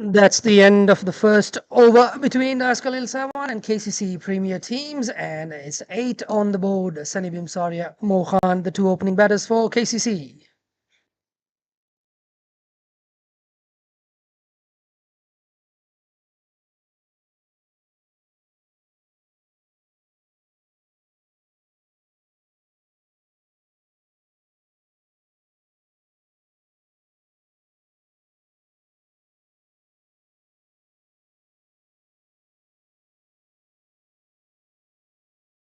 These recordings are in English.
That's the end of the first over between DLSW and KCC Premier teams, and it's 8 on the board. Sanibim Saria, Mohan, the two opening batters for KCC.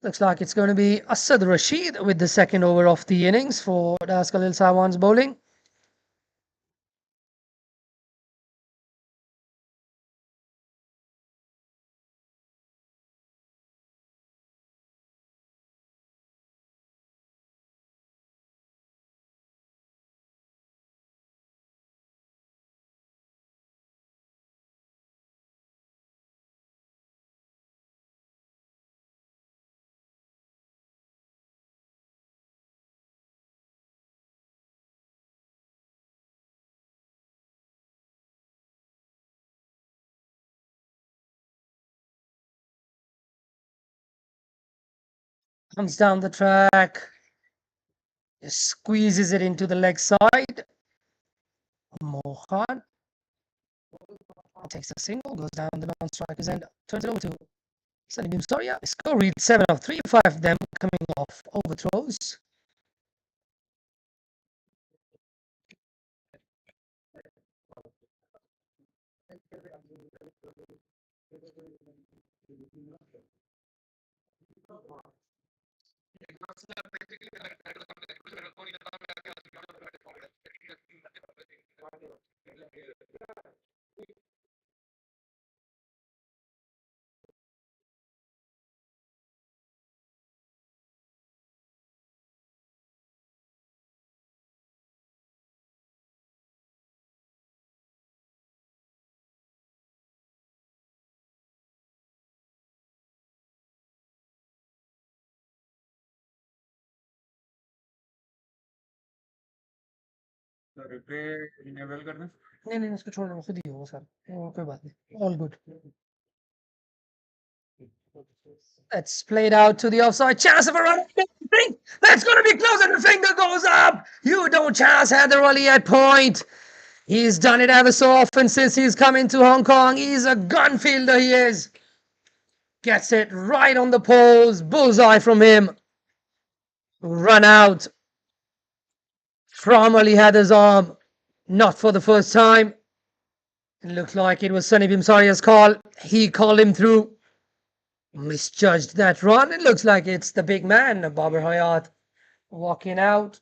Looks like it's going to be Asad Rashid with the second over of the innings for DLSW's bowling. Comes down the track, just squeezes it into the leg side. Mohan takes a single, goes down the non-strikers and turns it over to Sanibim Saria. Score reads 7 of 3, 5 of them coming off overthrows. नहीं नहीं इसको छोड़ो खुद ही होगा sir कोई बात नहीं all good. That's played out to the offside. Chance of a run. That's going to be close and the finger goes up. You don't chance Heather Ali at point. He's done it ever so often since he's come into Hong Kong. He's a gun fielder, he is. Gets it right on the poles. Bullseye from him. Run out from Ali Heather's arm. Not for the first time. It looked like it was Sanibim Saria's call. He called him through. Misjudged that run. It looks like it's the big man, Babar Hayat, walking out.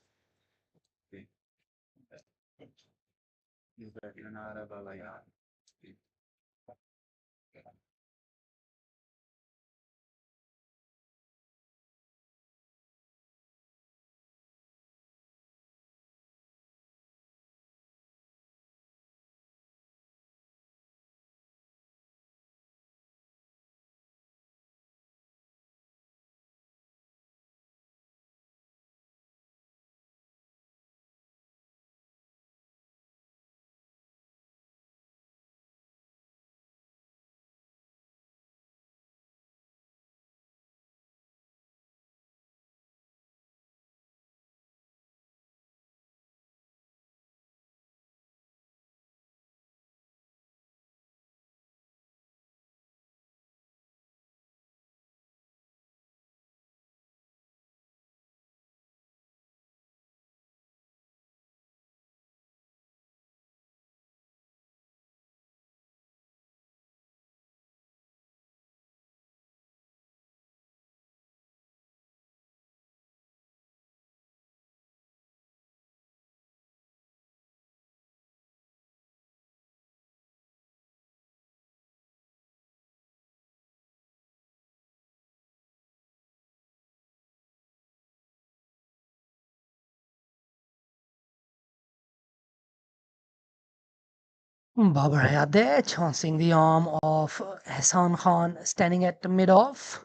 Babar Hayat there, chancing the arm of Hassan Khan, standing at the mid-off.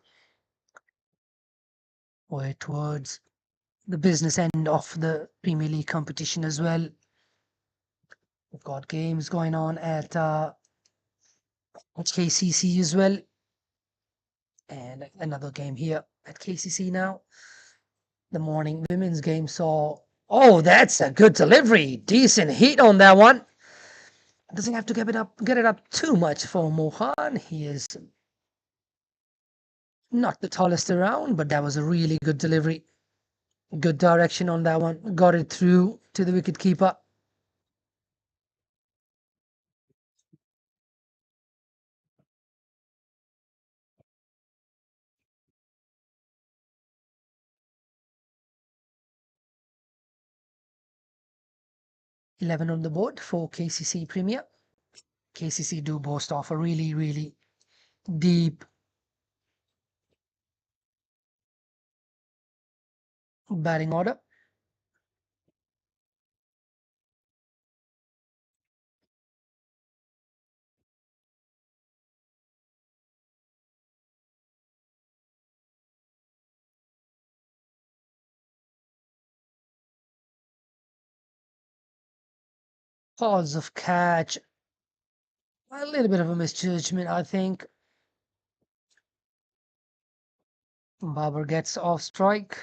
Way towards the business end of the Premier League competition as well. We've got games going on at at KCC as well. And another game here at KCC now. The morning women's game saw. Oh, that's a good delivery. Decent heat on that one. Doesn't have to get it up too much for Mohan. He is not the tallest around, but that was a really good delivery. Good direction on that one. Got it through to the wicket keeper. $11 on the board for KCC Premier. KCC do boast of a really, really deep batting order. Cause of catch. A little bit of a misjudgment, I think. Babar gets off strike.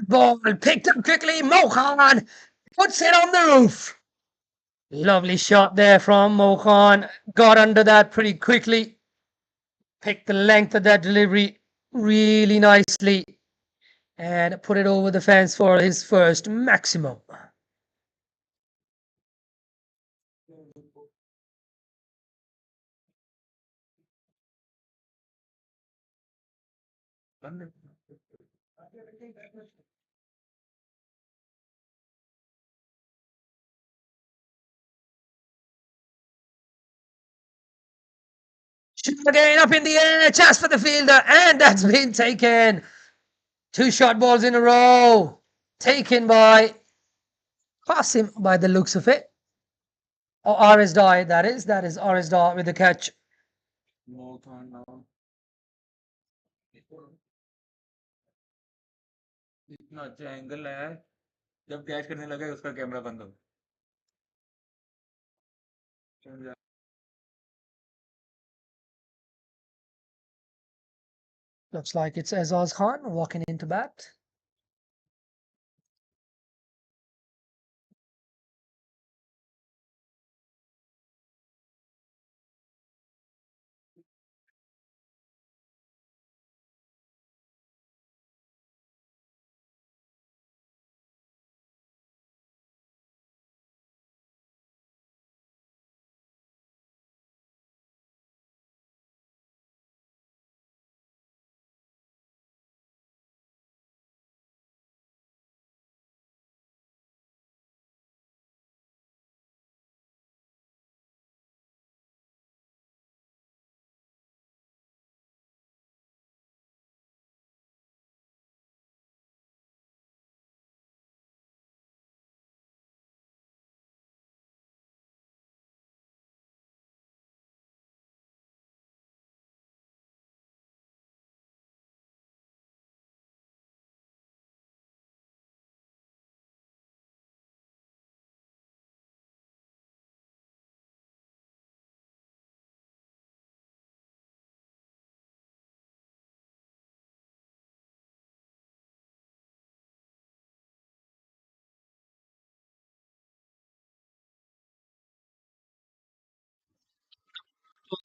Ball picked up quickly. Mohan puts it on the roof. Lovely shot there from Mohan. Got under that pretty quickly. Picked the length of that delivery really nicely. And put it over the fence for his first maximum. Shoot again up in the air, chance for the fielder, and that's been taken. Two short balls in a row, taken by Qasim by the looks of it. Or RS Dye, that is RS Dye with the catch. इतना अच्छा angle है जब catch करने लगे उसका camera बंद हो Looks like it's Azaz Khan walking into bat.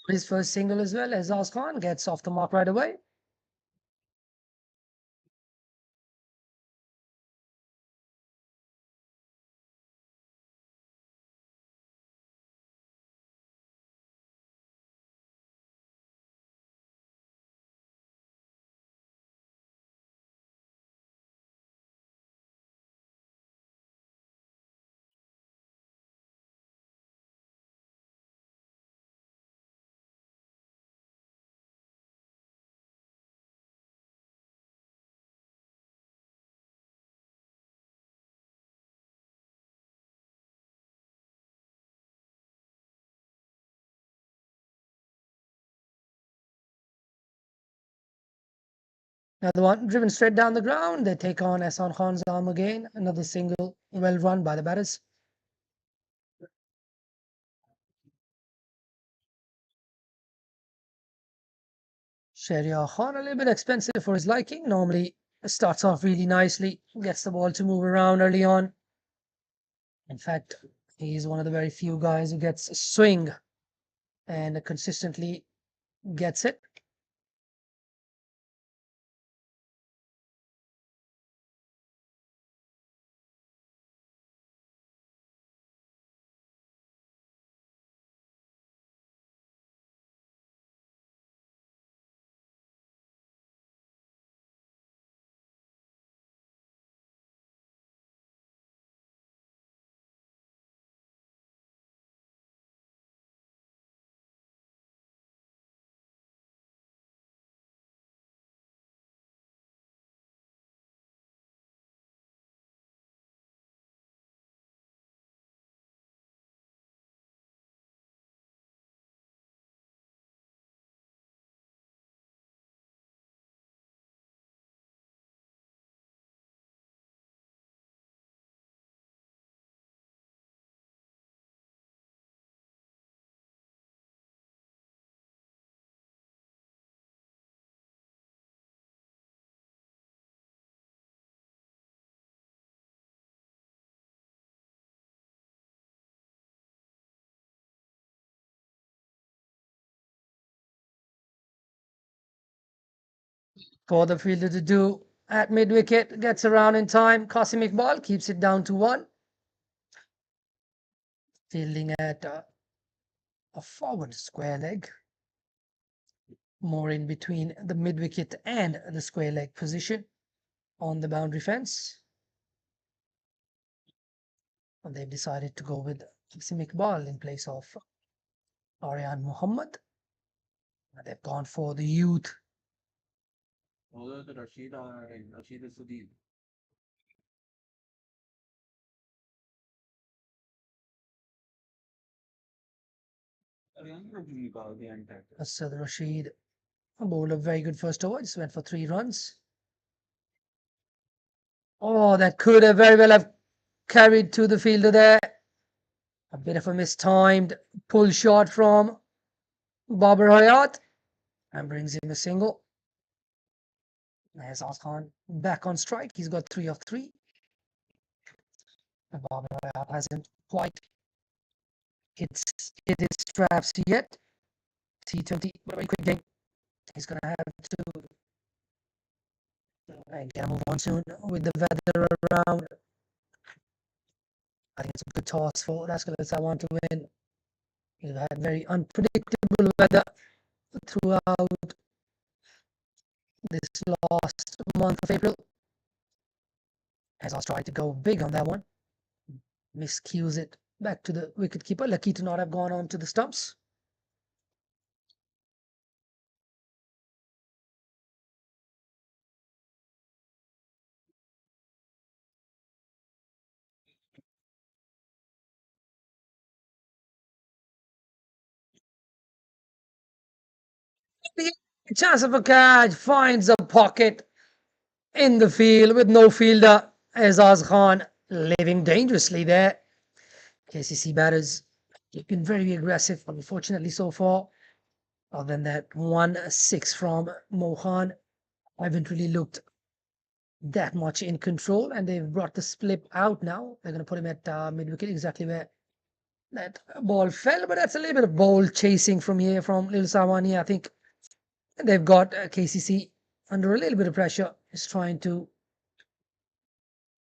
His first single as well. Azaz Khan gets off the mark right away. Another one driven straight down the ground. They take on Ahsan Khan's arm again. Another single well run by the batters. Shahryar Khan, a little bit expensive for his liking. Normally starts off really nicely, gets the ball to move around early on. In fact, he's one of the very few guys who gets a swing and consistently gets it. For the fielder to do at mid wicket, gets around in time. Qasim Iqbal keeps it down to 1. Fielding at a forward square leg, more in between the mid wicket and the square leg position on the boundary fence. And they've decided to go with Qasim Iqbal in place of Aryan Muhammad. They've gone for the youth. उधर तो रशीद सुदीन अरे यहाँ पर निकाल दिया अनटैक्ड Asad Rashid bowled a very good first over, just went for 3 runs. Oh, that could have very well have carried to the fielder there. A bit of a mistimed pull shot from Babar Hayat and brings him a single. There's Khan back on strike. He's got 3 of 3. And Babar Hayat hasn't quite hit his straps yet. T20, very quick game. He's going to have to get a move on soon with the weather around. I think it's a good toss for Rascals. I want to win. We've had very unpredictable weather throughout this last month of April. Has also tried to go big on that one. Miscues it back to the wicketkeeper. Lucky to not have gone on to the stumps. The chance of a catch finds a pocket in the field with no fielder. Azaz Khan living dangerously there. KCC batters have been very aggressive, unfortunately, so far. Other than that 1-6 from Mohan, I haven't really looked that much in control, and they've brought the split out now. They're going to put him at mid wicket, exactly where that ball fell. But that's a little bit of ball chasing from here from Lil Sawani. I think they've got KCC under a little bit of pressure. Is trying to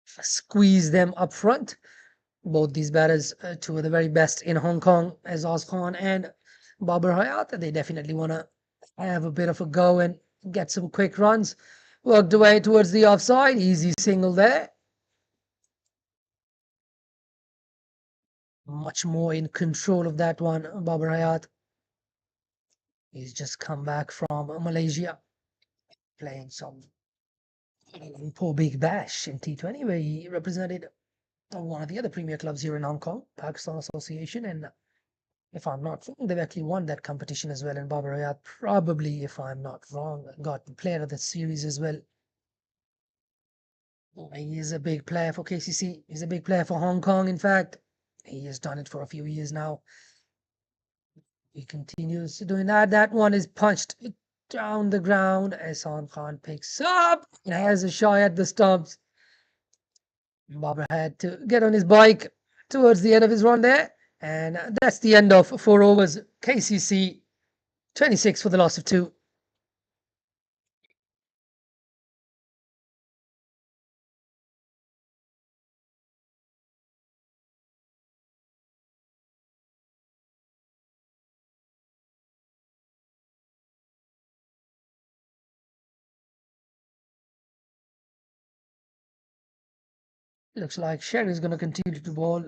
squeeze them up front. Both these batters, two of the very best in Hong Kong, Azaz Khan and Babar Hayat. They definitely want to have a bit of a go and get some quick runs. Worked away towards the offside. Easy single there. Much more in control of that one, Babar Hayat. He's just come back from Malaysia, playing some poor Big Bash in T20, where he represented one of the other premier clubs here in Hong Kong, Pakistan Association, and If I'm not wrong, they've actually won that competition as well. And Babar Hayat, probably, if I'm not wrong, got the player of the series as well. He is a big player for KCC. He's a big player for Hong Kong, in fact. He has done it for a few years now. He continues doing that. That one is punched down the ground. Ehsan Khan picks up and has a shot at the stumps. Babar had to get on his bike towards the end of his run there. And that's the end of 4 overs. KCC 26 for the loss of 2. Looks like Sherry is going to continue to bowl.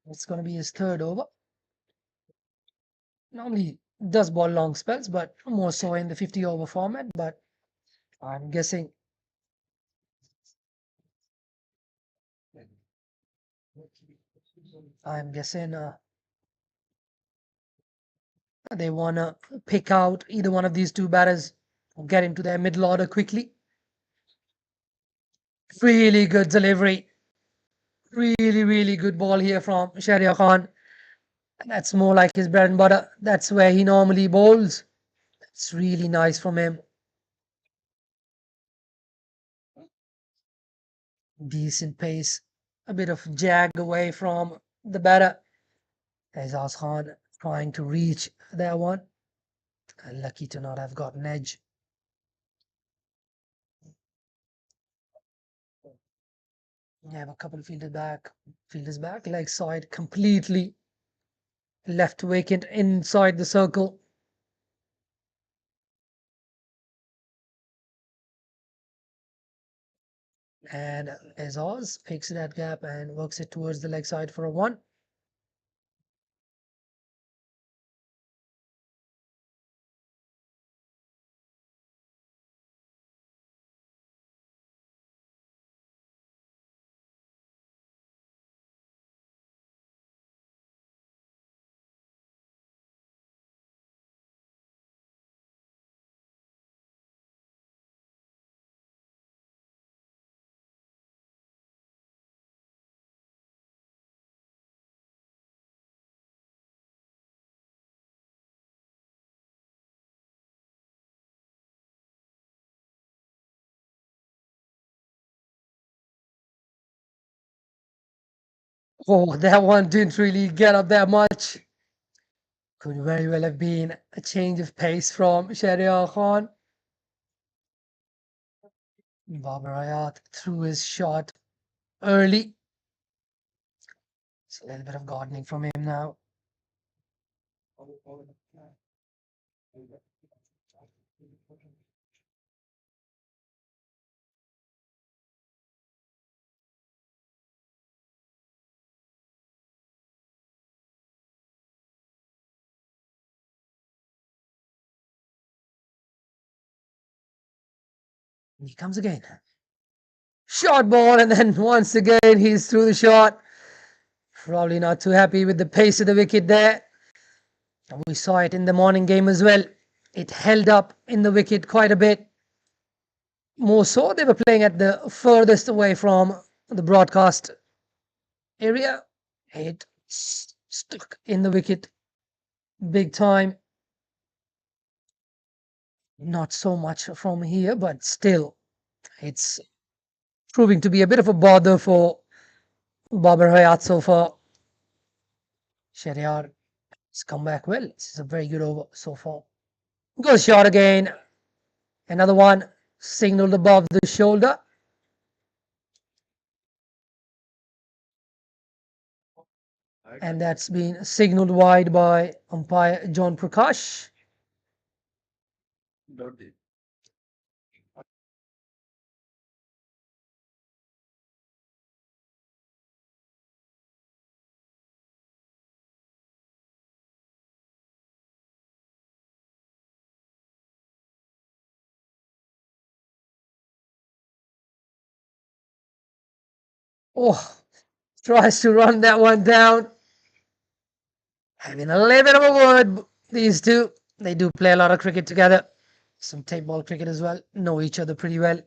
It's going to be his 3rd over. Normally does bowl long spells, but more so in the 50 over format. But I'm guessing they want to pick out either one of these two batters or get into their middle order quickly. Really good delivery. Really good ball here from Shahryar Khan. That's more like his bread and butter. That's where he normally bowls. It's really nice from him. Decent pace. A bit of jag away from the batter. Aizaz Khan trying to reach that one. Lucky to not have got an edge. You have a couple of fielders back, leg side completely left vacant inside the circle. And Azaz picks that gap and works it towards the leg side for a 1. Oh, that one didn't really get up that much. Could very well have been a change of pace from Shahryar Khan. Babar Hayat threw his shot early. It's a little bit of gardening from him now. He comes again. Short ball, and then once again he's through the shot. Probably not too happy with the pace of the wicket there. We saw it in the morning game as well. It held up in the wicket quite a bit. More so, they were playing at the furthest away from the broadcast area. It stuck in the wicket big time. Not so much from here, but still, it's proving to be a bit of a bother for Babar Hayat so far. Shahryar has come back well. This is a very good over so far. Good shot again. Another one signaled above the shoulder. And that's been signaled wide by umpire John Prakash. Oh, tries to run that one down. Having a little bit of a word, these two. They do play a lot of cricket together. Some tape ball cricket as well. Know each other pretty well.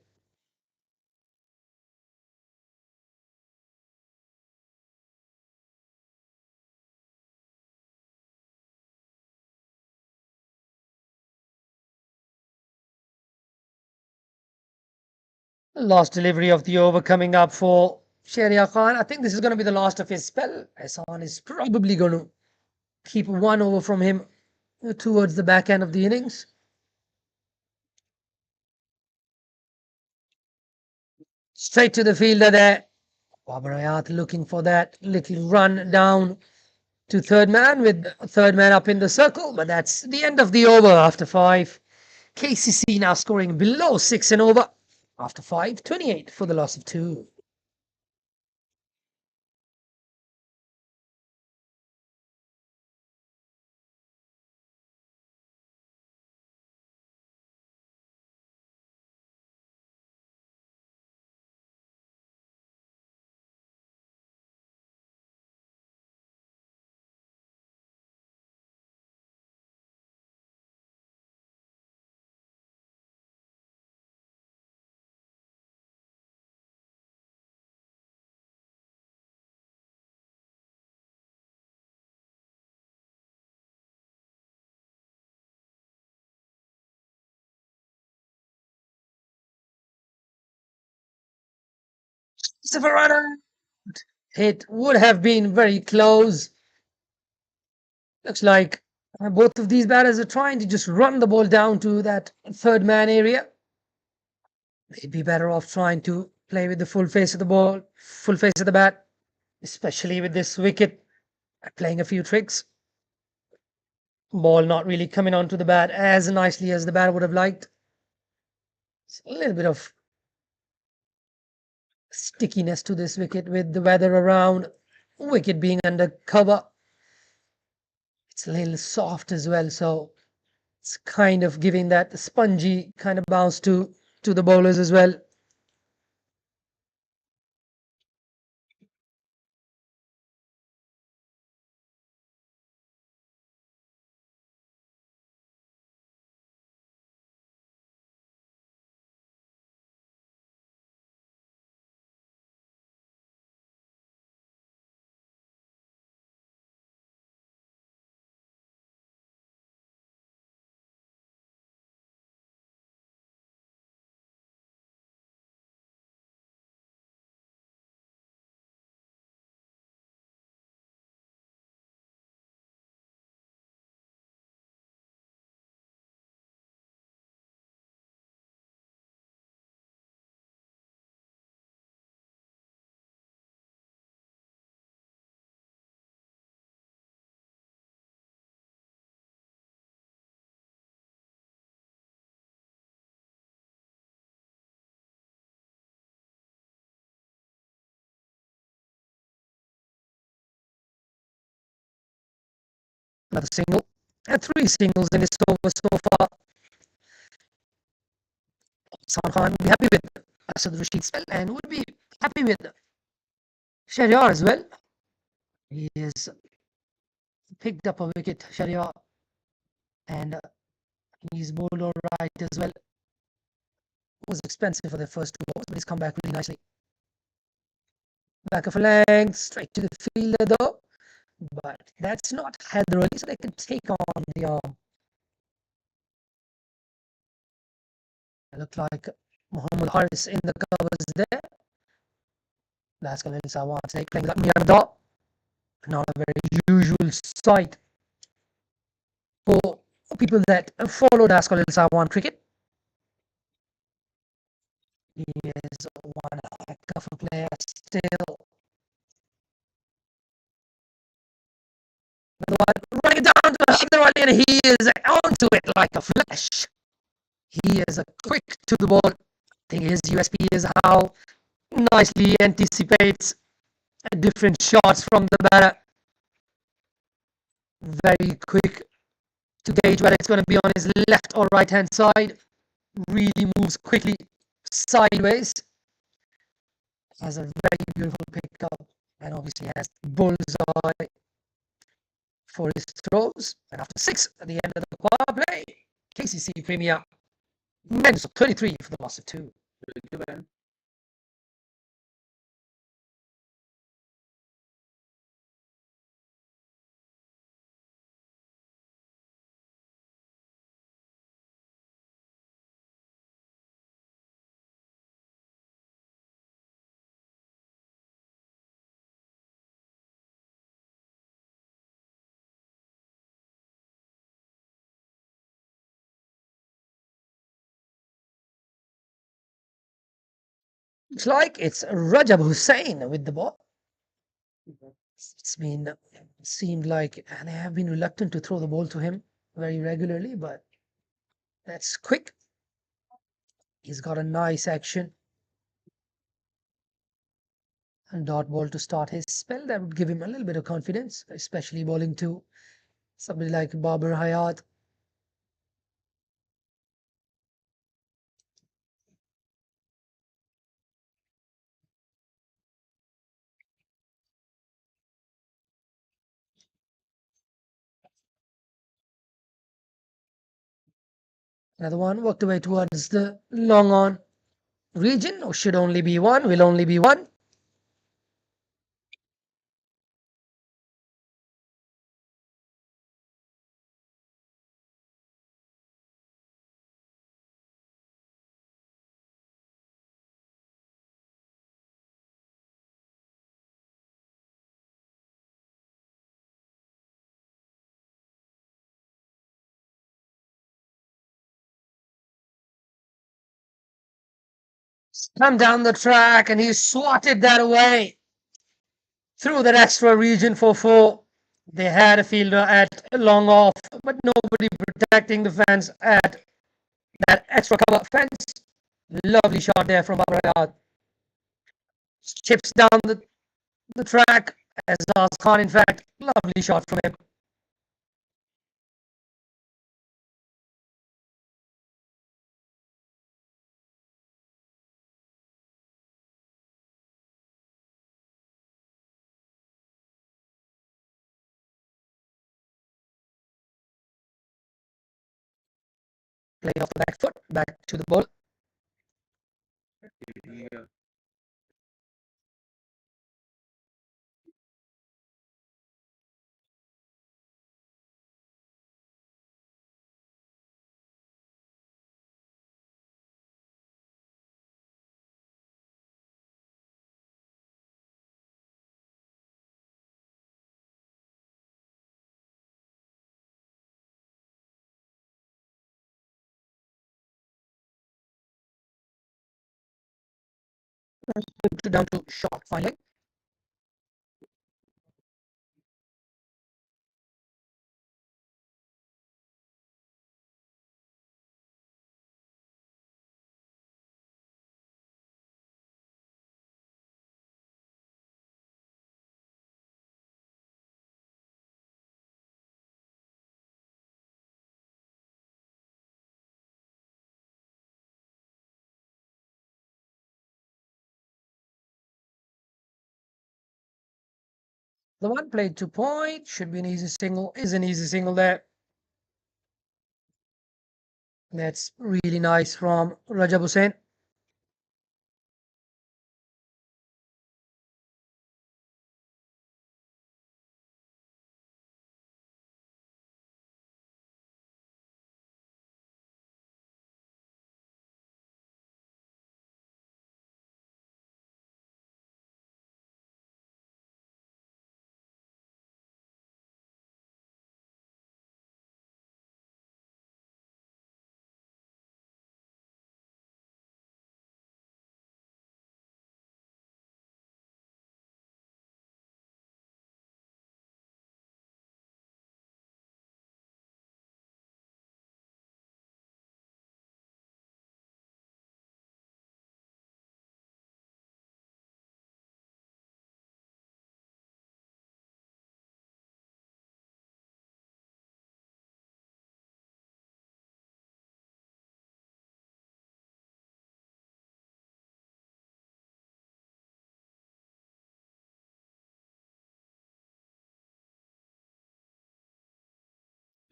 Last delivery of the over coming up for Sharia Khan. I think this is going to be the last of his spell. Hassan is probably going to keep one over from him towards the back end of the innings. Straight to the fielder there. Babar Hayat looking for that little run down to third man with third man up in the circle. But that's the end of the over after 5. KCC now scoring below 6 and over after 5. 28 for the loss of 2. Savarana hit would have been very close. Looks like both of these batters are trying to just run the ball down to that third man area. They'd be better off trying to play with the full face of the ball, full face of the bat, especially with this wicket playing a few tricks. Ball not really coming onto the bat as nicely as the batter would have liked. It's a little bit of stickiness to this wicket with the weather around, wicket being under cover. It's a little soft as well, so it's kind of giving that spongy kind of bounce to the bowlers as well. Another single. And 3 singles in this over so far. Salman Khan would be happy with Asad Rashid's spell and would be happy with Shahryar as well. He has picked up a wicket, Shahryar, and he's bowled all right as well. Was expensive for the first 2 balls, but he's come back really nicely. Back of a length, straight to the fielder though. But that's not Hyder Ali, so they can take on the arm. It looked like Muhammad Haris in the covers there. That's Khalil Sawan playing that Miyada. Not a very usual sight for people that follow Das Khalil Sawan cricket. He is one heck of a player still. Running it down to Hyder Ali, and he is onto it like a flash. He is a quick to the ball. I think his USP is how nicely anticipates different shots from the batter. Very quick to gauge whether it's going to be on his left or right hand side. Really moves quickly sideways. Has a very beautiful pickup and obviously has bullseye for his throws. And after 6 at the end of the power play, KCC Premier men's 33 for the loss of 2. Looks like it's Rajab Hussain with the ball. It's been seemed like they have been reluctant to throw the ball to him very regularly, but that's quick. He's got a nice action and dot ball to start his spell. That would give him a little bit of confidence, especially bowling to somebody like Babar Hayat. Another one worked away towards the long on region, or should only be one, will only be one. Come down the track and he swatted that away through that extra region for 4. They had a fielder at long off, but nobody protecting the fence at that extra cover fence. Lovely shot there from Babar. Chips down the track. Azaz Khan, in fact, lovely shot from him. Play off the back foot, back to the ball. Yeah. Down to short finally. The one played to point should be an easy single. Is an easy single there. That's really nice from Rajab Hussain.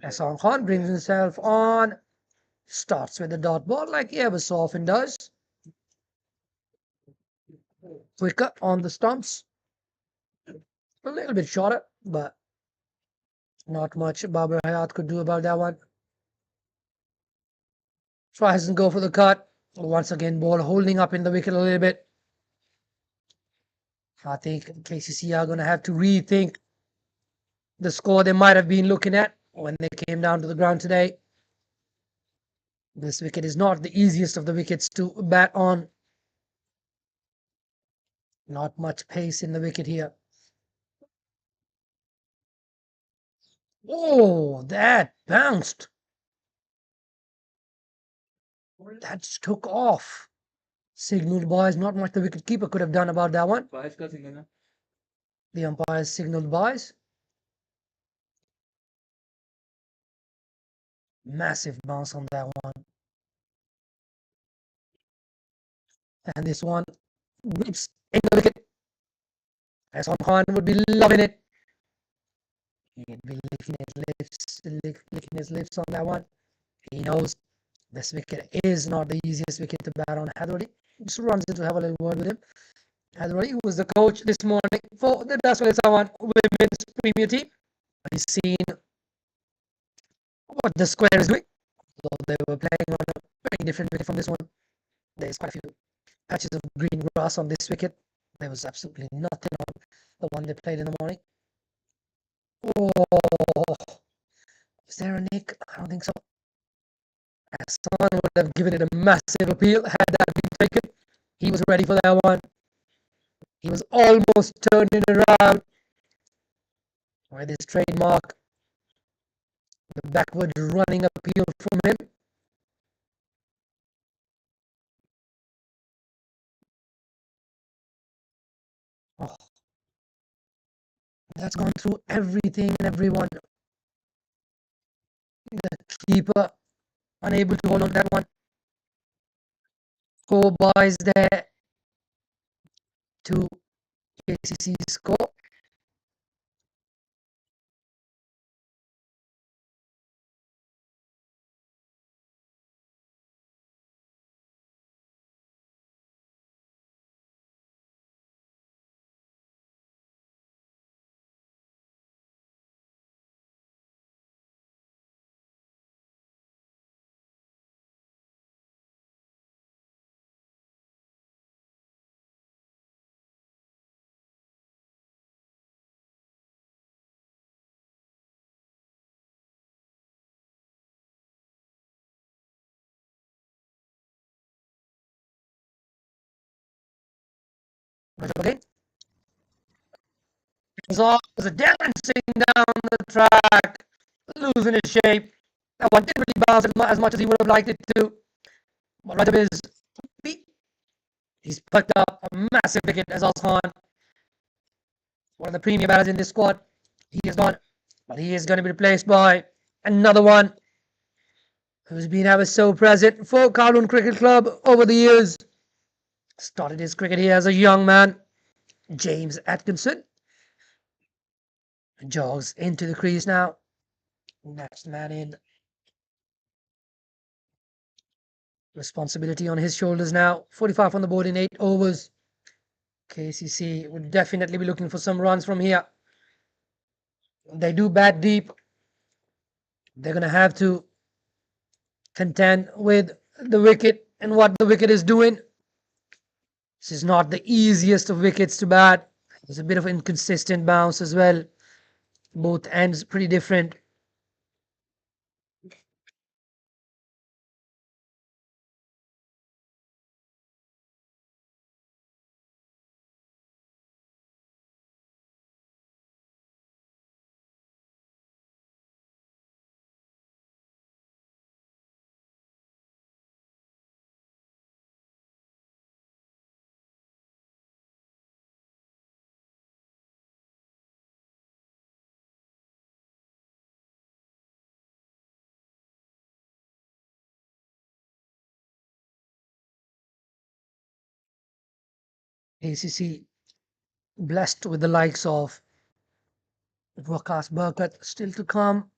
Hassan Khan brings himself on, starts with the dot ball like he ever so often does. Quicker on the stumps, a little bit shorter, but not much Babar Hayat could do about that one. Tries and go for the cut. Once again, ball holding up in the wicket a little bit. I think KCC are going to have to rethink the score they might have been looking at when they came down to the ground today. This wicket is not the easiest of the wickets to bat on. Not much pace in the wicket here. Oh, that bounced. That took off. Signaled boys, not much the wicket keeper could have done about that one. बारिश का single है The umpires signaled boys. Massive bounce on that one. And this one whips in the wicket. Hassan Khan would be loving it. He'd be licking his lips on that one. He knows this wicket is not the easiest wicket to bat on. Hathaway just runs in to have a little word with him. Hathaway, who was the coach this morning for the DLSW Women's Premier Team. He's seen what the square is doing. So they were playing on a very different wicket from this one. There's quite a few patches of green grass on this wicket. There was absolutely nothing on the one they played in the morning. Oh, is there a nick? I don't think so. Hassan would have given it a massive appeal had that been taken. He was ready for that one. He was almost turning around with his trademark, the backward running appeal from him. Oh, that's gone through everything and everyone. The keeper unable to hold on that one. 4 boys there to KCC score. Okay. Was a dancing down the track, losing his shape. That one didn't really bounce as much as he would have liked it to. But Rajab is he's put up a massive wicket as Khan. One of the premier batters in this squad. He is gone, but he is going to be replaced by another one who's been ever so present for Kowloon Cricket Club over the years. Started his cricket here as a young man, James Atkinson. Jogs into the crease now. Next man in. Responsibility on his shoulders now. 45 on the board in 8 overs. KCC would definitely be looking for some runs from here. They do bat deep. They're going to have to contend with the wicket and what the wicket is doing. This is not the easiest of wickets to bat. There's a bit of inconsistent bounce as well. Both ends pretty different. ACC blessed with the likes of Waqas Burkut still to come.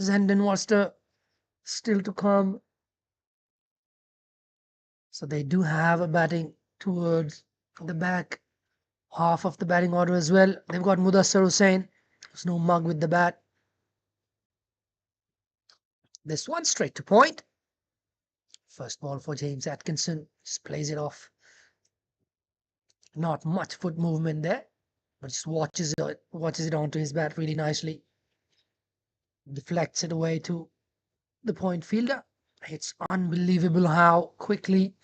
Zenden Worcester still to come. So they do have a batting towards the back half of the batting order as well. They've got Mudassar Hussain. There's no mug with the bat. This one straight to point. First ball for James Atkinson. Just plays it off. Not much foot movement there, but just watches it onto his bat really nicely. Deflects it away to the point fielder. It's unbelievable how quickly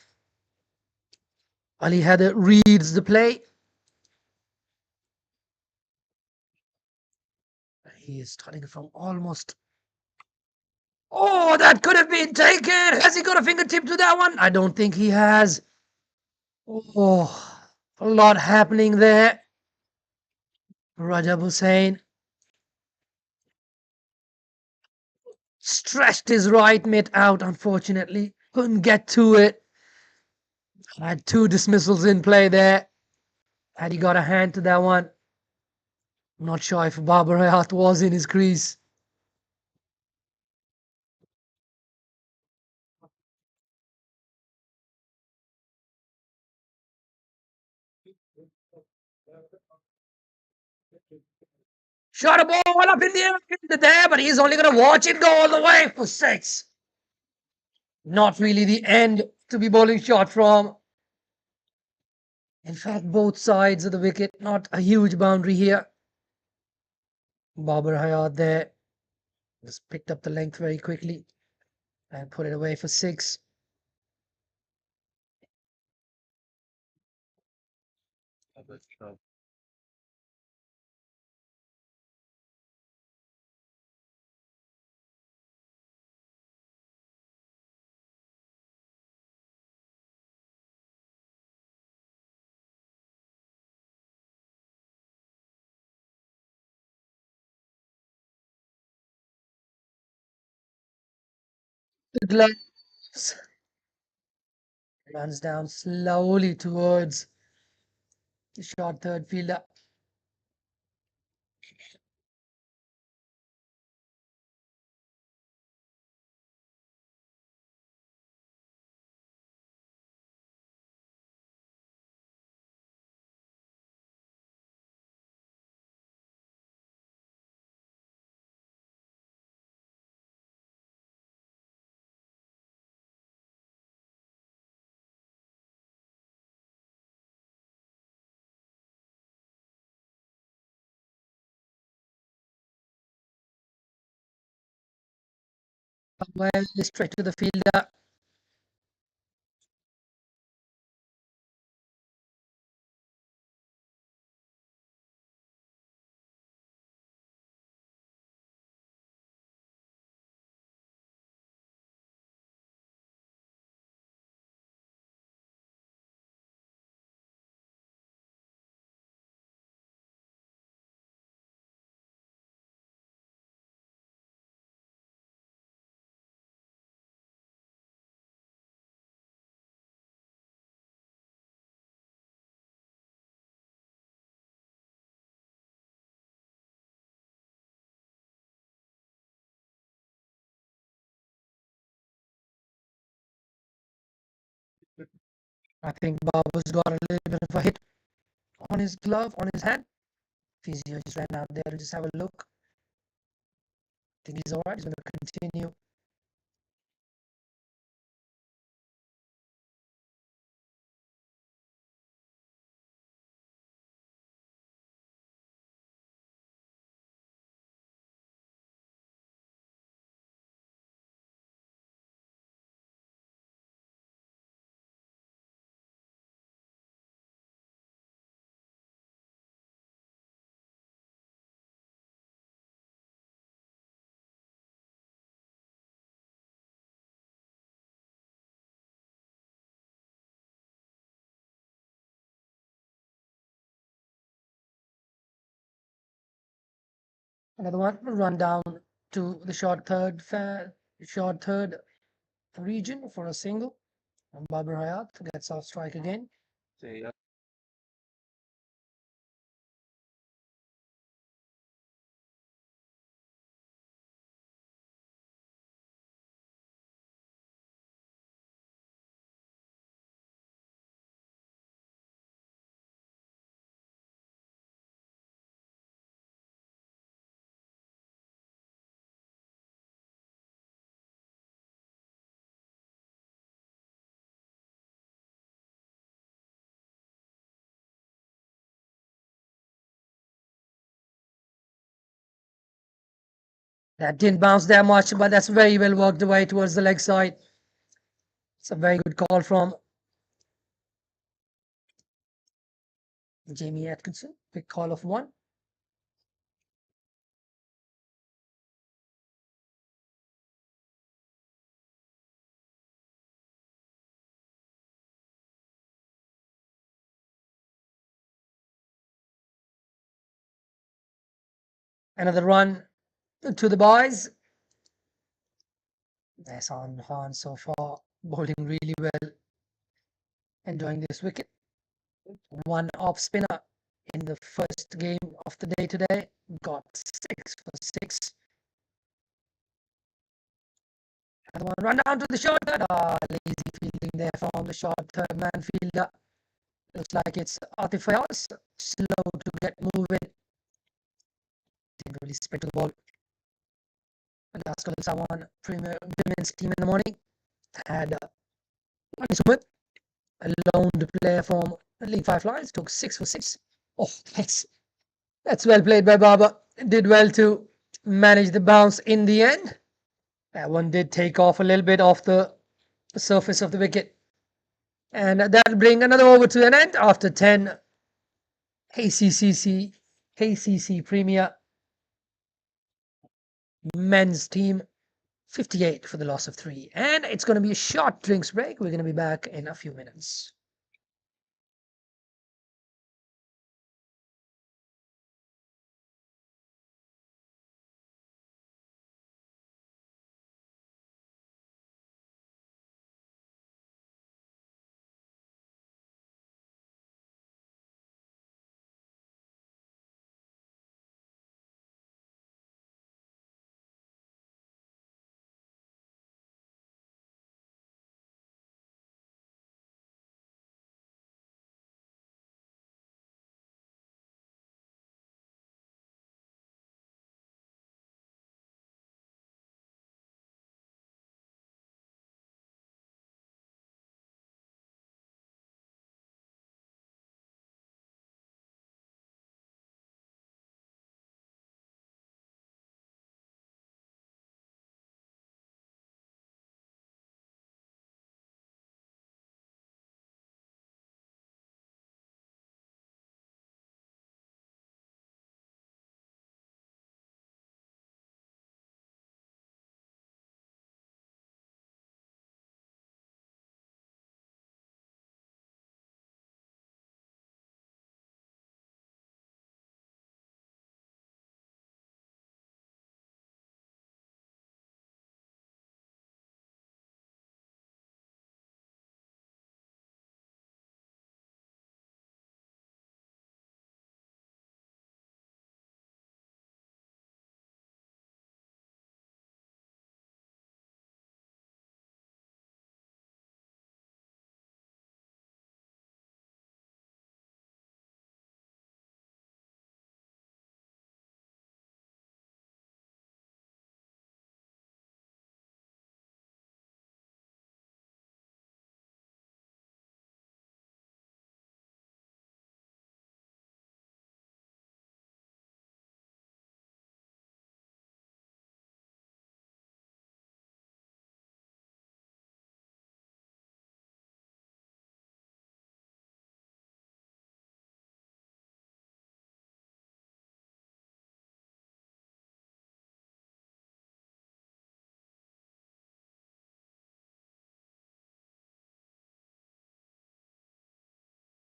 Ali Heather reads the play. He is starting from almost. Oh, that could have been taken. Has he got a fingertip to that one? I don't think he has. Oh, a lot happening there. Rajab Hussain stretched his right mitt out, unfortunately. Couldn't get to it. Had 2 dismissals in play there. Had he got a hand to that one? Not sure if Babar Hayat was in his crease. Shot a ball up in the air into there, but he's only going to watch it go all the way for 6. Not really the end to be bowling shot from. In fact, both sides of the wicket, not a huge boundary here. Babar Hayat there just picked up the length very quickly and put it away for 6. The gloves runs down slowly towards the short third fielder. Well, straight to the fielder. I think Baba's got a little bit of a hit on his glove, on his hand. Physio just ran out there to just have a look. I think he's alright. He's going to continue. Another one run down to the short third region for a single. And Babar Hayat gets off strike again. That didn't bounce that much, but that's very well worked away towards the leg side. It's a very good call from Jamie Atkinson. Big call of 1. Another run to the boys. That's on Khan so far, bowling really well, enjoying this wicket. One off spinner in the first game of the day today, got 6 for 6. Another one run down to the short third. Lazy fielding there from the short third man fielder. Looks like it's Atif Fayaz, slow to get moving. Didn't really spit to the ball. Last call Sawan, Premier Women's team in the morning, had Smith, a loaned player from League 5 Lions, took 6 for 6. Oh, that's well played by Baba. Did well to manage the bounce in the end. That one did take off a little bit off the surface of the wicket. And that'll bring another over to an end after 10 KCC Premier men's team, 58 for the loss of 3. And it's going to be a short drinks break. We're going to be back in a few minutes.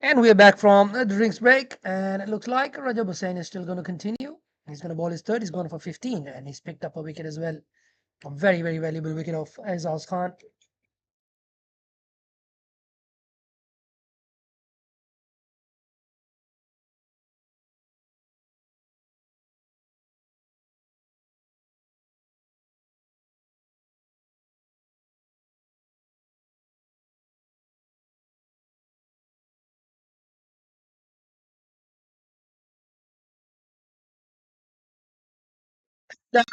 And we're back from the drinks break, and it looks like Rajab Hussain is still going to continue. He's going to bowl his third. He's gone for 15, and he's picked up a wicket as well. A very, very valuable wicket of Aizaz Khan. That's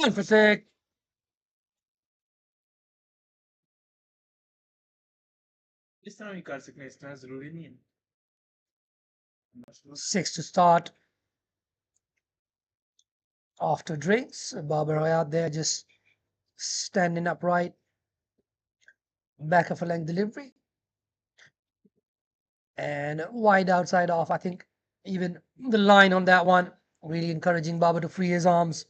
1 for 6. इस तरह भी कर सकते हैं, इस तरह जरूरी नहीं है 6 to start. after drinks. Barbara out there just standing upright, back of a length delivery, and wide outside off. I think even the line on that one really encouraging Baba to free his arms.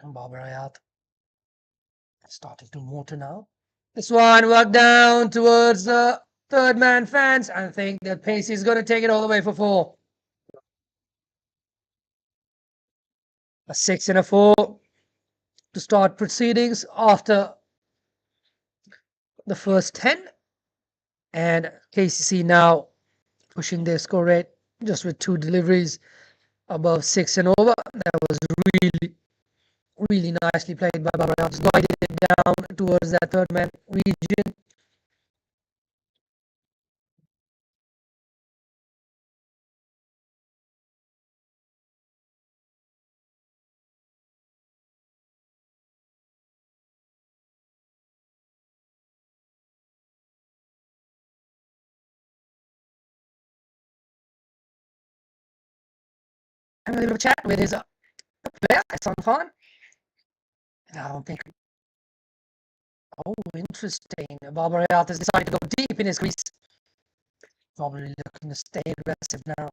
And Barbara out starting to motor now. This one worked down towards the third man fence. I think that Pacey is going to take it all the way for 4. A 6 and a 4 to start proceedings after the first 10. And KCC now pushing their score rate just with 2 deliveries above 6 and over. That was really nicely played by Barbara. Just guided it down towards that third man region. Having a little chat with his player, Hassan Khan. I don't think. Oh, interesting. Barbara has decided to go deep in his crease. Probably looking to stay aggressive now.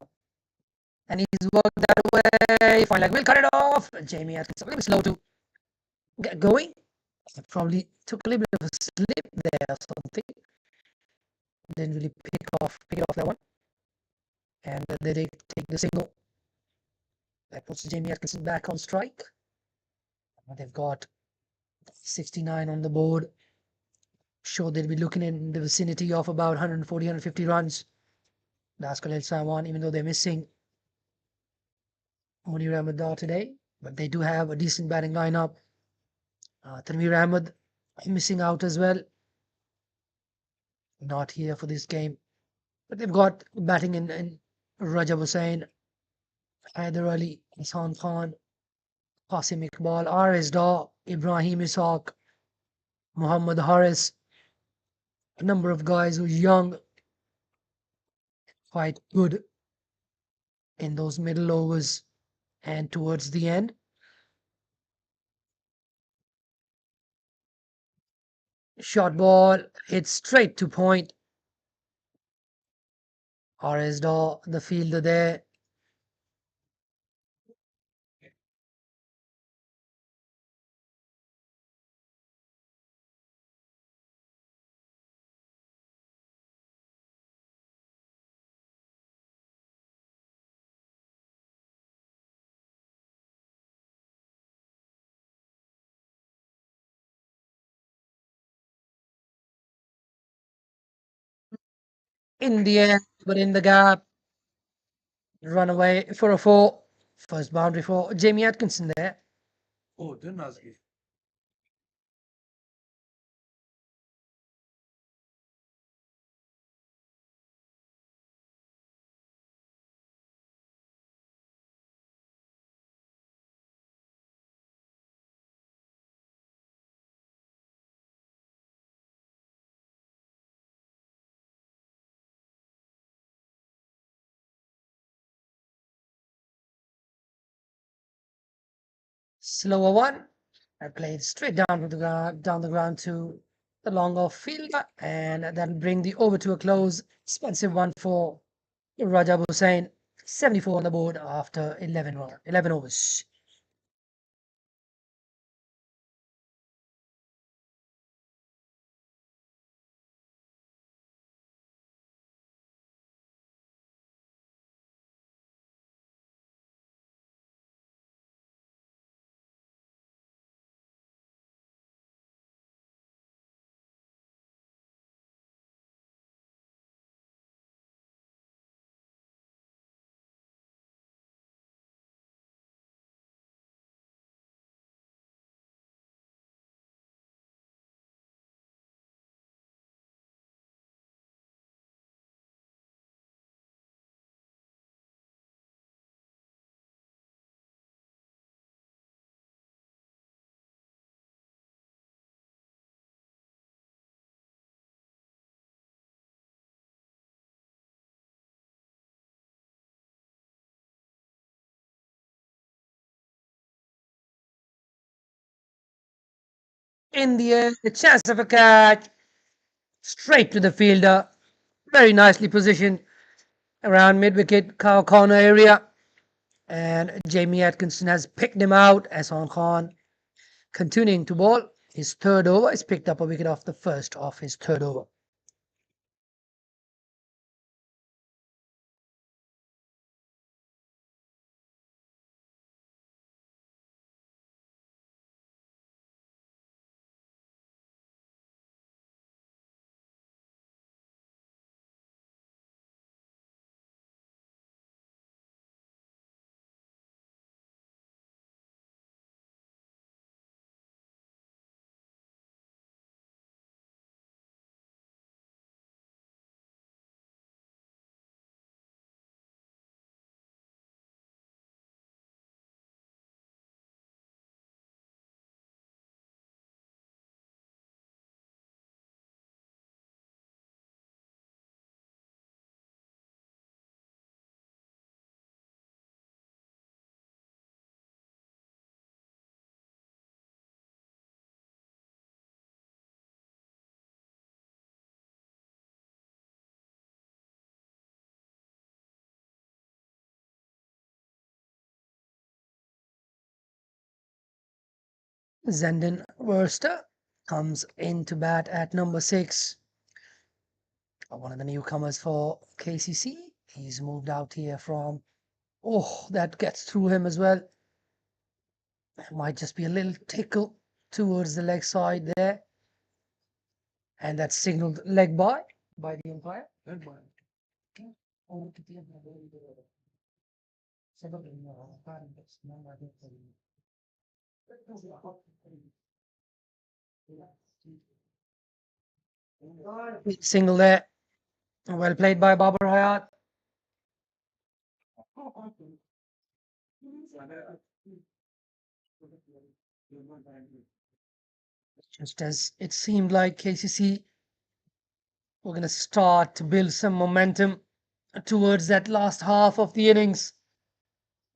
And he's worked that way. Fine, like, we'll cut it off. Jamie Atkins a little bit slow to get going. Probably took a little bit of a slip there or something. Didn't really pick it off that one. And they take the single. That puts Jamie Atkinson back on strike. They've got 69 on the board. Sure, they'll be looking in the vicinity of about 140, 150 runs. Daskal El Sawan, even though they're missing Munir Ahmed today, but they do have a decent batting lineup. Tanveer Ahmed missing out as well. Not here for this game. But they've got batting in Rajab Hussain, Haider Ali, Hassan Khan, Qasim Iqbal, R.S. Daw, Ibrahim Ishaq, Muhammad Haris. A number of guys who are young, quite good in those middle overs and towards the end. Short ball hits straight to point. R.S. Daw, the fielder there. In the end, but in the gap, run away for a 4. First boundary for Jamie Atkinson there. Oh, didn't ask you. Slower one. I played straight down to the ground to the long off fielder, and that'll bring the over to a close. Expensive one for Rajab Hussain. 74 on the board after 11 overs. in the air, a chance of a catch, straight to the fielder, very nicely positioned around mid-wicket corner area, and Jamie Atkinson has picked him out. Ahsan Khan continuing to bowl his third over. He's picked up a wicket off the first of his third over. Zenden Worcester comes in to bat at number 6. One of the newcomers for KCC. He's moved out here from. Oh, that gets through him as well. Might just be a little tickle towards the leg side there. And that's signaled leg by the umpire. Single there. Well played by Babar Hayat. Just as it seemed like KCC were going to start to build some momentum towards that last half of the innings.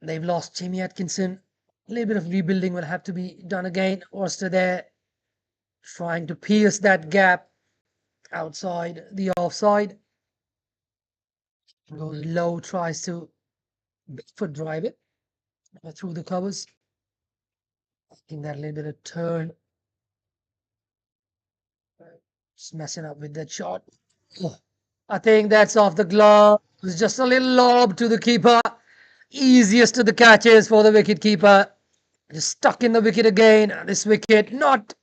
They've lost Jamie Atkinson. A little bit of rebuilding will have to be done again. Worcester there trying to pierce that gap outside the offside. Goes low, tries to foot drive it through the covers. I think that little bit of turn. Just messing up with that shot. Oh, I think that's off the glove. It's just a little lob to the keeper. Easiest of the catches for the wicket keeper. Just stuck in the wicket again. This wicket not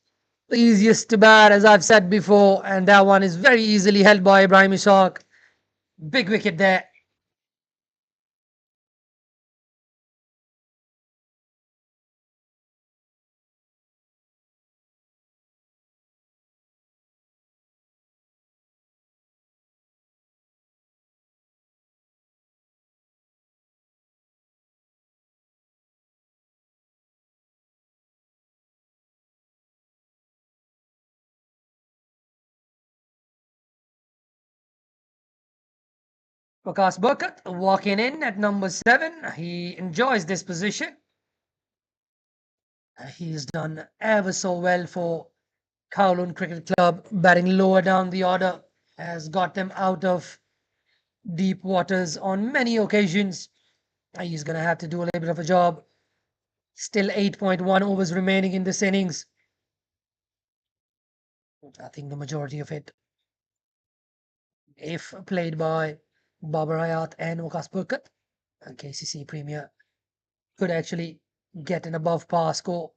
the easiest to bat, as I've said before, and that one is very easily held by Ibrahim Ishaq. Big wicket there. Waqas Burkut walking in at number 7. He enjoys this position. He's done ever so well for Kowloon Cricket Club, batting lower down the order, has got them out of deep waters on many occasions. He's going to have to do a little bit of a job. Still 8.1 overs remaining in this innings. I think the majority of it, if played by Babar Hayat and Waqas Burkut, KCC Premier could actually get an above par score.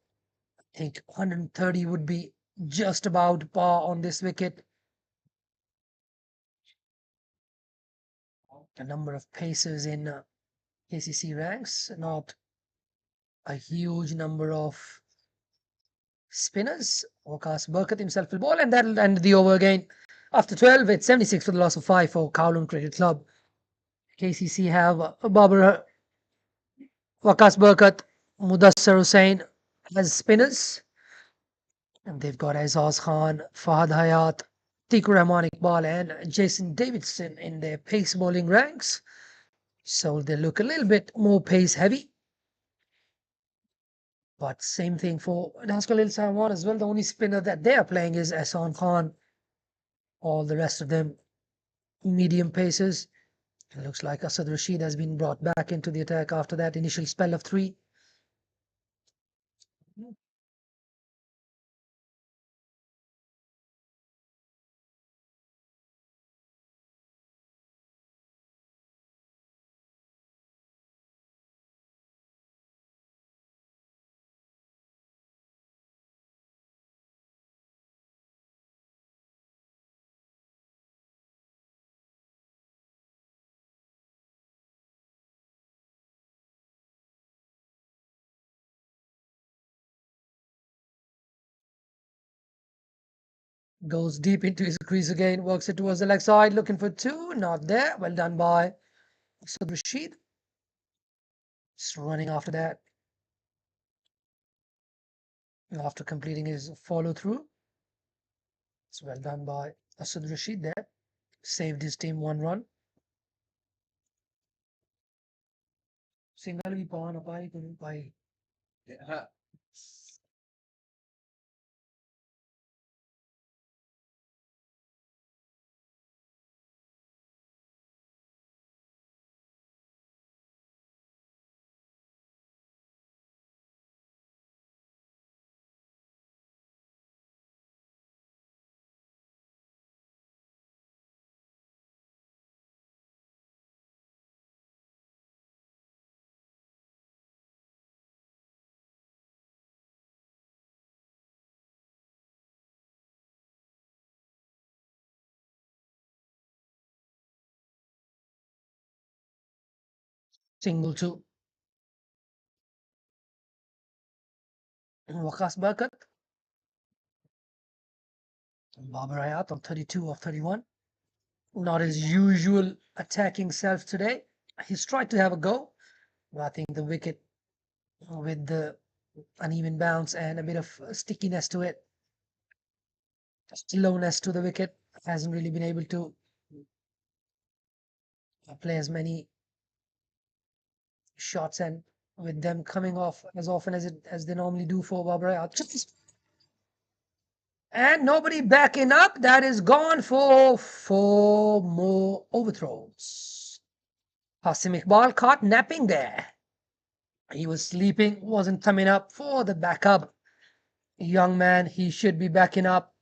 I think 130 would be just about par on this wicket. A number of pacers in KCC ranks, not a huge number of spinners. Waqas Burkut himself will bowl, and that'll end the over again. After 12, it's 76 for the loss of 5 for Kowloon Cricket Club. KCC have Waqas Burkut, Mudassar Hussain as spinners. And they've got Azaz Khan, Fahad Hayat, Tiku Rahman Iqbal, and Jason Davidson in their pace bowling ranks. So they look a little bit more pace heavy. But same thing for Daskalil Sawan as well. The only spinner that they are playing is Ahsan Khan. All the rest of them medium paces. It looks like Asad Rashid has been brought back into the attack after that initial spell of 3. Goes deep into his crease again, works it towards the leg side, looking for 2, not there. Well done by Asad Rashid. Just running after that. After completing his follow through. It's well done by Asad Rashid there. Saved his team 1 run. Single भी पावन अपाई करूं पाई. Yeah. Single 2. Waqas Barkat. Babar Hayat on 32 of 31. Not his usual attacking self today. He's tried to have a go, but I think the wicket, with the uneven bounce and a bit of stickiness to it, slowness to the wicket, hasn't really been able to play as many shots, and with them coming off as often as they normally do for Babar Hayat. And nobody backing up. That is gone for 4 more overthrows. Hasim Iqbal caught napping there. He was sleeping, wasn't coming up for the backup. Young man, he should be backing up.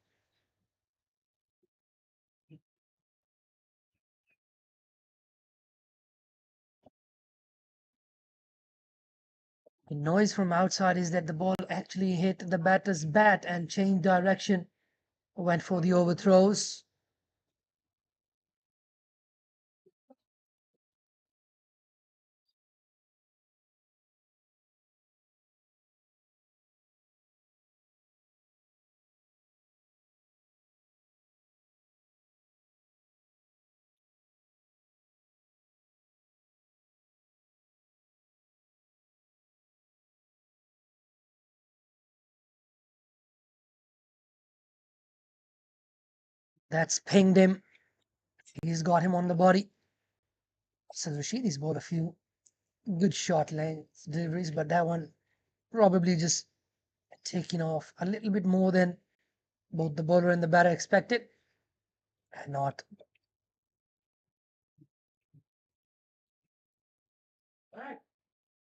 The noise from outside is that the ball actually hit the batter's bat and changed direction. Went for the overthrows. That's pinged him. He's got him on the body. So Rashid bought a few good short length deliveries, but that one probably just taking off a little bit more than both the bowler and the batter expected. And not.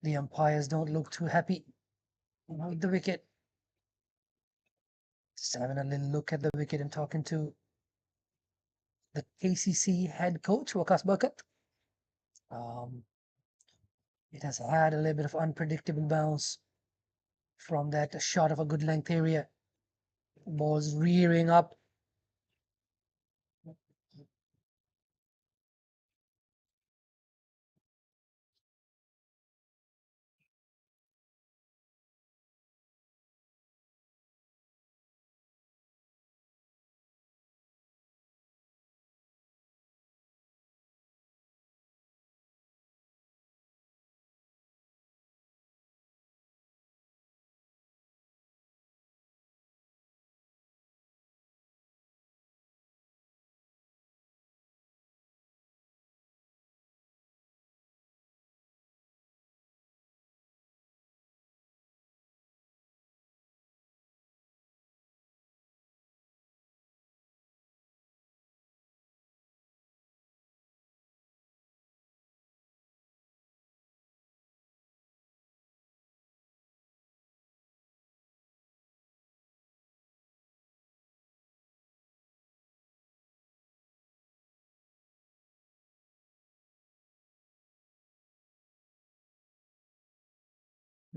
The umpires don't look too happy with the wicket. Just having a little look at the wicket and talking to the KCC head coach, Waqas Barkat. It has had a little bit of unpredictable bounce from that shot of a good length area. Ball's rearing up.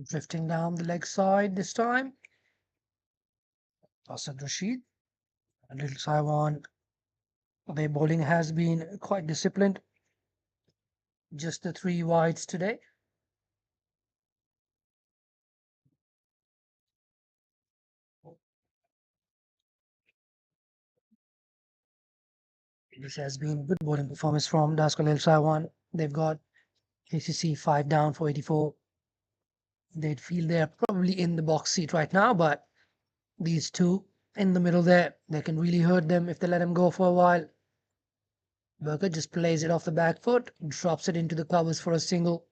Drifting down the leg side this time. Asad Rashid and Little Taiwan. Their bowling has been quite disciplined. Just the 3 wides today. This has been good bowling performance from Little Taiwan. They've got KCC 5 down for 84. They'd feel they're probably in the box seat right now, but these two in the middle there, they can really hurt them if they let them go for a while. Burkett just plays it off the back foot, drops it into the covers for a single.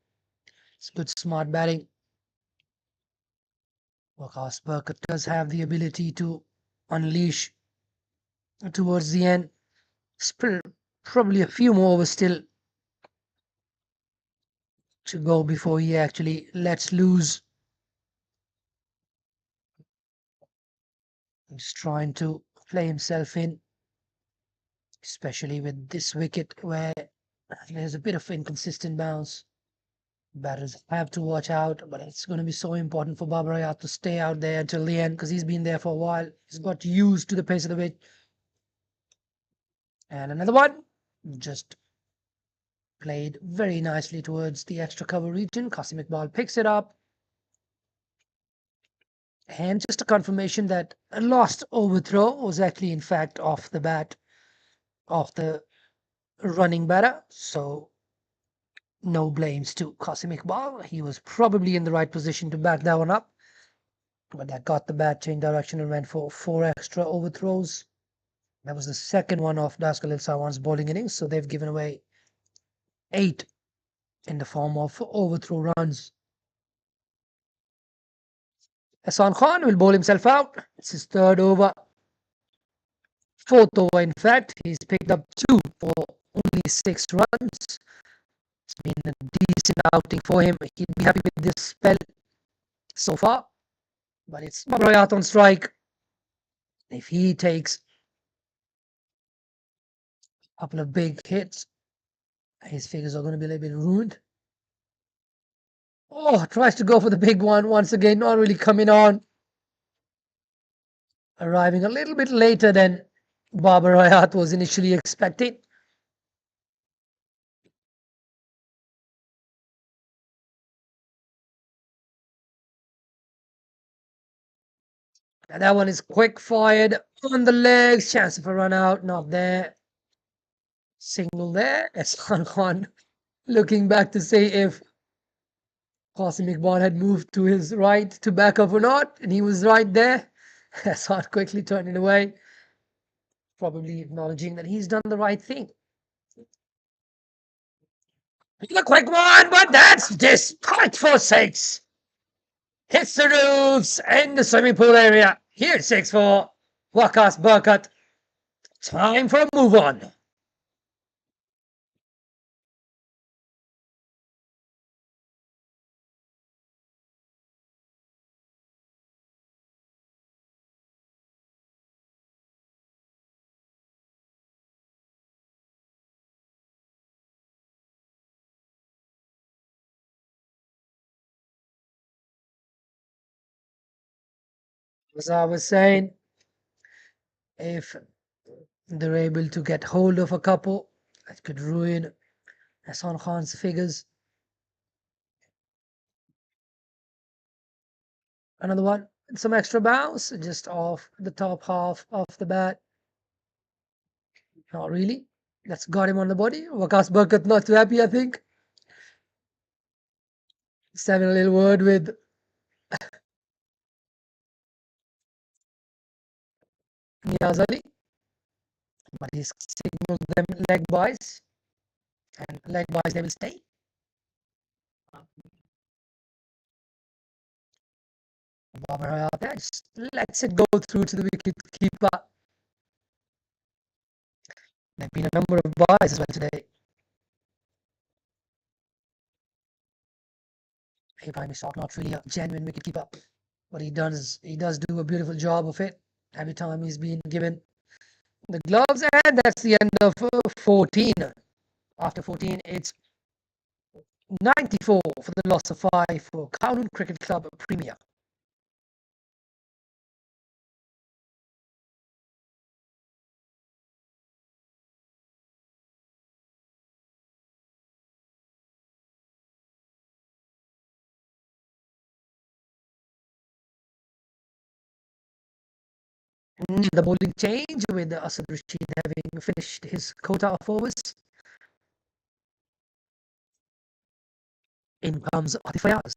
It's good, smart batting. Because Burkett does have the ability to unleash towards the end. Probably a few more overs still to go before he actually lets loose. He's trying to play himself in, especially with this wicket where there's a bit of inconsistent bounce. Batters have to watch out, but it's going to be so important for Babar Ayat to stay out there until the end because he's been there for a while. He's got used to the pace of the pitch. And another one, just played very nicely towards the extra cover region. Qasim Iqbal picks it up. And just a confirmation that a lost overthrow was actually, in fact, off the bat of the running batter. So no blames to Qasim Iqbal. He was probably in the right position to back that one up. But that got the bat change direction and went for 4 extra overthrows. That was the second one of Daskalil Sawan's bowling innings. So they've given away 8 in the form of overthrow runs. Hassan Khan will bowl himself out. It's his 3rd over. 4th over, in fact. He's picked up 2 for only 6 runs. It's been a decent outing for him. He'd be happy with this spell so far. But it's Babar Ayat on strike. If he takes a couple of big hits, his figures are going to be a little bit ruined. Oh, tries to go for the big one once again, not really coming on. Arriving a little bit later than Babar Ayat was initially expecting. And that one is quick fired on the legs. Chance of a run out, not there. Single there. Hassan Khan looking back to say if Qasim Iqbal had moved to his right to back up or not, and he was right there. Hassan quickly turned it away, probably acknowledging that he's done the right thing. A quick one, but that's just tight for 6. Hits the roofs and the swimming pool area. Here's 6 for Waqas Burkett. Time for a move on. As I was saying, if they're able to get hold of a couple, that could ruin Hassan Khan's figures. Another one, some extra bounce, just off the top half of the bat. Not really. That's got him on the body. Waqas Burkett not too happy, I think. He's having a little word with Niaz Ali. But he's signaled them leg buys. And leg buys, they will stay. Babar Ayat just lets it go through to the wicket keeper. There have been a number of buys as well today. Ibrahim Ishaq, not really a genuine wicket keeper, but he does do a beautiful job of it every time he's been given the gloves, and that's the end of 14. After 14, it's 94 for the loss of 5 for Kowloon Cricket Club Premier. The bowling change with Asad Rashid having finished his quota of overs. In comes Atif Fayaz.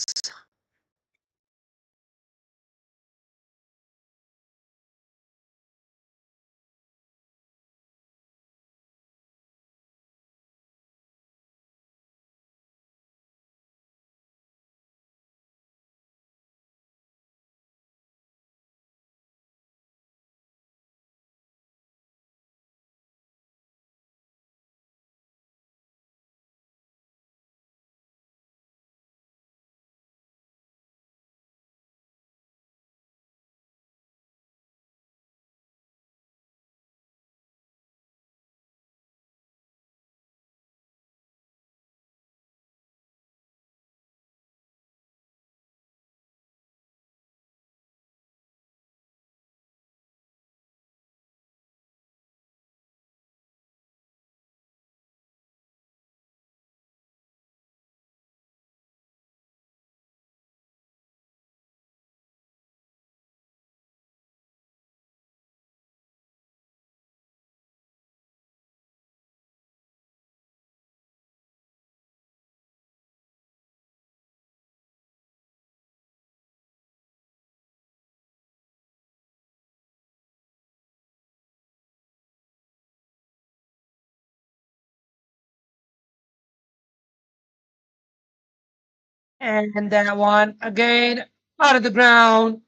And that one again out of the ground.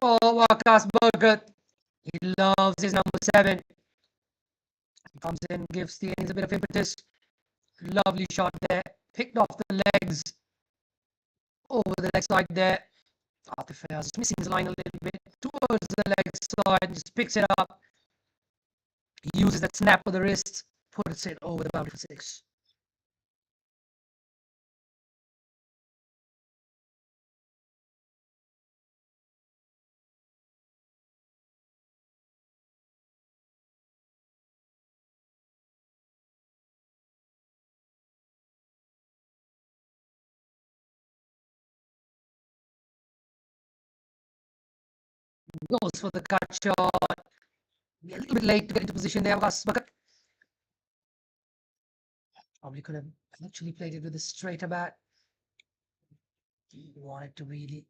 Oh, Wakas Burgut. He loves his number 7. Comes in, gives the innings a bit of impetus. Lovely shot there. Picked off the legs. Over the leg side there. Atif Fayaz missing his line a little bit towards the leg side. Just picks it up. He uses that snap of the wrist. Puts it over the boundary for 6. Goes for the cut shot. A little bit late to get into position there, but probably could have actually played it with a straighter bat. He wanted to really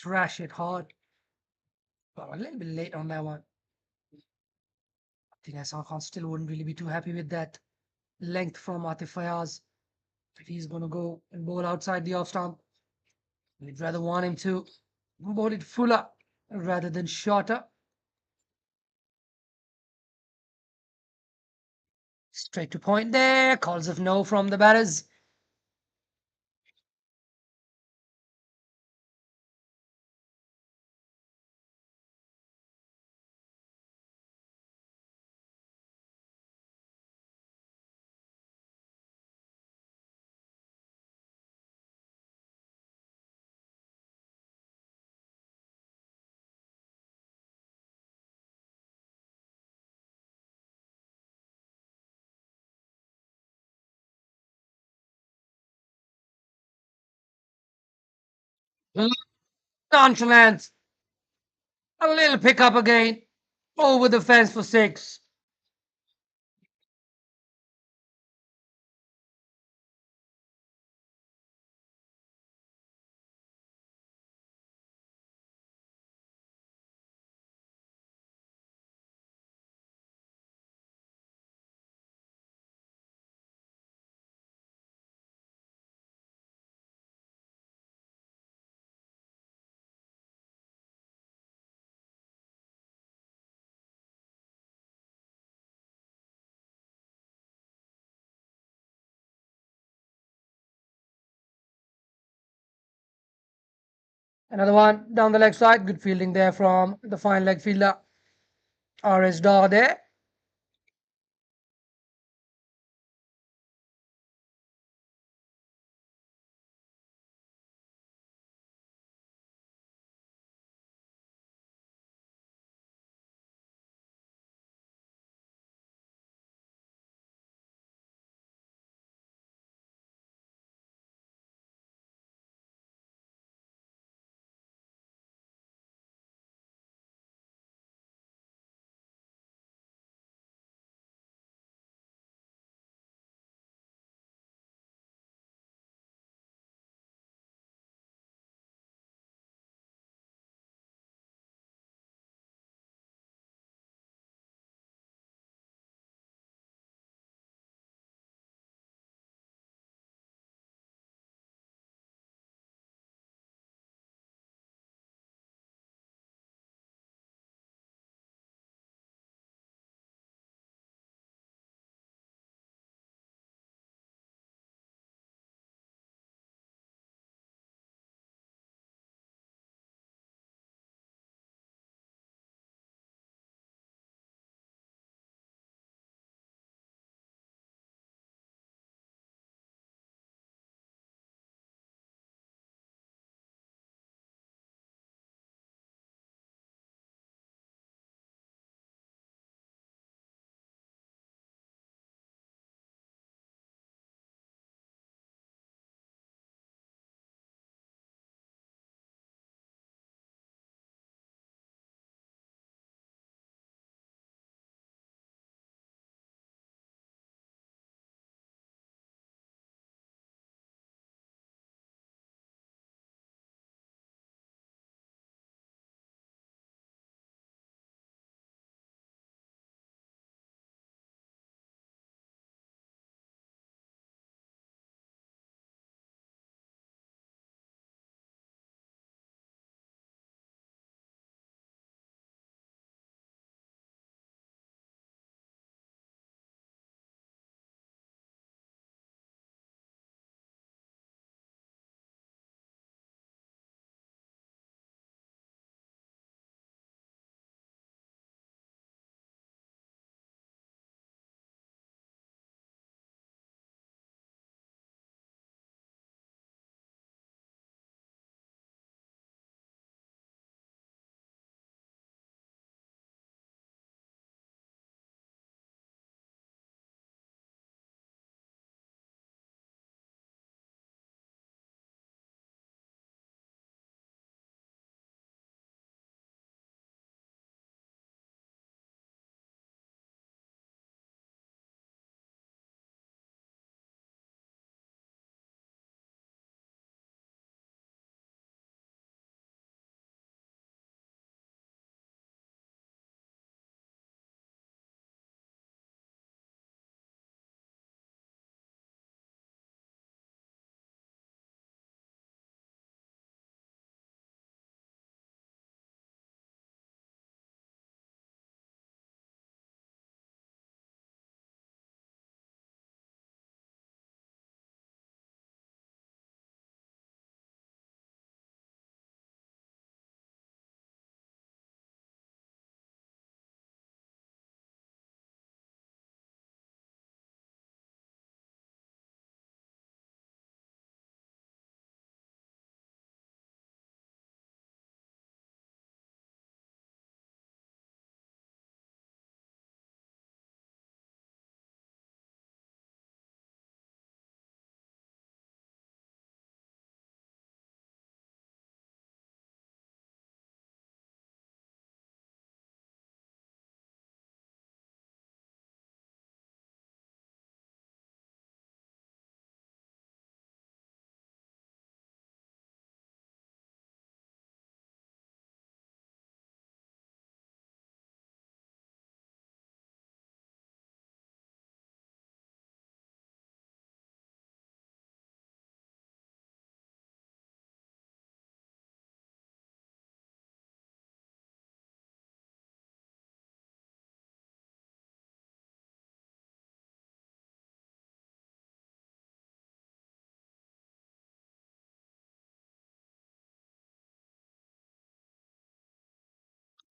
thrash it hard, but a little bit late on that one. I think Hassan Khan still wouldn't really be too happy with that length from Atif Fayaz. If he's going to go and bowl outside the off stump, we'd rather want him to bowl it fuller rather than shorter. Straight to point there. Calls of no from the batters. Nonchalant. A little pickup again. Over the fence for 6. Another one down the leg side. Good fielding there from the fine leg fielder. RS Dar there.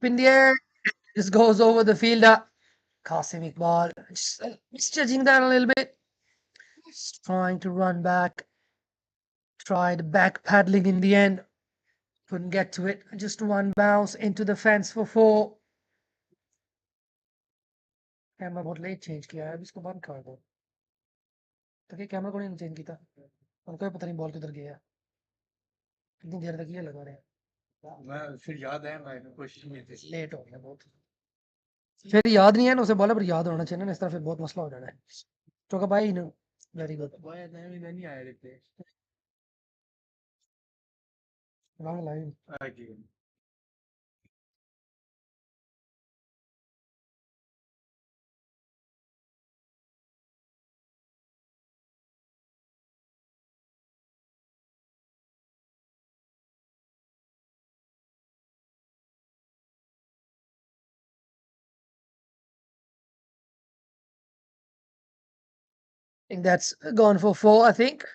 in the air. Just goes over the fielder. Qasim Iqbal. Just misjudging that a little bit. Just trying to run back. Tried back paddling in the end. Couldn't get to it. Just one bounce into the fence for 4. Camera बहुत late change किया है, अब इसको बंद कर दो। तो क्या कैमरा को नहीं चेंज किया? उनको पता नहीं बॉल किधर गया है। कितनी देर तक ये लगा रहे हैं। मैं फिर याद है, मैं कोशिश नहीं थी। लेट हो गया बहुत। फिर याद नहीं है ना उसे बोला, पर याद होना चाहिए ना, इस तरह फिर बहुत मसला हो जाना है। तो का भाई नो वेरी गुड भाई नहीं आया रिप्ले। Long line. जी। I think that's gone for 4, I think.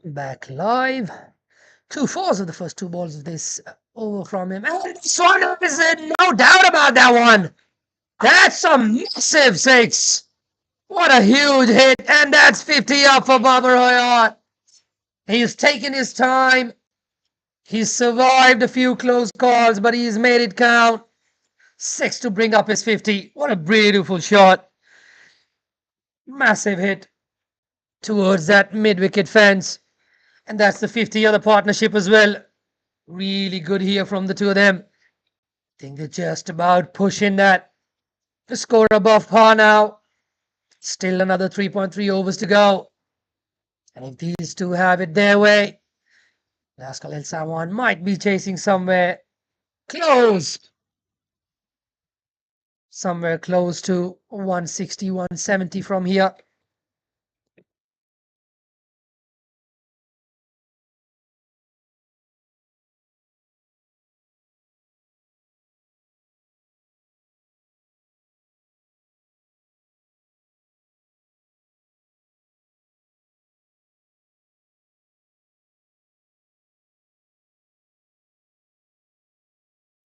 Back live. 2 fours of the first 2 balls of this over from him. And this one is no doubt about that one. That's a massive 6. What a huge hit. And that's 50 up for Babar Hayat. He's taken his time. He's survived a few close calls, but he's made it count. 6 to bring up his 50. What a beautiful shot. Massive hit towards that mid-wicket fence. And that's the 50 other partnership as well. Really good here from the two of them. I think they're just about pushing that. The score above par now. Still another 3.3 overs to go. And if these two have it their way, Lascal El Sawan might be chasing somewhere close. Somewhere close to 160, 170 from here.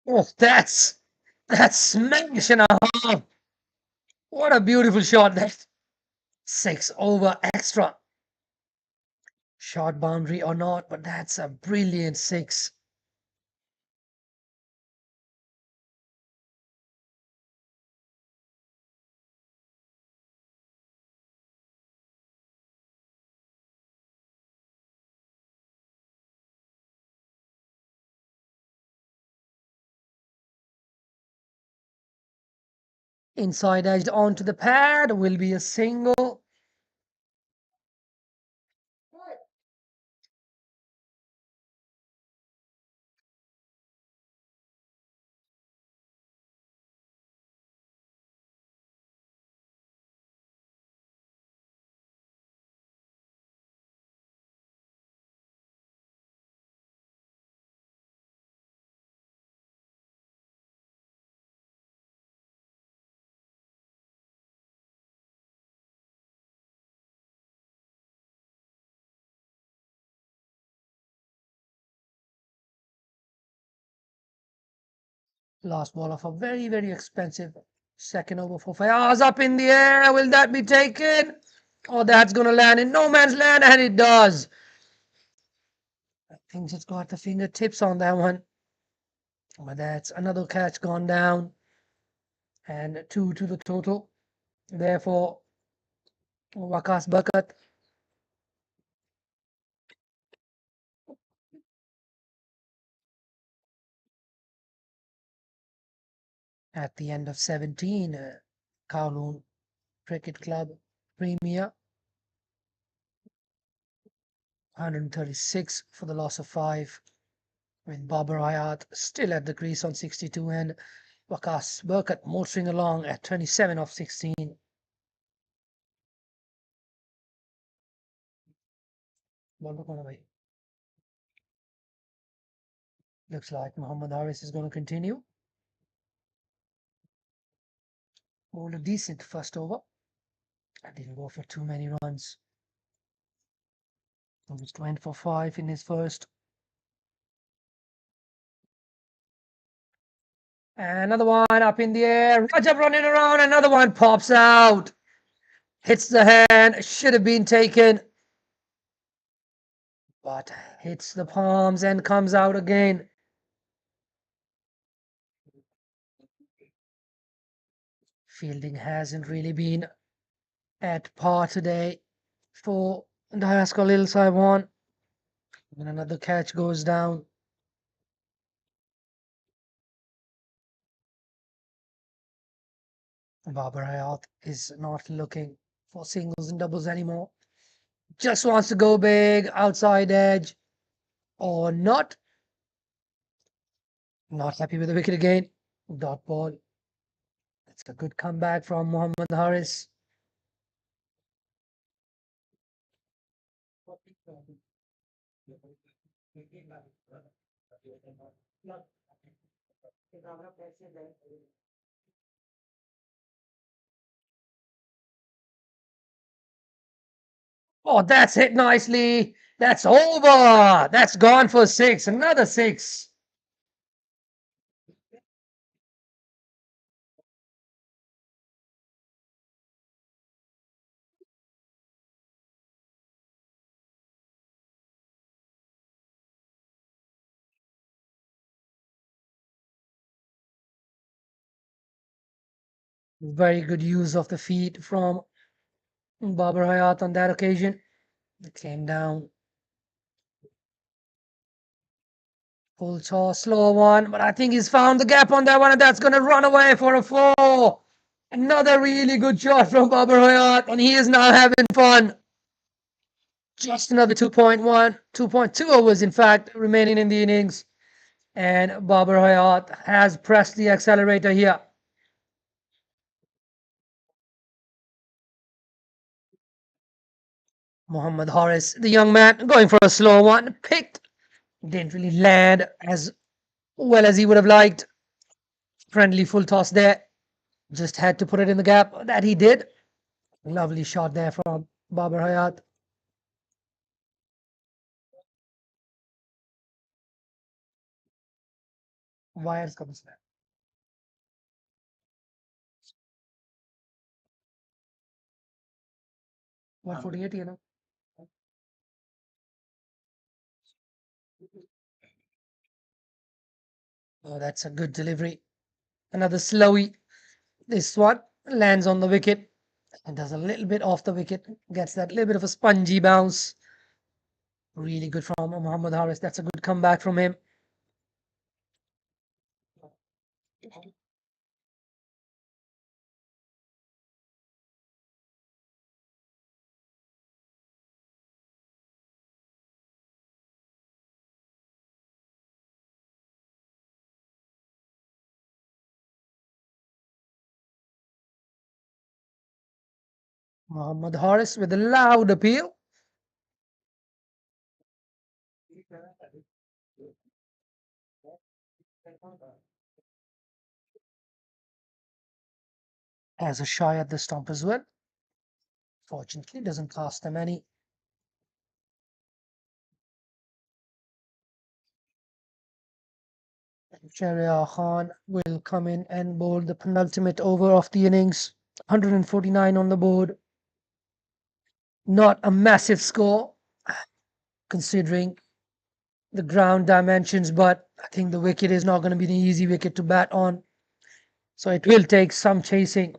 Oh, that's smash and a half. What a beautiful shot. That 6 over extra. Short boundary or not, but that's a brilliant 6. Inside edged onto the pad will be a single. Last ball of a very, very expensive second over for Fayaz. Up in the air. Will that be taken? Oh, that's going to land in no man's land, and it does. I think it's got the fingertips on that one. But that's another catch gone down. And 2 to the total. Therefore, Waqas Bakat. At the end of 17, Kowloon Cricket Club Premier 136 for the loss of 5, with Babar Hayat still at the crease on 62 and Waqas Burkat motoring along at 27 of 16. Looks like Muhammad Haris is going to continue. Bowled a decent first over I didn't go for too many runs. Almost went for 5 in his first. Another one up in the air. Rajab running around. Another one pops out. Hits the hand. Should have been taken. But hits the palms and comes out again. Fielding hasn't really been at par today for Dyaskol Lil Saiwan. And another catch goes down. Babar Hayat is not looking for singles and doubles anymore. Just wants to go big, outside edge, or not. Not happy with the wicket again. Dot ball. It's a good comeback from Mohammad Haris. Oh, that's hit nicely. That's over. That's gone for 6. Another 6. Very good use of the feet from Babar Hayat on that occasion. It came down. Full toss, slow one, but I think he's found the gap on that one, and that's going to run away for a 4. Another really good shot from Babar Hayat, and he is now having fun. Just another 2.1, 2.2 overs, in fact, remaining in the innings. And Babar Hayat has pressed the accelerator here. Mohammad Haris, the young man, going for a slow one. Picked. Didn't really land as well as he would have liked. Friendly full toss there. Just had to put it in the gap. That he did. Lovely shot there from Babar Hayat. Wires comes back. 148, you know. Oh, that's a good delivery. Another slowy. This one lands on the wicket and does a little bit off the wicket. Gets that little bit of a spongy bounce. Really good from Mohammad Haris. That's a good comeback from him. Mohammad Haris with a loud appeal. Has a shy at the stump as well. Fortunately, doesn't cost them any. Shahryar Khan will come in and bowl the penultimate over of the innings. 149 on the board. Not a massive score, considering the ground dimensions, but I think the wicket is not going to be an easy wicket to bat on. So it will take some chasing.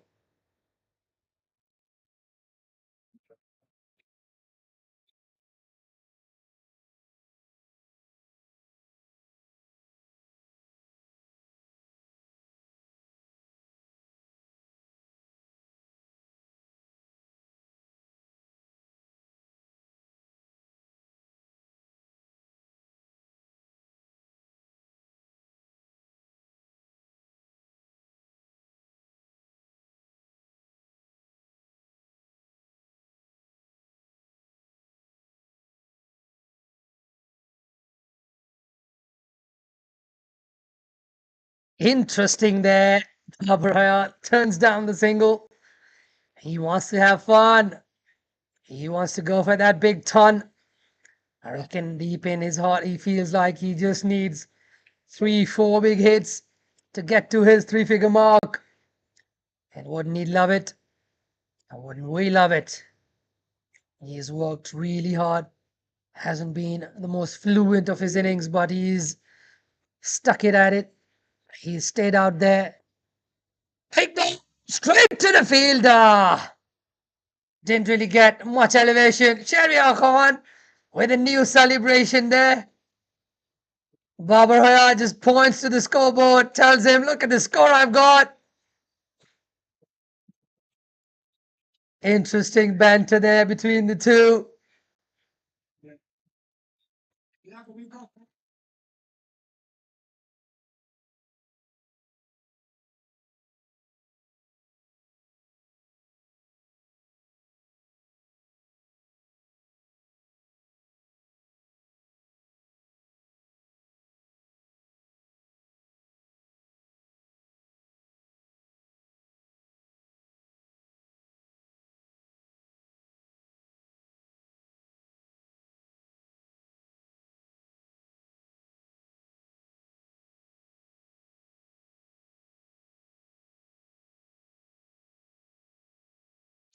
Interesting there. Babar Hayat turns down the single He wants to have fun. He wants to go for that big ton. I reckon deep in his heart, he feels like he just needs 3, 4 big hits to get to his 3-figure mark. And wouldn't he love it? And wouldn't we love it? He's worked really hard. Hasn't been the most fluent of his innings, but he's stuck it at it. He's stayed out there. Picked it straight to the fielder. Didn't really get much elevation. Sharia Khan with a new celebration there. Babar Hoya just points to the scoreboard, tells him, look at the score I've got. Interesting banter there between the two.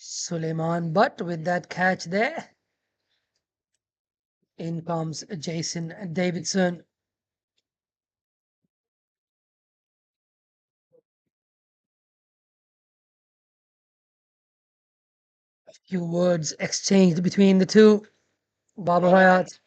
Suleiman Butt with that catch there. In comes Jason Davidson. A few words exchanged between the two. Babar Hayat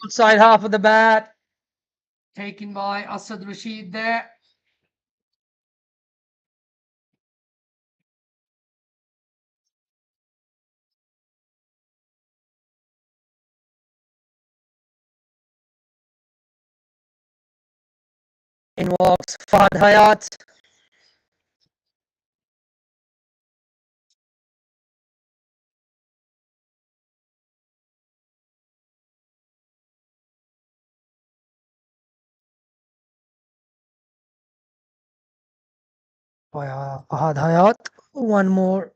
outside half of the bat. Taken by Asad Rashid there. In walks Fahd Hayat. Fahad Hayat, one more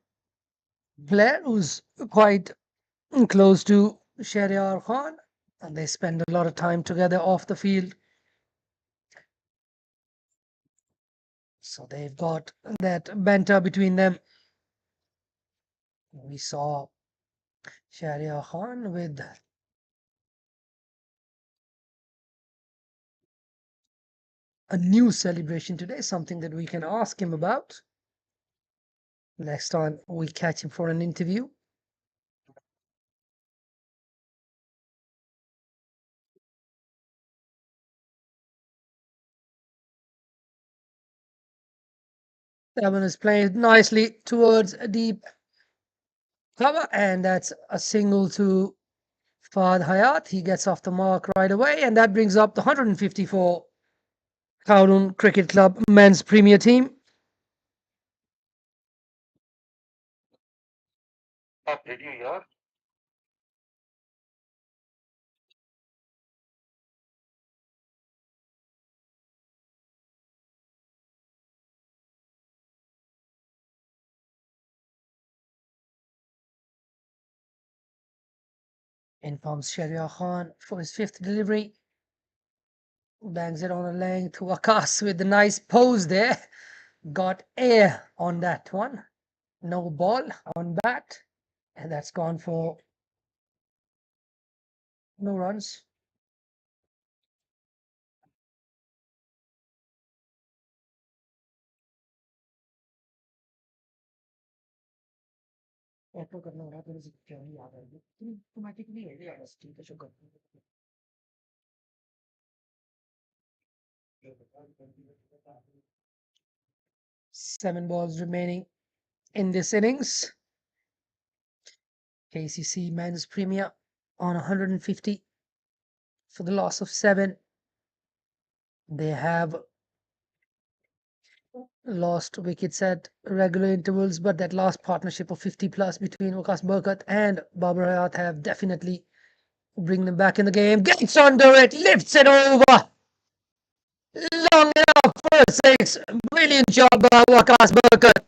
player who's quite close to Shahryar Khan, and they spend a lot of time together off the field. So they've got that banter between them. We saw Shahryar Khan with a new celebration today, something that we can ask him about next time we catch him for an interview. That one is playing nicely towards a deep cover, and that's a single to Fahd Hayat. He gets off the mark right away, and that brings up the 154 Kowloon Cricket Club men's premier team. In comes Shahryar Khan for his fifth delivery. Bangs it on a leg to Akas with the nice pose there. Got air on that one. No ball on bat. And that's gone for no runs. Seven balls remaining in this innings. KCC men's premier on 150 for the loss of 7. They have lost wickets at regular intervals, but that last partnership of 50 plus between Waqas Burkat and Babar Hayat have definitely bring them back in the game. Gets under it, lifts it over. Long enough for a 6. Brilliant job by Waqas Burkat.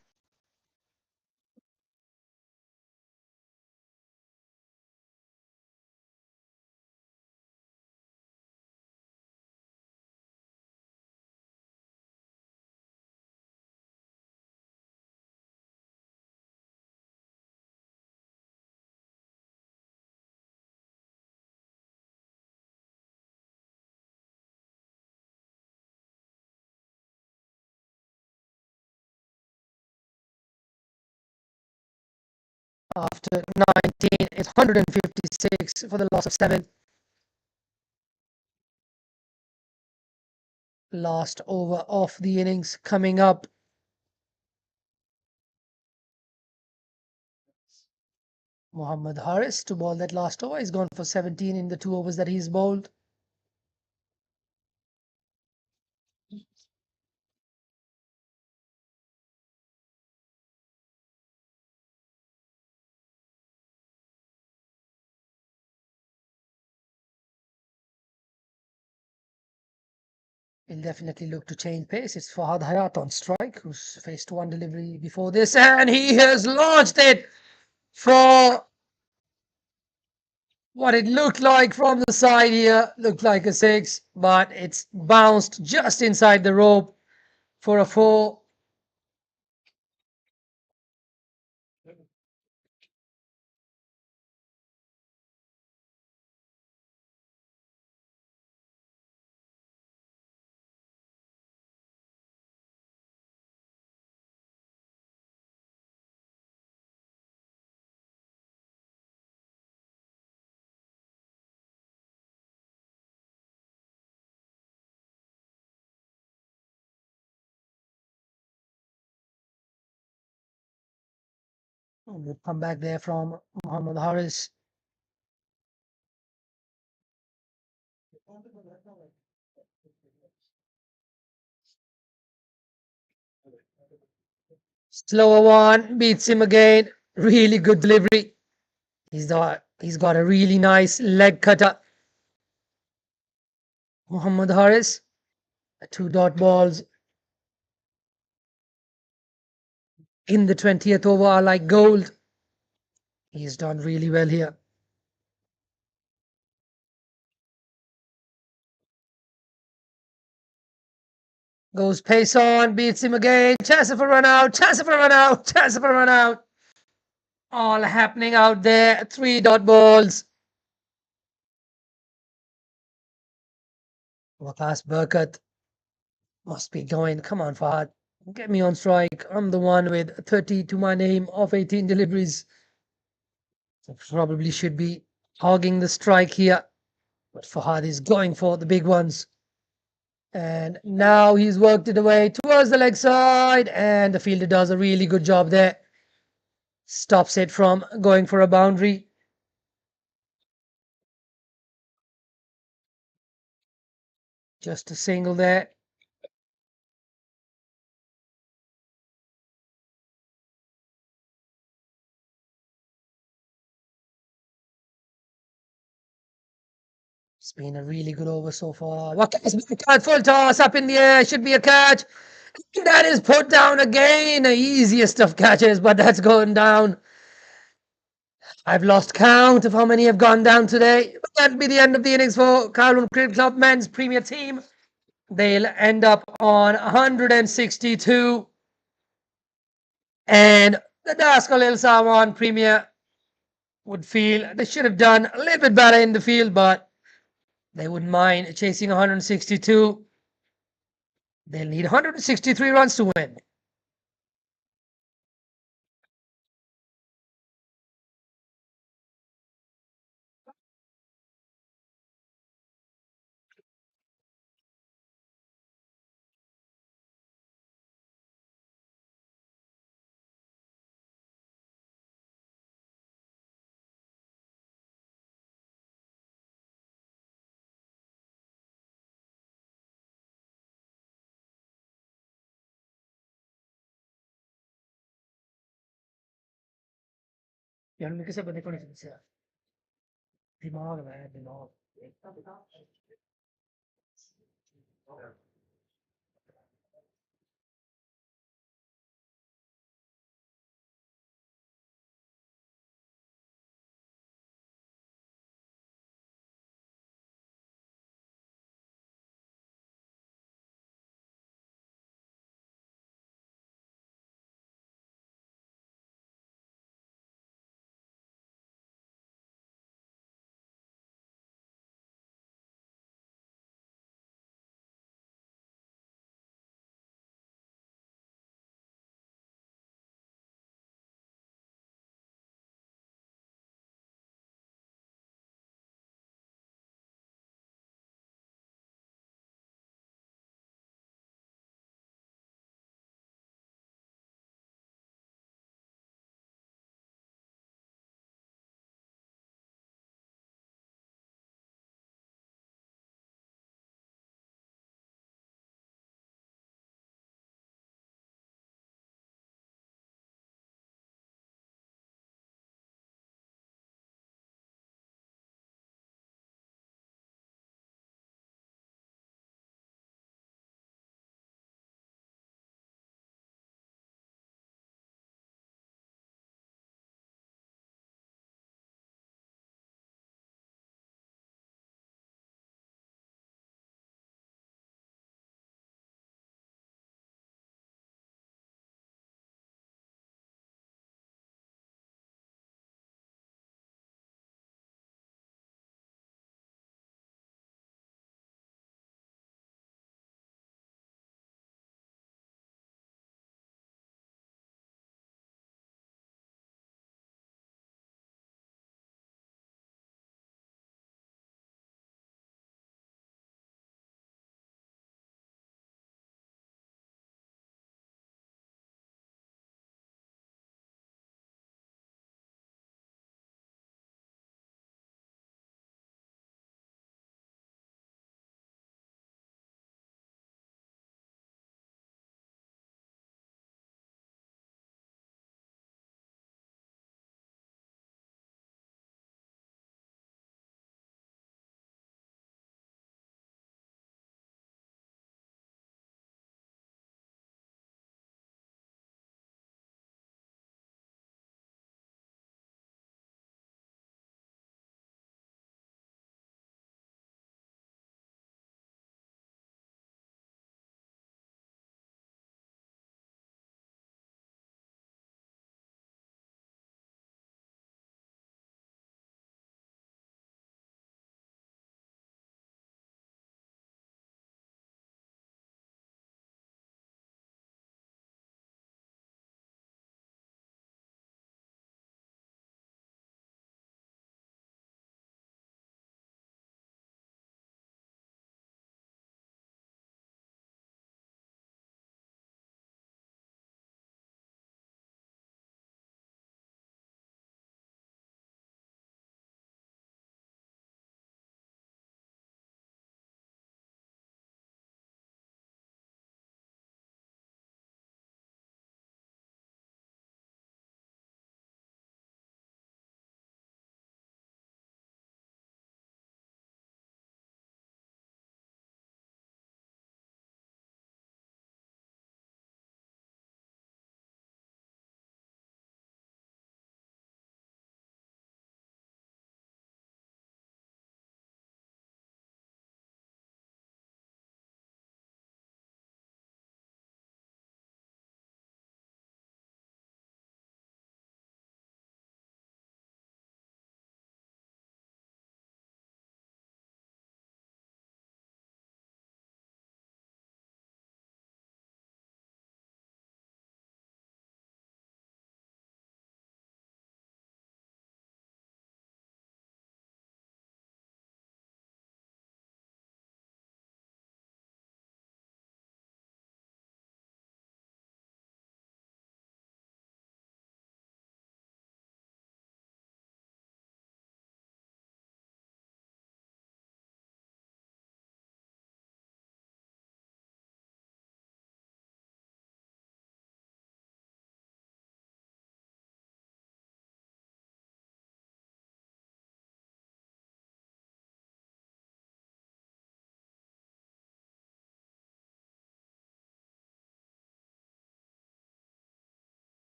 After 19, it's 156 for the loss of 7. Last over of the innings coming up. Mohammad Haris to bowl that last over. He's gone for 17 in the 2 overs that he's bowled. He'll definitely look to change pace. It's Fahad Hayat on strike, who's faced 1 delivery before this, and he has launched it for what it looked like from the side here. Looked like a 6, but it's bounced just inside the rope for a 4. We'll come back there from Mohammad Haris. Slower one, beats him again. Really good delivery. He's got a really nice leg cutter. Mohammad Haris, 2 dot balls in the 20th over are like gold. He's done really well here. Goes pace on, beats him again. Chance of a run out, chance of a run out, chance of a run out. All happening out there. 3 dot balls. Waqas Burkat must be going. Come on, Fahad. Get me on strike. I'm the one with 30 to my name of 18 deliveries. So probably should be hogging the strike here. But Fahad is going for the big ones. And now he's worked it away towards the leg side. And the fielder does a really good job there. Stops it from going for a boundary. Just a single there. It's been a really good over so far. Waqas full toss up in the air. Should be a catch. That is put down again. The easiest of catches, but that's going down. I've lost count of how many have gone down today. But that'll be the end of the innings for Kowloon Cricket Club men's premier team. They'll end up on 162. And the Daskal Il Sawan Premier would feel they should have done a little bit better in the field, but they wouldn't mind chasing 162. They'll need 163 runs to win. यार मेरे से बंदे को नहीं समझ दिमाग है दिमाग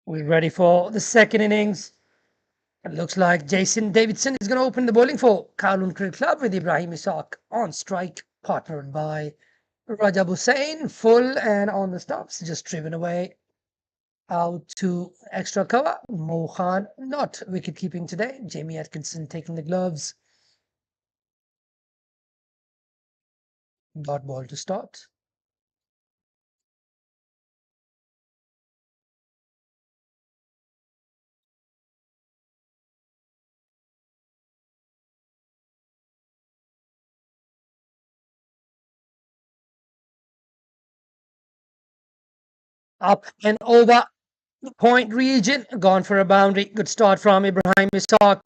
We're ready for the second innings. It looks like Jason Davidson is going to open the bowling for Kowloon Cricket Club with Ibrahim Ishaq on strike, partnered by Rajab Hussain, full and on the stops, just driven away out to extra cover. Mo Khan not wicket keeping today. Jamie Atkinson taking the gloves. Dot ball to start. Up and over the point region. Gone for a boundary. Good start from Ibrahim Ishaq.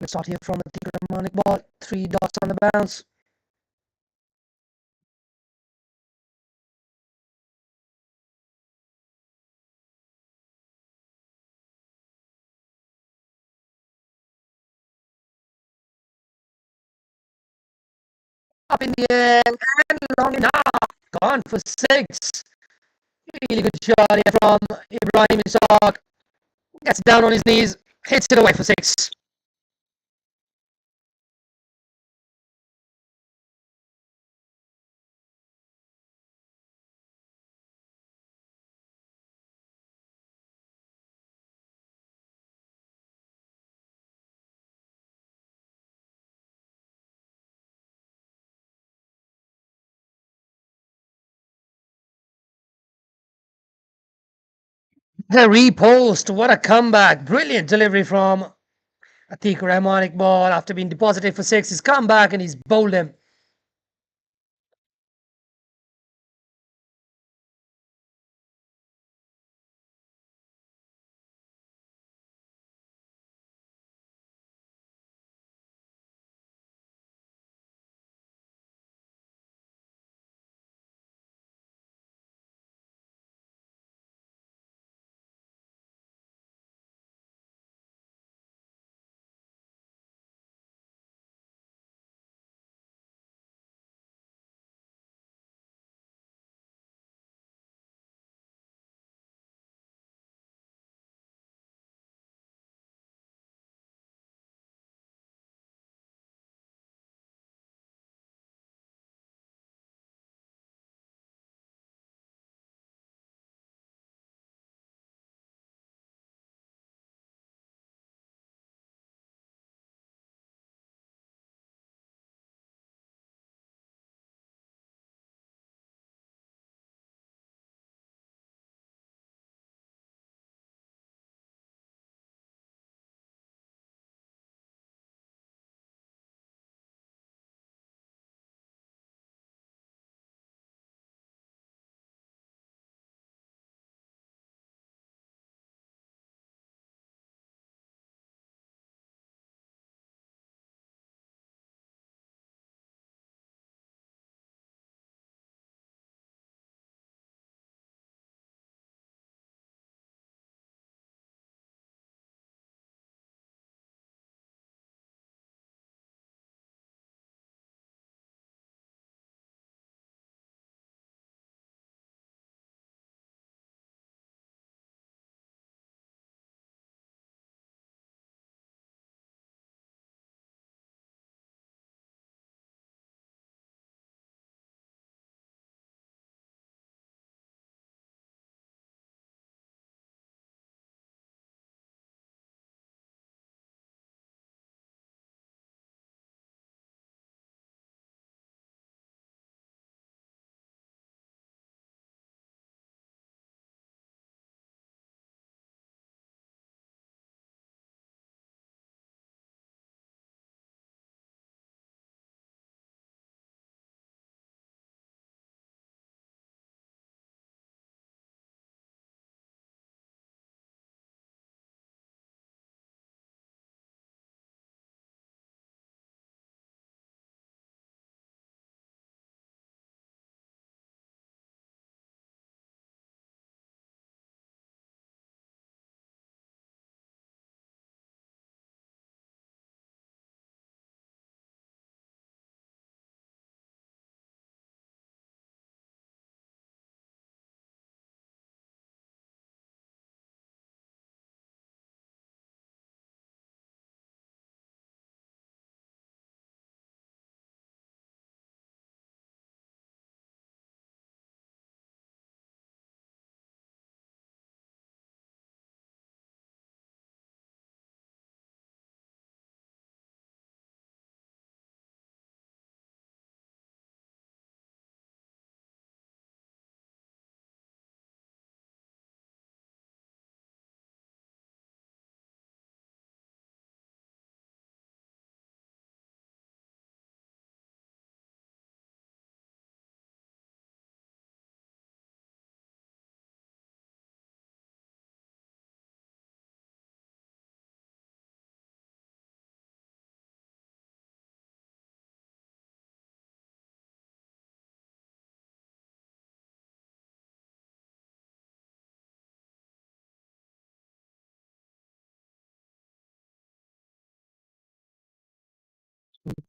Let's start here from the harmonic ball. 3 dots on the bounce. Up in the air and long enough. Gone for 6. Really good shot here from Ibrahim Ishaq. Gets down on his knees, hits it away for 6. The repost, what a comeback. Brilliant delivery from Atiq Rahmanic ball after being deposited for 6. He's come back and he's bowled him.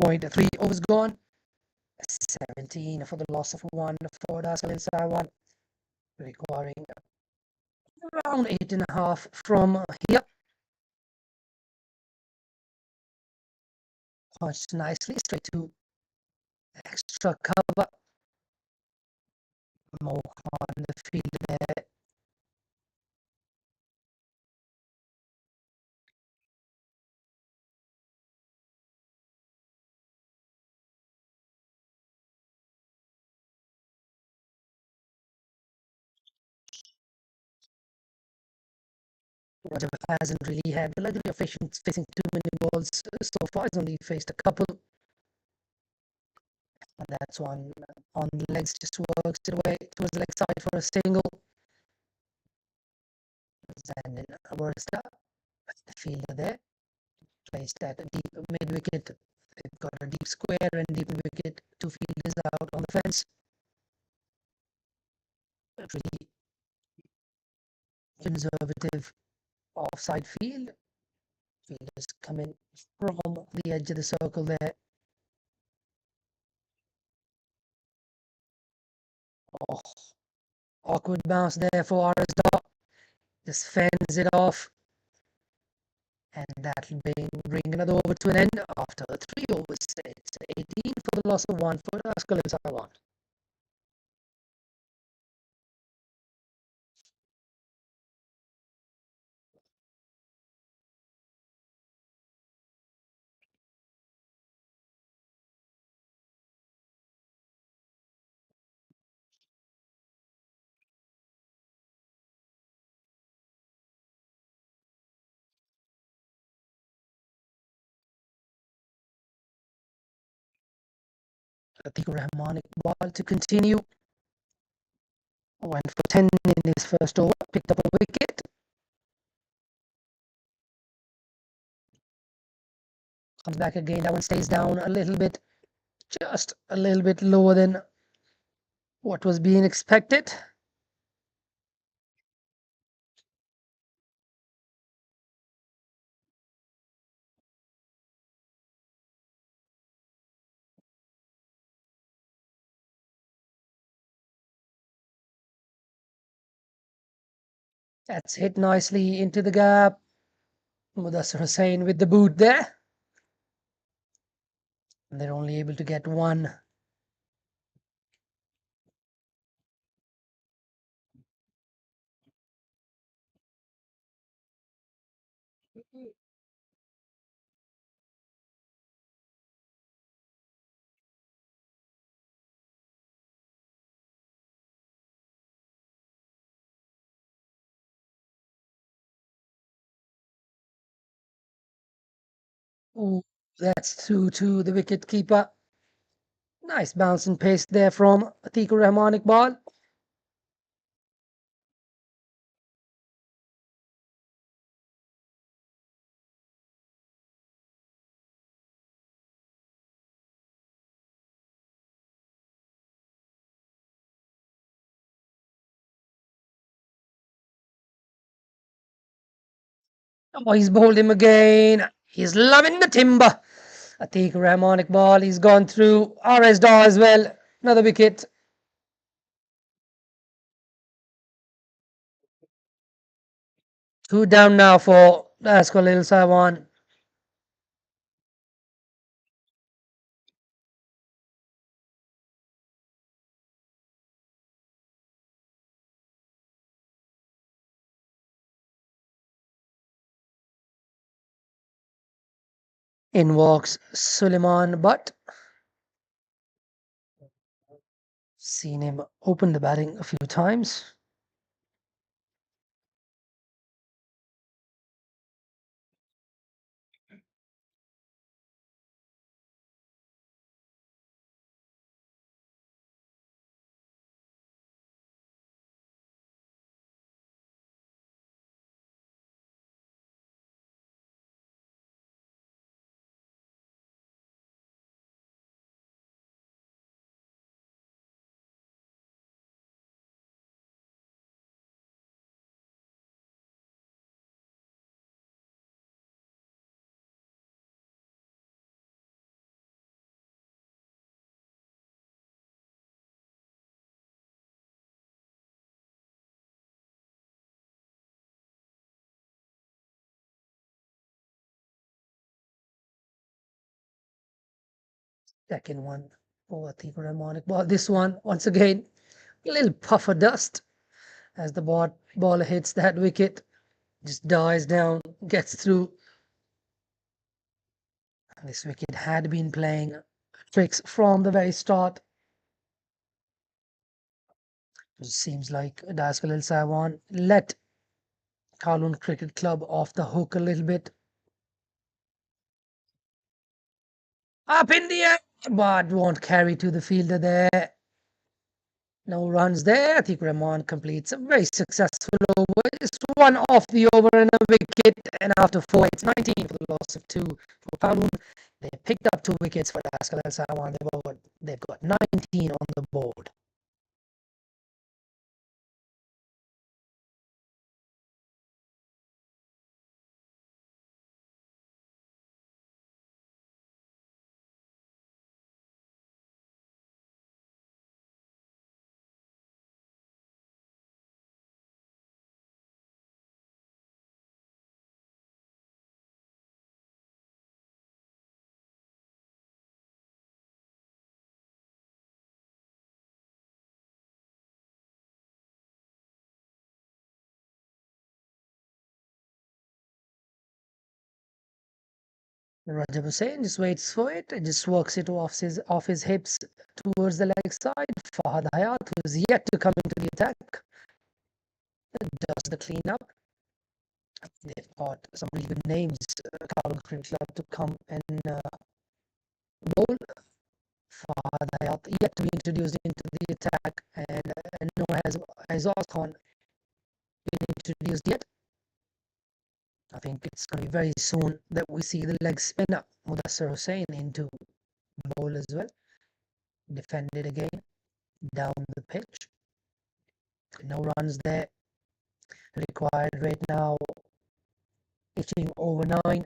2.3 overs gone. 17 for the loss of 1 for Daskalil Saiwan, requiring around 8.5 from here. Punched nicely straight to extra cover. More on the field there. Rajab hasn't really had the luxury of facing too many balls so far. He's only faced a couple. And that's one on the legs, just works it away towards the leg side for a single. And then Aversta, the fielder there, placed at a deep mid wicket. They've got a deep square and deep wicket. 2 fielders out on the fence. A pretty conservative offside field. Fielders coming from the edge of the circle there. Oh, awkward bounce there for RS. Just fends it off. And that'll bring another over to an end after 3 overs. It's 18 for the loss of 1 for Daskalil Saiwan. Atiq Rahman Iqbal to continue. Went for 10 in his first over, picked up a wicket. Comes back again, that one stays down a little bit, just a little bit lower than what was being expected. That's hit nicely into the gap. Mudassir Hussain with the boot there. And they're only able to get 1. Ooh, that's to the wicket keeper. Nice bounce and pace there from Atiq Rahman Iqbal. Oh, he's bowled him again. He's loving the timber. Atiq Rahman Iqbal, he's gone through. RS Daw as well. Another wicket. Two down now for Daskalil Saiwan. In walks Suleiman Butt. Seen him open the batting a few times. Second one for Atiku Rahmonic ball. This one, once again, a little puff of dust as the ball hits that wicket, just dies down, gets through. And this wicket had been playing tricks from the very start. It seems like Das Khalil Saiwan let Kowloon Cricket Club off the hook a little bit. Up in the air, but won't carry to the fielder there. No runs there. Atiku Rahman completes a very successful over. Just one off the over and a wicket. And after 4, it's 19 for the loss of 2 for Kowloon. They picked up 2 wickets for Das Khalil Saiwan. They've got 19 on the board. Rajab Hussain just waits for it and just works it off his hips towards the leg side. Fahad Hayat, who is yet to come into the attack, does the cleanup. They've got some really good names, Kowloon Cricket Club, to come and bowl. Fahad Hayat yet to be introduced into the attack, and nor has Aizaz Khan been introduced yet. I think it's going to be very soon that we see the leg spinner Mudassir Hussain into bowl as well. Defended again down the pitch. No runs there. Required right now. Pitching over 9.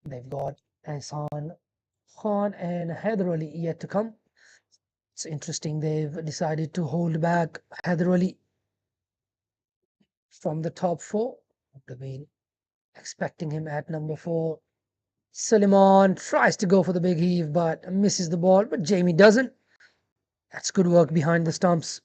They've got Ehsan Khan and Haider Ali yet to come. It's interesting they've decided to hold back Haider Ali from the top 4. Would have been expecting him at number 4. Suleiman tries to go for the big heave but misses the ball, but Jamie doesn't. That's good work behind the stumps.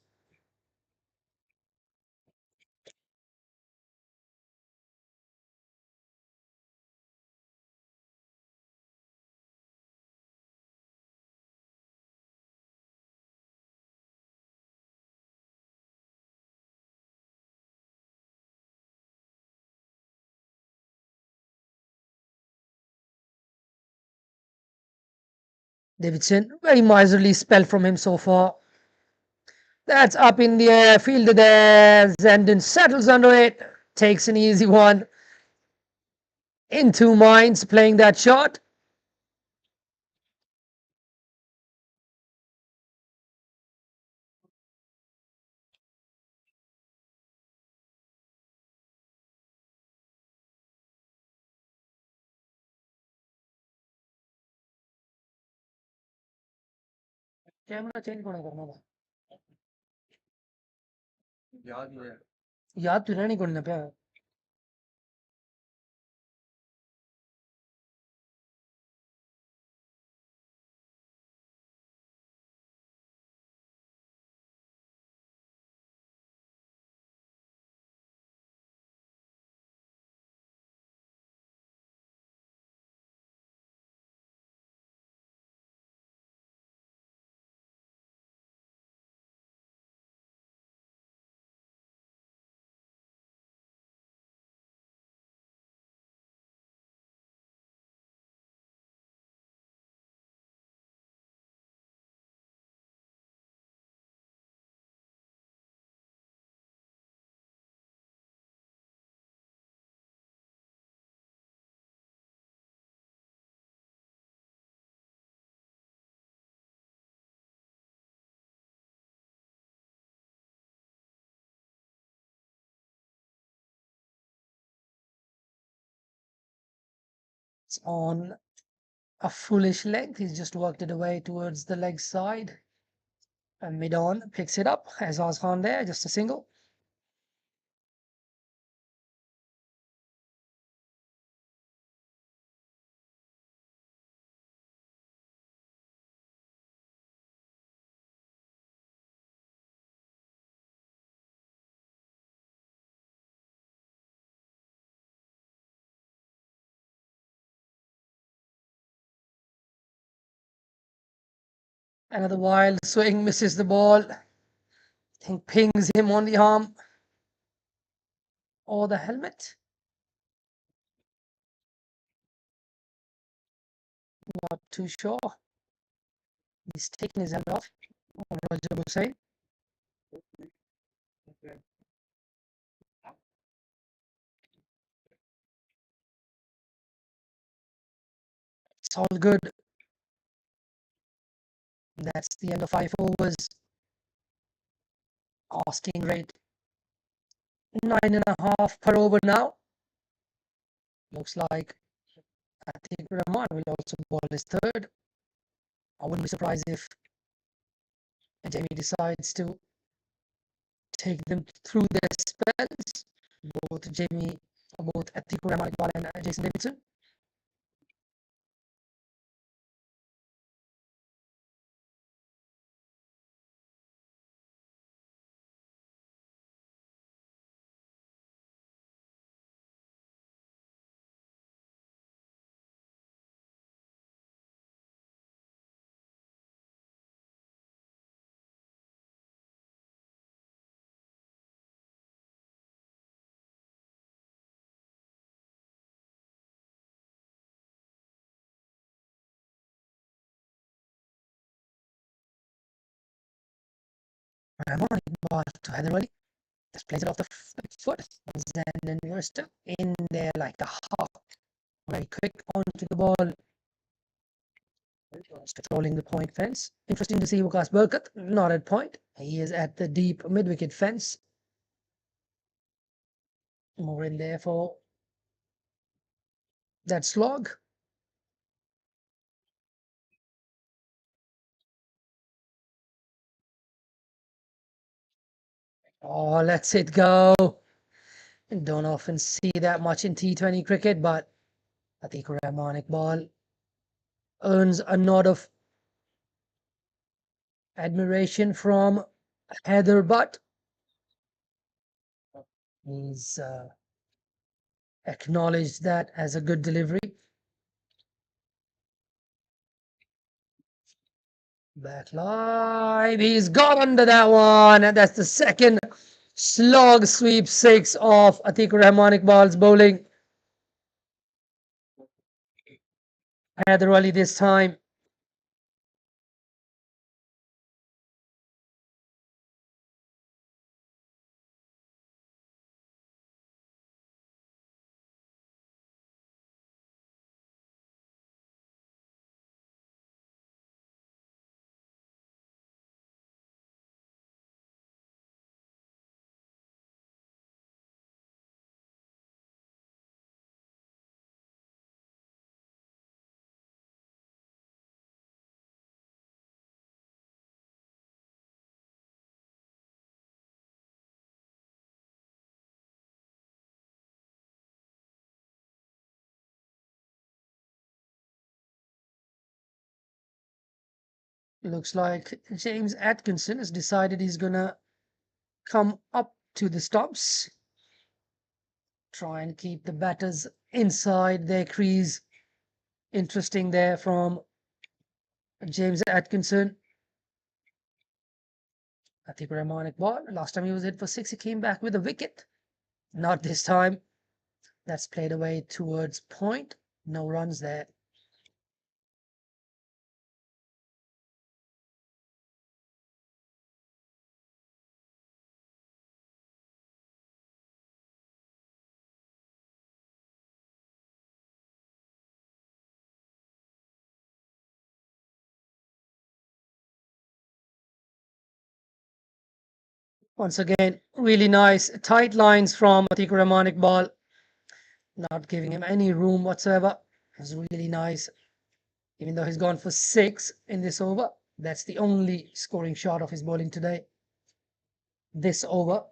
Davidson, very miserly spell from him so far. That's up in the air, fielded there. Zenden settles under it, takes an easy one. In 2 minds playing that shot. Camera change कौन करना था याद तो रहनी करना पे It's on a foolish length. He's just worked it away towards the leg side. And mid-on picks it up. Azaz Khan there, just a single. Another wild swing, misses the ball. I think pings him on the arm or the helmet. Not too sure. He's taking his helmet off. Roger Hussain. It's all good. That's the end of 5 overs. Asking rate 9.5 per over now. Looks like I think Rahman will also bowl his third. I wouldn't be surprised if Jamie decides to take them through their spells. Both Atiku Rahman and Jason Davidson. Rahman ball to Hyder Ali. Just plays it off the foot. Zandon Merster in there like a hawk. Very quick onto the ball. Controlling the point fence. Interesting to see Waqas Burkut not at point. He is at the deep mid-wicket fence. More in there for that slog. Oh, lets it go. Don't often see that much in T20 cricket, but I think Rahmanic ball earns a nod of admiration from Heather Butt. He's acknowledged that as a good delivery. Back line, he's got under that one, and that's the second slog sweep 6 of Atiq Rahmanic balls bowling. Hyder Ali this time. Looks like James Atkinson has decided he's gonna come up to the stumps. Try and keep the batters inside their crease. Interesting there from James Atkinson. Atiq Rahmanic ball. Last time he was hit for 6, he came back with a wicket. Not this time. That's played away towards point. No runs there. Once again, really nice tight lines from Atiq Rahmanic ball. Not giving him any room whatsoever. It was really nice. Even though he's gone for 6 in this over, that's the only scoring shot of his bowling today. This over,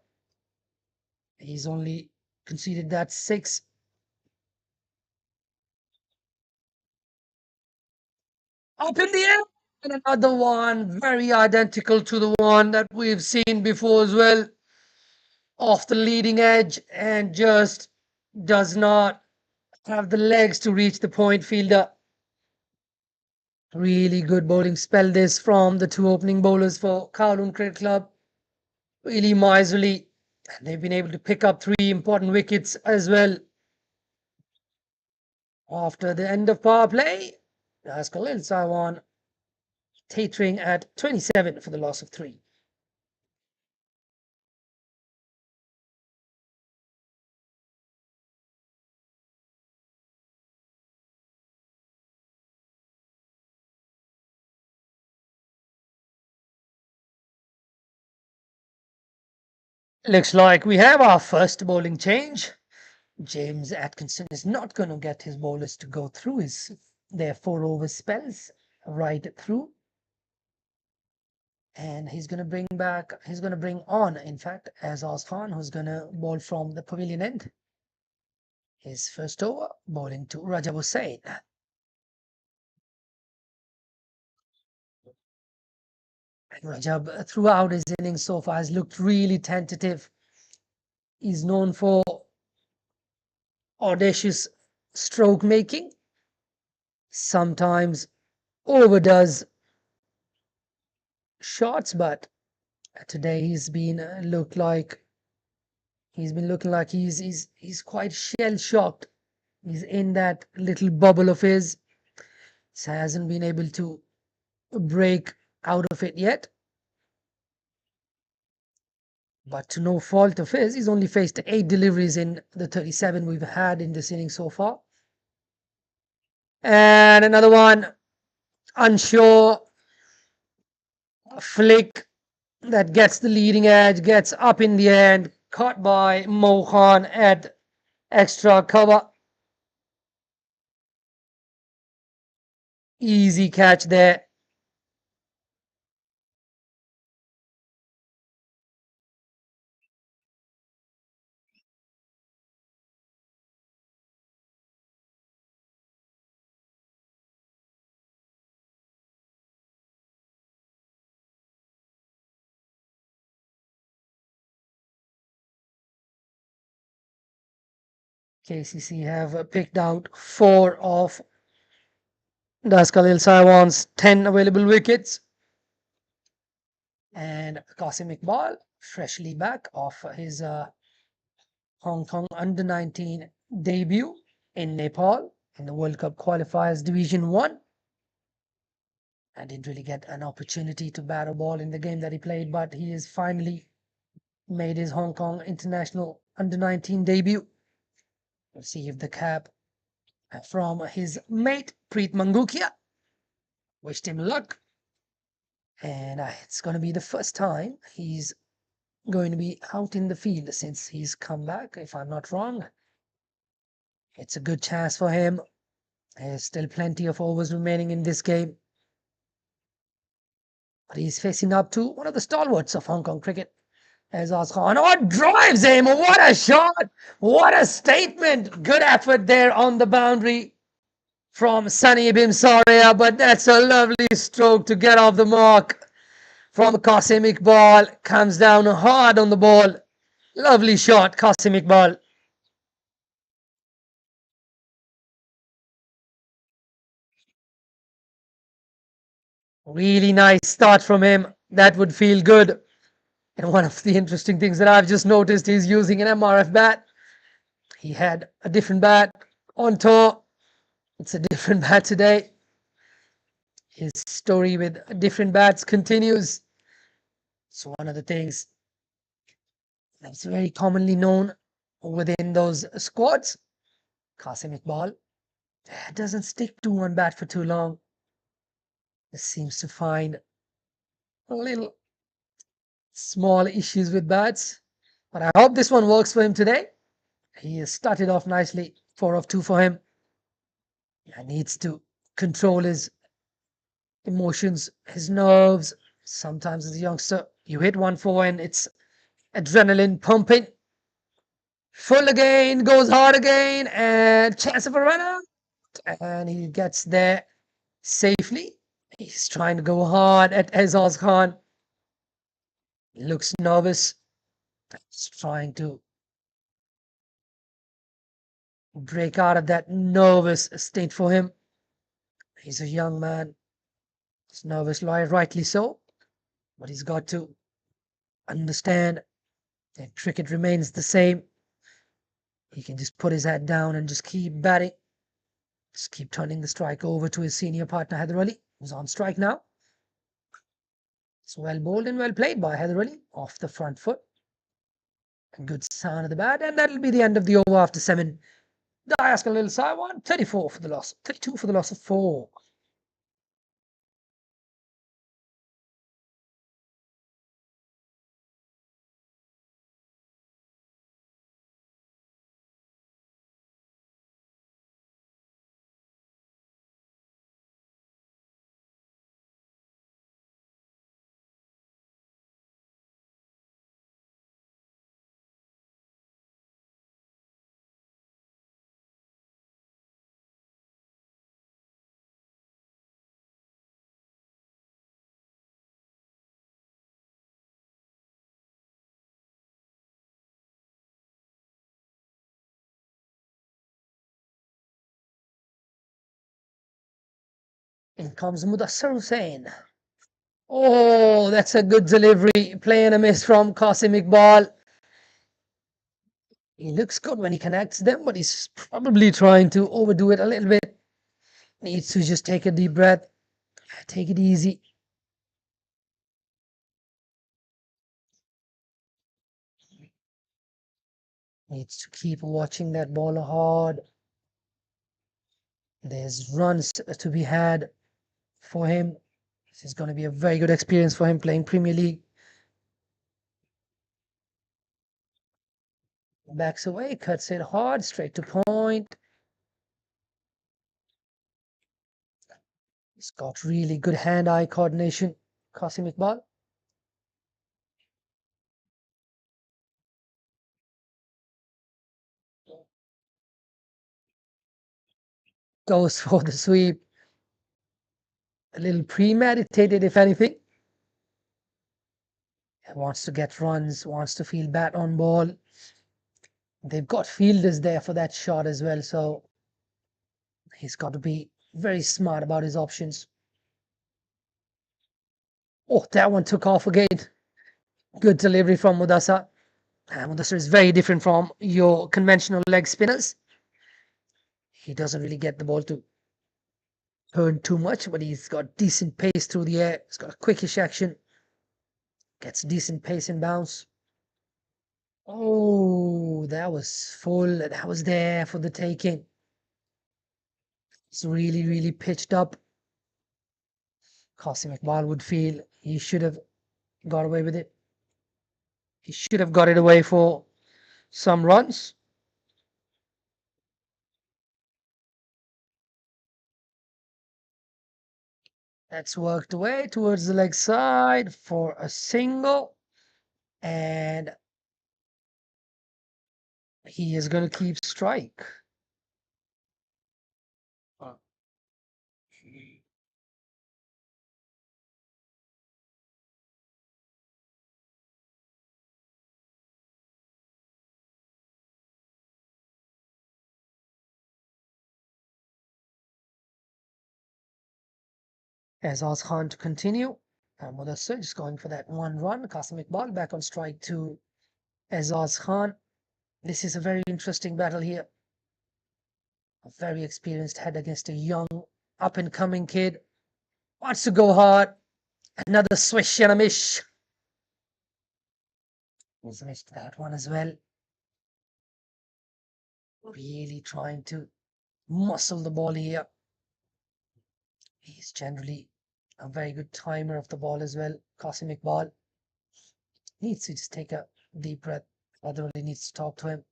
he's only conceded that 6. Up in the air, and another one very identical to the one that we've seen before as well. Off the leading edge and just does not have the legs to reach the point fielder. Really good bowling spell this from the two opening bowlers for Kowloon Cricket Club. Really miserly. And they've been able to pick up 3 important wickets as well. After the end of power play, that's Khalil Sawan teetering at 27 for the loss of 3. Looks like we have our first bowling change. James Atkinson is not going to get his bowlers to go through their 4-over spells right through. And he's going to bring on, in fact, Azaz Khan, who's going to bowl from the pavilion end. His first over, bowling to Rajab Hussain. And Rajab, throughout his innings so far, has looked really tentative. He's known for audacious stroke making. Sometimes overdoes shots, but today he's been looking like he's quite shell shocked. He's in that little bubble of his. He hasn't been able to break out of it yet. But to no fault of his, he's only faced 8 deliveries in the 37 we've had in this inning so far. And another one, unsure flick that gets the leading edge, gets up in the end, caught by Mo Khan at extra cover. Easy catch there. KCC have picked out 4 of Khalil Sawan's 10 available wickets. And Qasim Iqbal, freshly back off his Hong Kong under-19 debut in Nepal in the World Cup qualifiers Division 1. I didn't really get an opportunity to bat a ball in the game that he played, but he has finally made his Hong Kong international under-19 debut. Received the cap from his mate Preet Mangukia. Wished him luck. And it's going to be the first time he's going to be out in the field since he's come back, if I'm not wrong. It's a good chance for him. There's still plenty of overs remaining in this game. But he's facing up to one of the stalwarts of Hong Kong cricket, Azaz Khan. Oh, drives him! What a shot! What a statement! Good effort there on the boundary from Sunny Bimsaria, but that's a lovely stroke to get off the mark from Qasim Iqbal. Comes down hard on the ball. Lovely shot, Qasim Iqbal. Really nice start from him. That would feel good. And one of the interesting things that I've just noticed, he's using an MRF bat. He had a different bat on tour. It's a different bat today. His story with different bats continues. It's one of the things that's very commonly known within those squads. Qasim Iqbal doesn't stick to one bat for too long. He seems to find a little small issues with bats. But I hope this one works for him today. He has started off nicely. 4 of 2 for him. He needs to control his emotions, his nerves. Sometimes as a youngster, you hit 1-4 and it's adrenaline pumping. Full again, goes hard again, and chance of a run out. And he gets there safely. He's trying to go hard at Azaz Khan. He looks nervous. He's trying to break out of that nervous state for him. He's a young man. He's nervous, rightly so, but he's got to understand that cricket remains the same. He can just put his head down and just keep batting. Just keep turning the strike over to his senior partner, Heather Ali, who's on strike now. It's well bowled and well played by Heather Ali, off the front foot. A good sound of the bat, and that'll be the end of the over after 7. Diask a little side one, 34 for the loss, 32 for the loss of 4. In comes Mudassar Hussain. Oh, that's a good delivery. Playing a miss from Qasim Iqbal. He looks good when he connects them, but he's probably trying to overdo it a little bit. Needs to just take a deep breath. Take it easy. Needs to keep watching that ball hard. There's runs to be had for him. This is going to be a very good experience for him playing Premier League. Backs away, cuts it hard, straight to point. He's got really good hand-eye coordination, Qasim Iqbal. Goes for the sweep. A little premeditated, if anything. Wants to get runs, wants to feel bat on ball. They've got fielders there for that shot as well, so he's got to be very smart about his options. Oh, that one took off again. Good delivery from Mudassar. Mudassar is very different from your conventional leg spinners. He doesn't really get the ball to turn too much, but he's got decent pace through the air. He's got a quickish action. Gets decent pace and bounce. Oh, that was full. That was there for the taking. It's really, really pitched up. Qasim Iqbal would feel he should have got away with it. He should have got it away for some runs. That's worked away towards the leg side for a single. And he is going to keep strike. Azaz Khan to continue. And Mudassar just going for that one run. Qasim Iqbal back on strike to Azaz Khan. This is a very interesting battle here. A very experienced head against a young, up-and-coming kid. Wants to go hard. Another swish and a miss. He's missed that one as well. Really trying to muscle the ball here. He's generally a very good timer of the ball as well. Qasim Iqbal needs to just take a deep breath. Otherwise, needs to talk to him.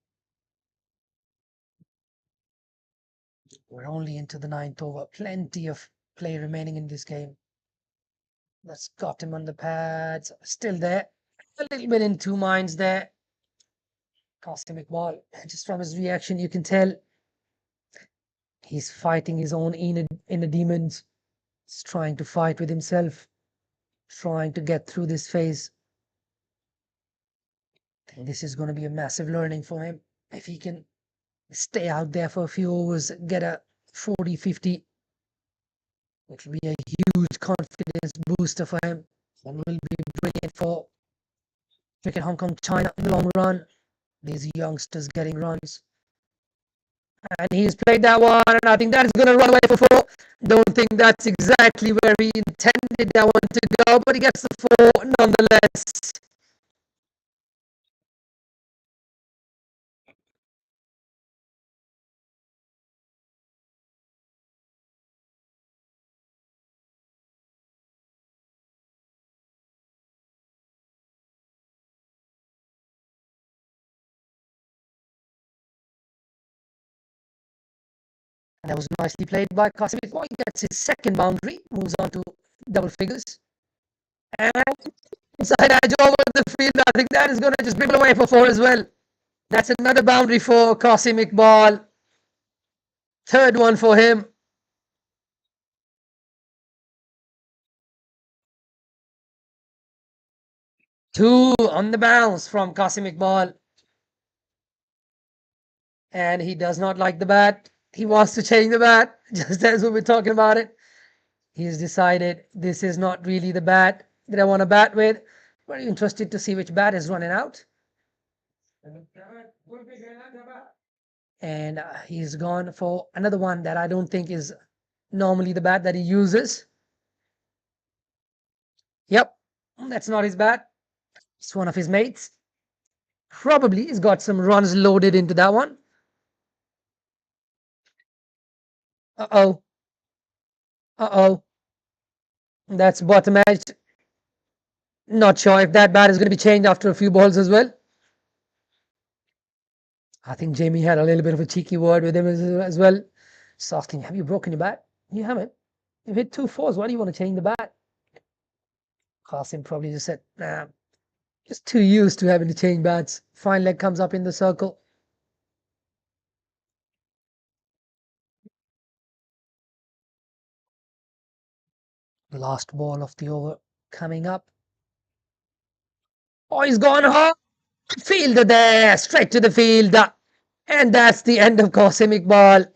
We're only into the 9th over. Plenty of play remaining in this game. That's got him on the pads. Still there. A little bit in two minds there. Qasim Iqbal, just from his reaction, you can tell he's fighting his own inner demons. He's trying to fight with himself, trying to get through this phase. I think this is going to be a massive learning for him. If he can stay out there for a few overs, get a 40, 50, It will be a huge confidence booster for him and will be brilliant for cricket Hong Kong China in the long run. These youngsters getting runs. And he's played that one, and I think that is going to run away for four. Don't think that's exactly where he intended that one to go, but he gets the four nonetheless. And that was nicely played by KCC. He gets his second boundary, moves on to double figures. And inside edge over the field, I think that is going to just dribble away for four as well. That's another boundary for Qasim Iqbal. Third one for him. Two on the bounce from Qasim Iqbal. And he does not like the bat. He wants to change the bat, just as we were talking about it. He's decided this is not really the bat that I want to bat with. Very interested to see which bat is running out. And he's gone for another one that I don't think is normally the bat that he uses. Yep, that's not his bat. It's one of his mates. Probably he's got some runs loaded into that one. Uh-oh. Uh-oh. That's bottom edge. Not sure if that bat is going to be changed after a few balls as well. I think Jamie had a little bit of a cheeky word with him as well. Just asking, have you broken your bat? You haven't. You've hit 2 4s. Why do you want to change the bat? Qasim probably just said, nah, just too used to having to change bats. Fine leg comes up in the circle. Last ball of the over coming up. Oh, he's gone home. Fielder there, straight to the field. And that's the end of Qasim Iqbal.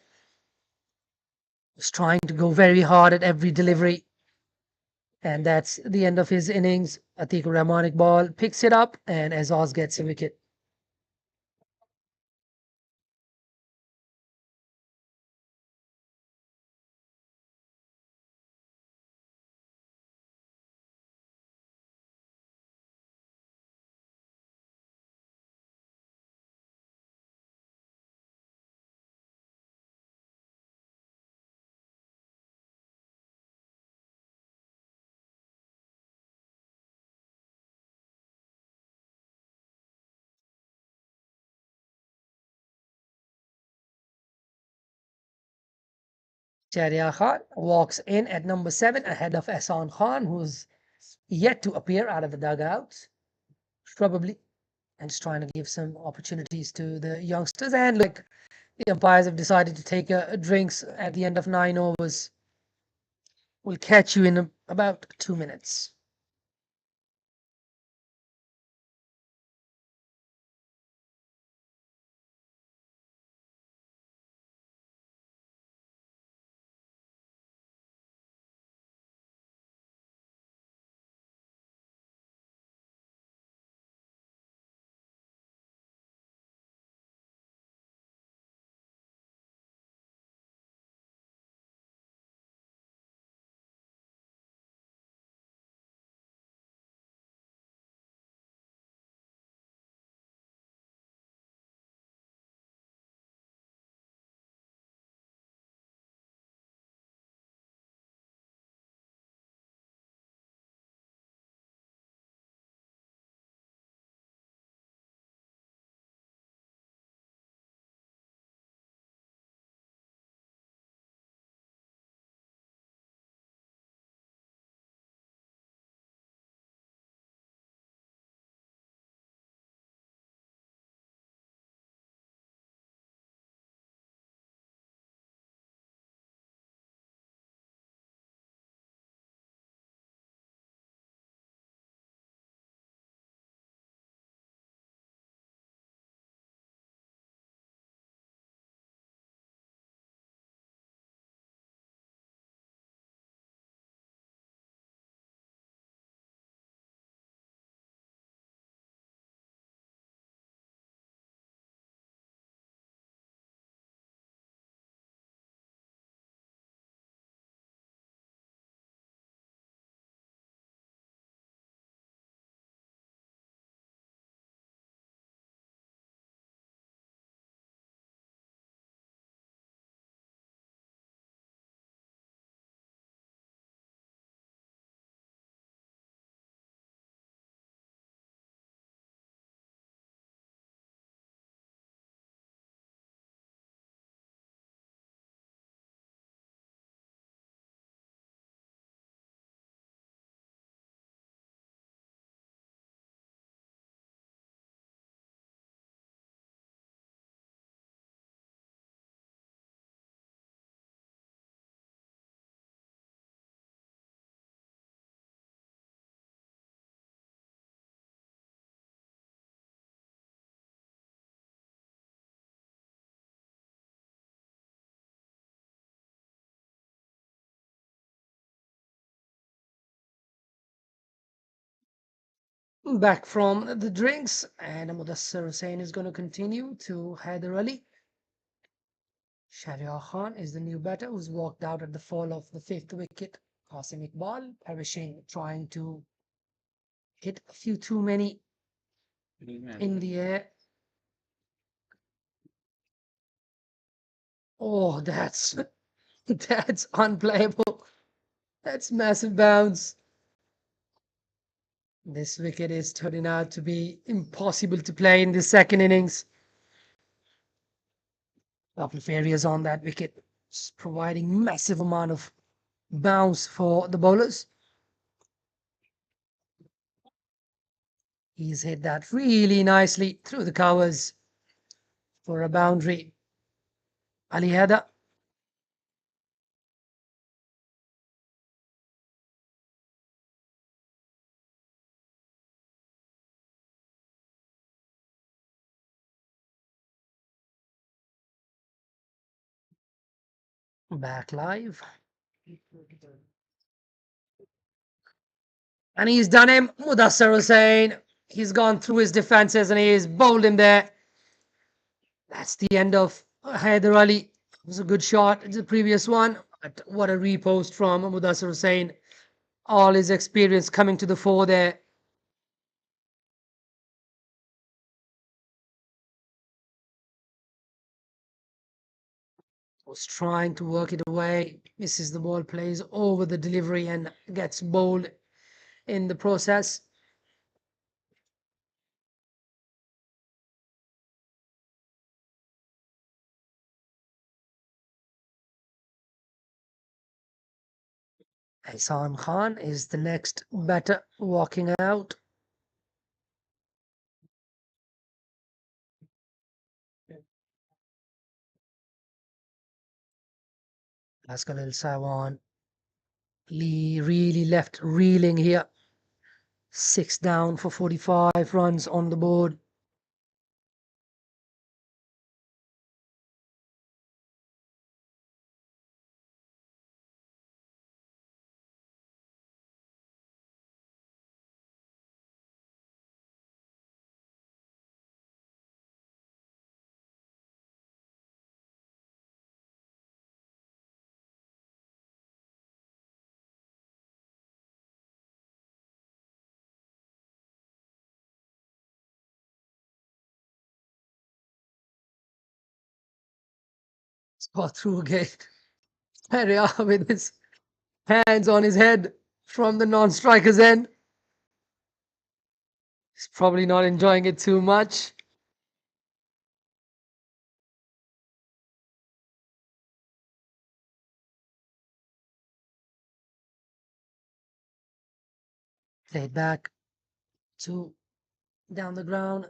He's trying to go very hard at every delivery. And that's the end of his innings. Atikur Rahman Iqbal picks it up and Azaz gets a wicket. Sharia Khan walks in at number 7 ahead of Ahsan Khan, who's yet to appear out of the dugout, probably, and just trying to give some opportunities to the youngsters. And like the umpires have decided to take drinks at the end of 9 overs. We'll catch you in about 2 minutes. back from the drinks, and Mudassar Hussain is going to continue to Haider Ali. Shahryar Khan is the new batter who's walked out at the fall of the 5th wicket. Qasim Iqbal perishing, trying to hit a few too many in the air. Oh, that's that's unplayable. That's massive bounce. This wicket is turning out to be impossible to play in the second innings. Couple of areas on that wicket, providing massive amount of bounce for the bowlers. He's hit that really nicely through the covers for a boundary. Ali Haider. Back live. And he's done him. Mudassar Hussain. He's gone through his defenses and he's bowled him there. That's the end of Haider Ali. It was a good shot. It's the previous one. But what a repost from Mudassar Hussain. All his experience coming to the fore there. Was trying to work it away. Misses the ball, plays over the delivery and gets bowled in the process. Ihsan Khan is the next batter walking out. Khalil Sawan Lee really left reeling here. 6 down for 45 runs on the board. Got through again. Pereira with his hands on his head from the non-striker's end. He's probably not enjoying it too much. Played back to down the ground.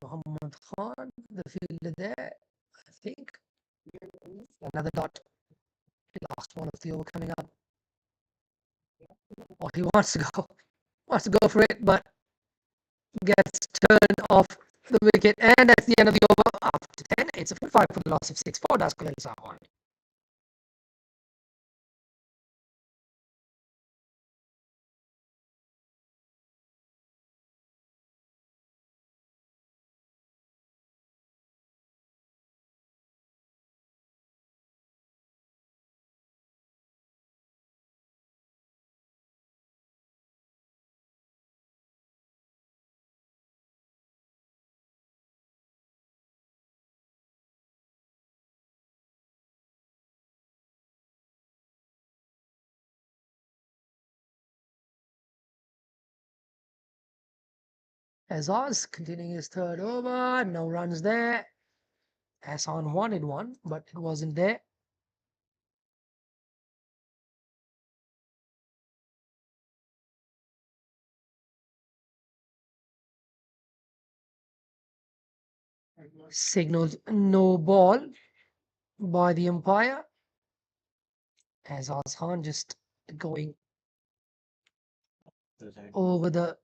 Muhammad Khan, the fielder there, I think. Another dot. Last one of the over coming up. Oh, he wants to go. Wants to go for it, but gets turned off the wicket. And that's the end of the over. After 10, it's a 5 for the loss of 6 for Khalil Sawan. Azaz continuing his third over. No runs there. Hassan wanted one, but it wasn't there. Signals no ball by the umpire. Azaz Khan just going over the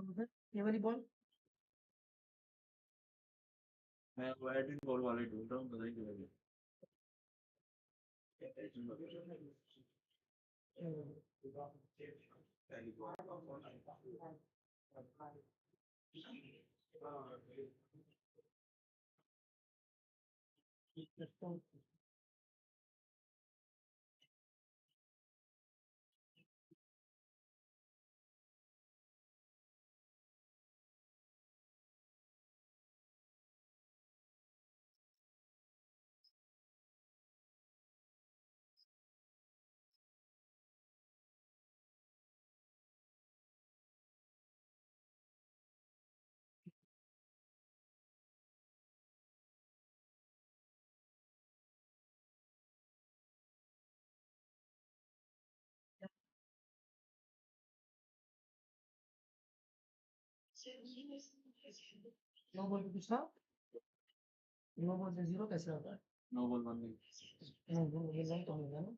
ये वाली ball मैं wide ball वाले ढूंढ रहा हूँ, पता नहीं क्यों। नो बॉल पे कुछ था नो बॉल से जीरो कैसे होता है नो बॉल वन नहीं, नो बॉल ये नहीं तो होगा ना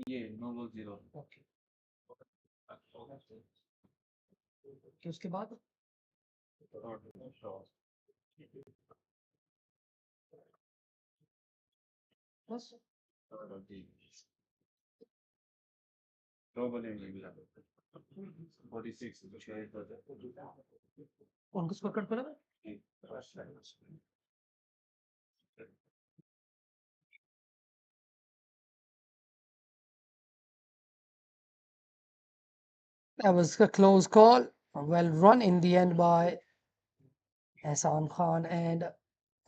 ये नो बॉल जीरो। ओके कि उसके बाद बस नो बॉल नहीं मिला। 46 उनको स्कोर कार्ड पड़ा था That was a close call. Well run in the end by Hassan Khan and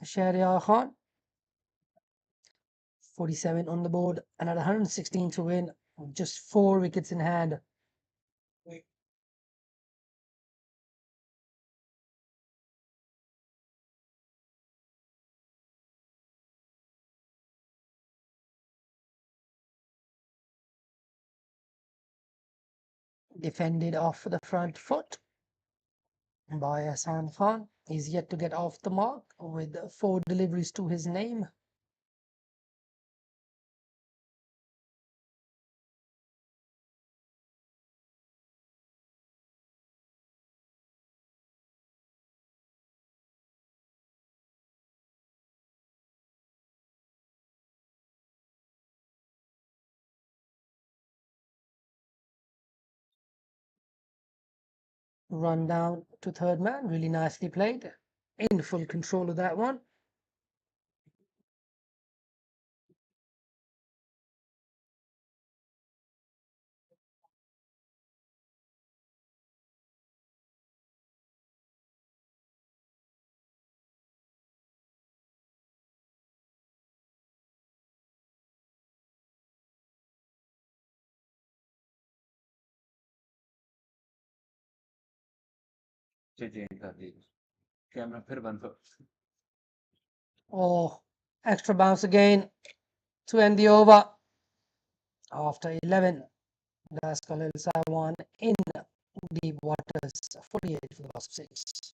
Shahryar Khan. 47 on the board and at 116 to win, just 4 wickets in hand. Defended off the front foot by Hassan Khan. He's yet to get off the mark with 4 deliveries to his name. Run down to third man, really nicely played. In full control of that one. Camera फिर बंद हो। Oh, extra bounce again to end the over. After 11, Das Khalil Saiwan in deep waters, 48 for the loss of 6.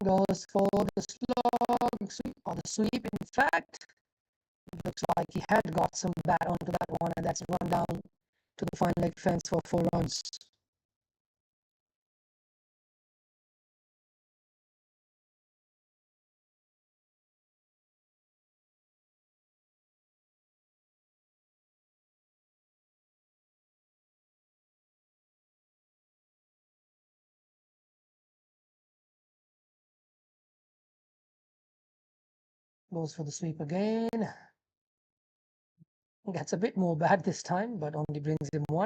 Goes for the slog sweep, or the sweep in fact. Looks like he had got some bat onto that one, and that's run down to the fine leg fence for 4 runs. Goes for the sweep again. Gets a bit more bat this time, but only brings him 1.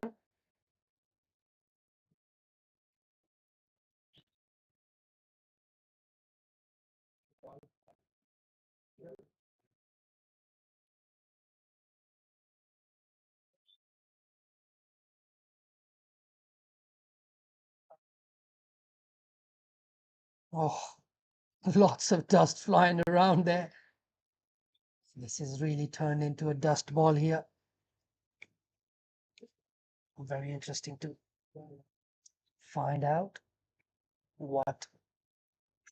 Oh, lots of dust flying around there. This is really turned into a dust ball here. Very interesting to find out what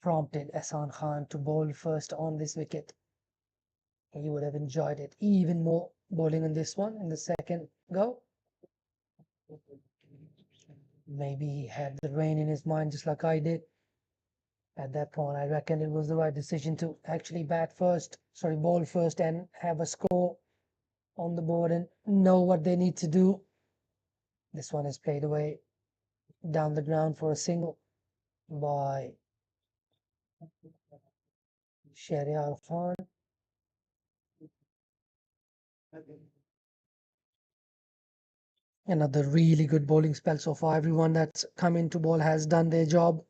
prompted Ehsan Khan to bowl first on this wicket. He would have enjoyed it even more bowling on this one in the second go. Maybe he had the rain in his mind just like I did. At that point, I reckon it was the right decision to actually bowl first and have a score on the board and know what they need to do. This one is played away down the ground for a single by Shahryar Khan. Another really good bowling spell so far. Everyone that's come into ball has done their job.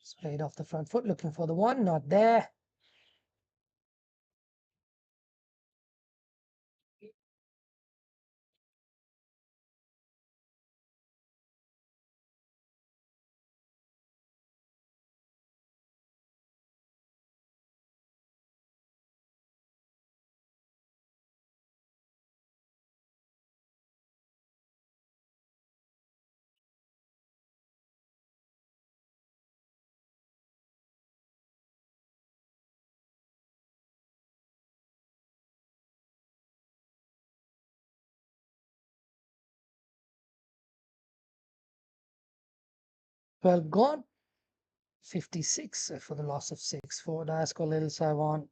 It's played off the front foot, looking for the one, not there. Well, gone. 56 for the loss of 6 for Diasco Little Saiwan.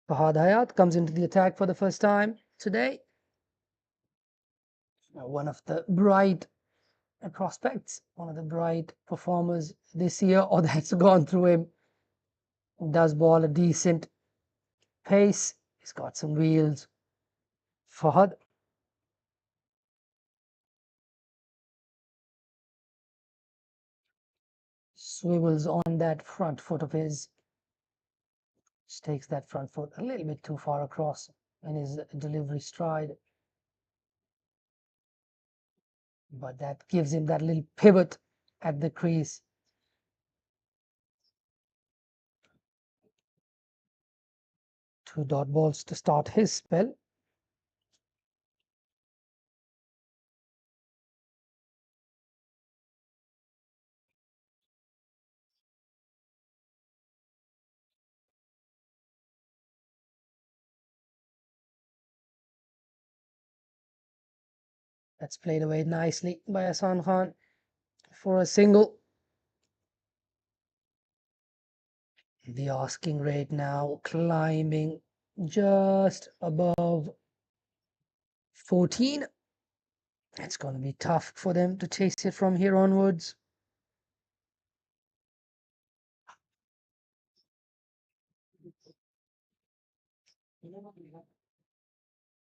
Fahad Hayat comes into the attack for the first time today. One of the bright prospects, one of the bright performers this year, or that's gone through him. Does ball a decent pace. He's got some wheels. Fahad. Swivels on that front foot of his. Just takes that front foot a little bit too far across in his delivery stride. But that gives him that little pivot at the crease. Two dot balls to start his spell. That's played away nicely by Ehsan Khan for a single. The asking rate now climbing just above 14. It's going to be tough for them to chase it from here onwards.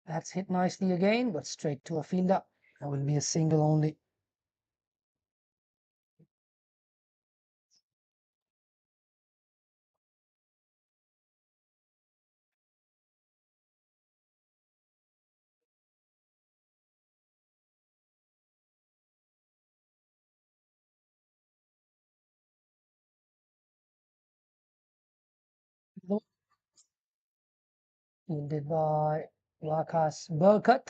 That's hit nicely again, but straight to a fielder. That will be a single only. Fielded by Wakas Burkut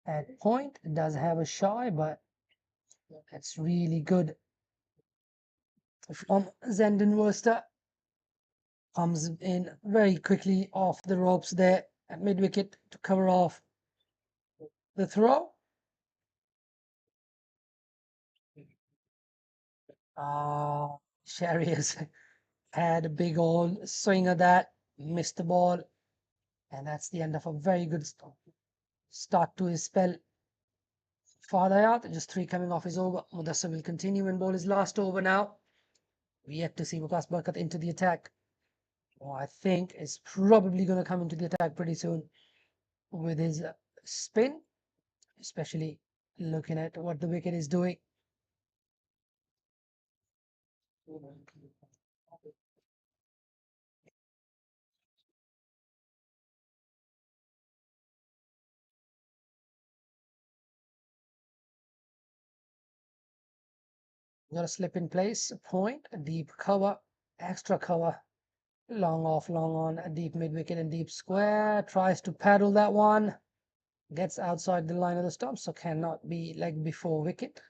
at point. It does have a shy, but that's really good from Zenden Worcester. Comes in very quickly off the ropes there at mid wicket to cover off the throw. Sherry has had a big old swing of that, missed the ball, and that's the end of a very good start to his spell. Fadayat, just 3 coming off his over. Mudassar will continue and bowl his last over now. We yet to see Waqas Barkat into the attack. Oh, I think is probably going to come into the attack pretty soon with his spin, especially looking at what the wicket is doing. Got a slip in place, a point, a deep cover, extra cover, long off, long on, a deep mid wicket and deep square. Tries to paddle that one, gets outside the line of the stump, so cannot be leg before wicket.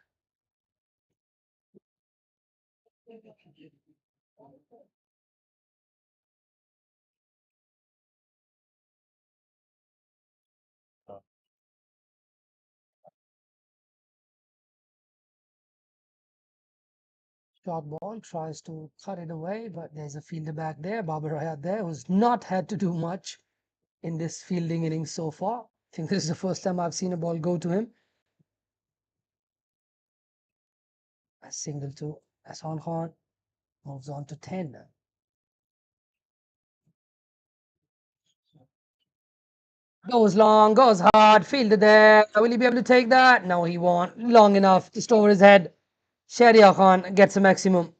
Short ball tries to cut it away, but there's a fielder back there, Babar Hayat there, who's not had to do much in this fielding innings so far. I think this is the first time I've seen a ball go to him. A single to Ahsan Khan, moves on to 10. Goes long, goes hard, fielded there. Will he be able to take that? No, he won't. Long enough, just over his head. Sharia Khan gets a maximum.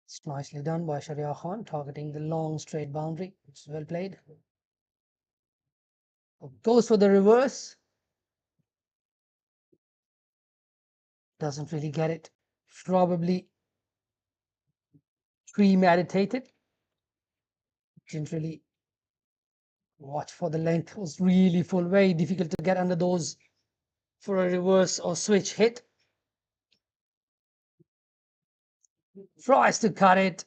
It's nicely done by Sharia Khan, targeting the long straight boundary. It's well played. Goes for the reverse. Doesn't really get it. Probably premeditated. Didn't really watch for the length. It was really full. Very difficult to get under those for a reverse or switch hit. Tries to cut it.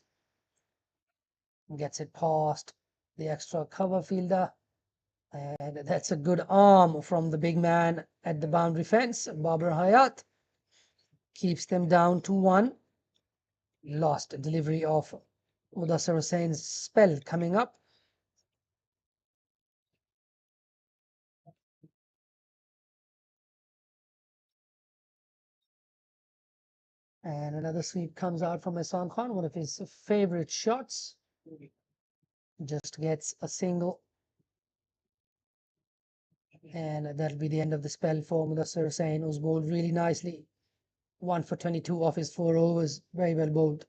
Gets it past the extra cover fielder. And that's a good arm from the big man at the boundary fence. Babar Hayat keeps them down to 1. Lost delivery of Mudassar Hussein's spell coming up. And another sweep comes out from Ahsan Khan, one of his favorite shots. Just gets a single. And that'll be the end of the spell for Mudassar Hussain, who's bowled really nicely. 1 for 22 off his 4 overs. Very well bowled.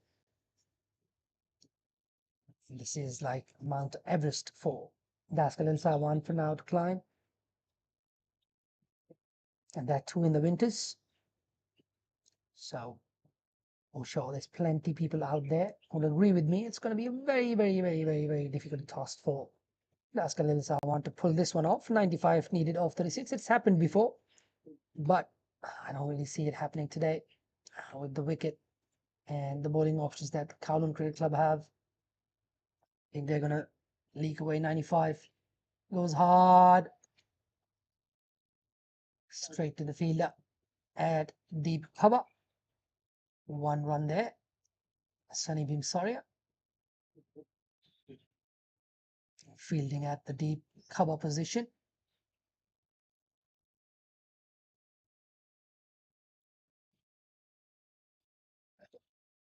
This is like Mount Everest for Daskal and Sawan for now to climb. And that too in the winters. So I'm sure there's plenty people out there who'll agree with me. It's going to be a very, very, very, very, very difficult task for Daskal and Sawan to pull this one off. 95 needed off 36. It's happened before, but I don't really see it happening today with the wicket and the bowling options that the Kowloon Cricket Club have. I think they're going to leak away 95. Goes hard. Straight to the fielder at deep cover. 1 run there. Sunny Beam Saria. Fielding at the deep cover position.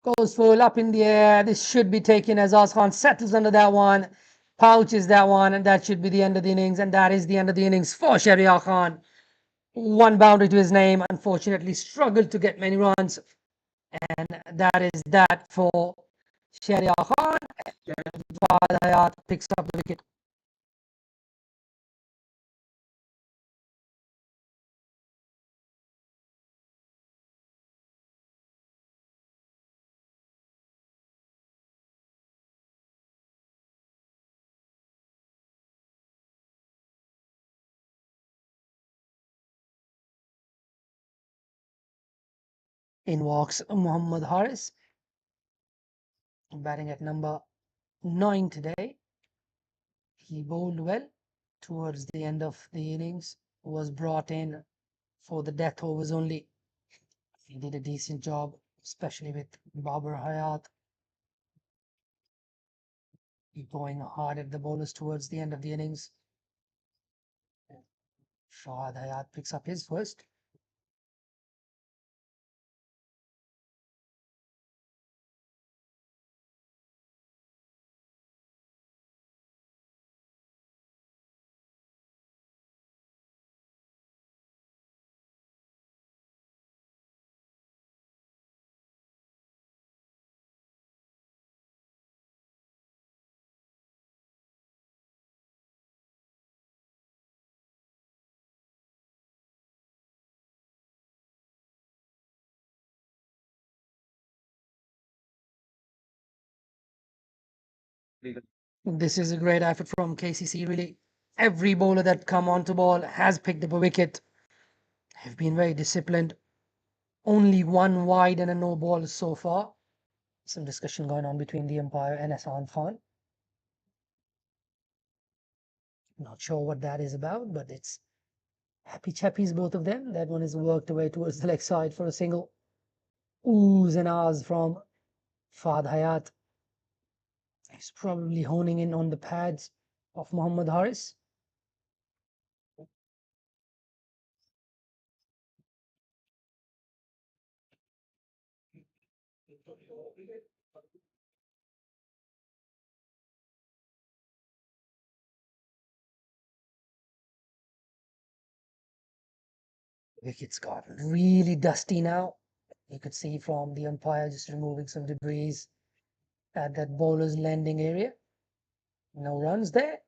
Goes full up in the air. This should be taken as Khan settles under that one. Pouches that one, and that should be the end of the innings. And that is the end of the innings for Sharia Khan. 1 boundary to his name. Unfortunately, struggled to get many runs. And that is that for Sharia Khan. Hayat picks up the wicket. In walks Muhammad Haris, batting at number 9 today. He bowled well towards the end of the innings, was brought in for the death overs only. He did a decent job, especially with Babar Hayat going hard at the bowlers towards the end of the innings. Shahid Hayat picks up his first. This is a great effort from KCC, really. Every bowler that come onto ball has picked up a wicket. Have been very disciplined. Only one wide and a no ball so far. Some discussion going on between the umpire and Hassan Khan. Not sure what that is about, but it's happy chappies, both of them. That one is worked away towards the leg side for a single. Oohs and ahs from Fahd Hayat. He's probably honing in on the pads of Mohammad Haris. Wicket's gotten really dusty now. You could see from the umpire just removing some debris at that bowler's landing area. No runs there.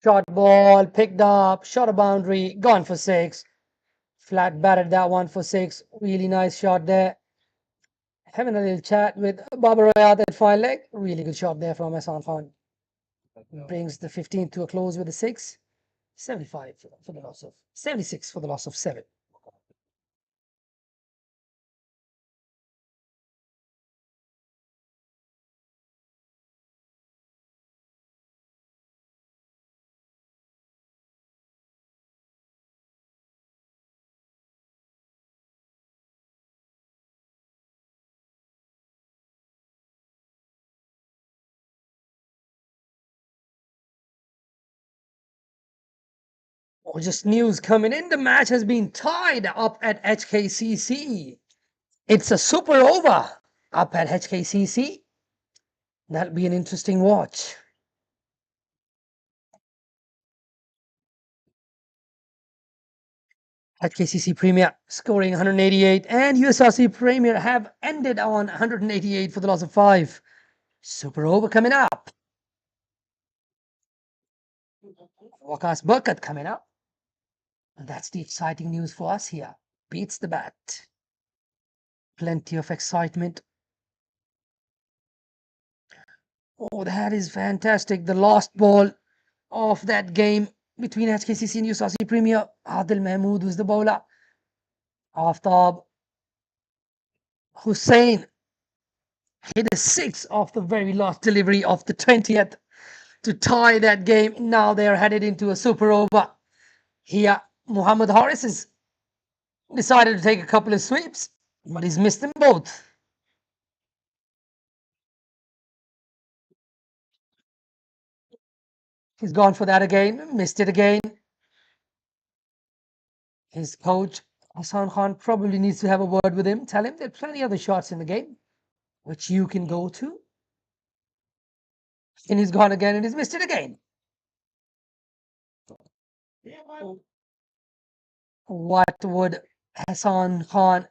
Short ball, picked up, shot a boundary, gone for 6. Flat batted that one for 6. Really nice shot there. Having a little chat with Babar Ayat at fine leg. Really good shot there from Hassan Khan. Brings the 15th to a close with a 6. 75 for the loss of 76 for the loss of 7. Or just news coming in. The match has been tied up at HKCC. It's a super over up at HKCC. That'll be an interesting watch. At KCC Premier scoring 188 and USRC Premier have ended on 188 for the loss of 5. Super over coming up. Waqas Burkut coming up. And that's the exciting news for us here. Beats the bat. Plenty of excitement. Oh, that is fantastic. The last ball of that game between HKCC and USRC Premier. Adil Mahmood was the bowler. Aftab Hussain hit a 6 off the very last delivery of the 20th to tie that game. Now they are headed into a super over. Here, Mohammad Haris has decided to take a couple of sweeps, but he's missed them both. He's gone for that again, missed it again. His coach, Hassan Khan, probably needs to have a word with him. Tell him there are plenty of other shots in the game, which you can go to. And he's gone again and he's missed it again. What would Hassan Khan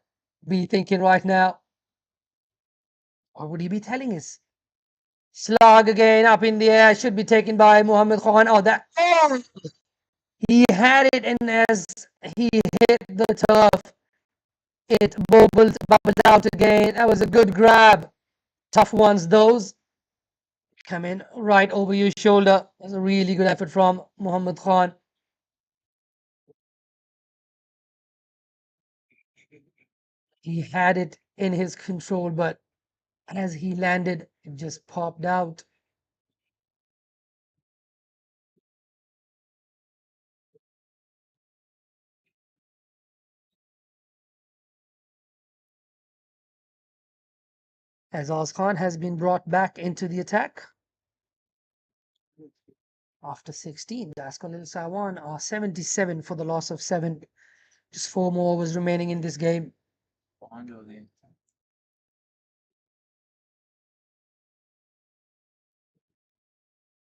be thinking right now? Or would he be telling us? Slog again up in the air, should be taken by Mohammad Khan. Oh, that. Oh! He had it, and as he hit the turf, It bubbled out again. That was a good grab. Tough ones, those. Come in right over your shoulder. That's a really good effort from Muhammad Khan. He had it in his control, but as he landed, it just popped out. Azaz Khan has been brought back into the attack. After 16, Daskal and Sawan are 77 for the loss of 7. Just 4 more overs remaining in this game.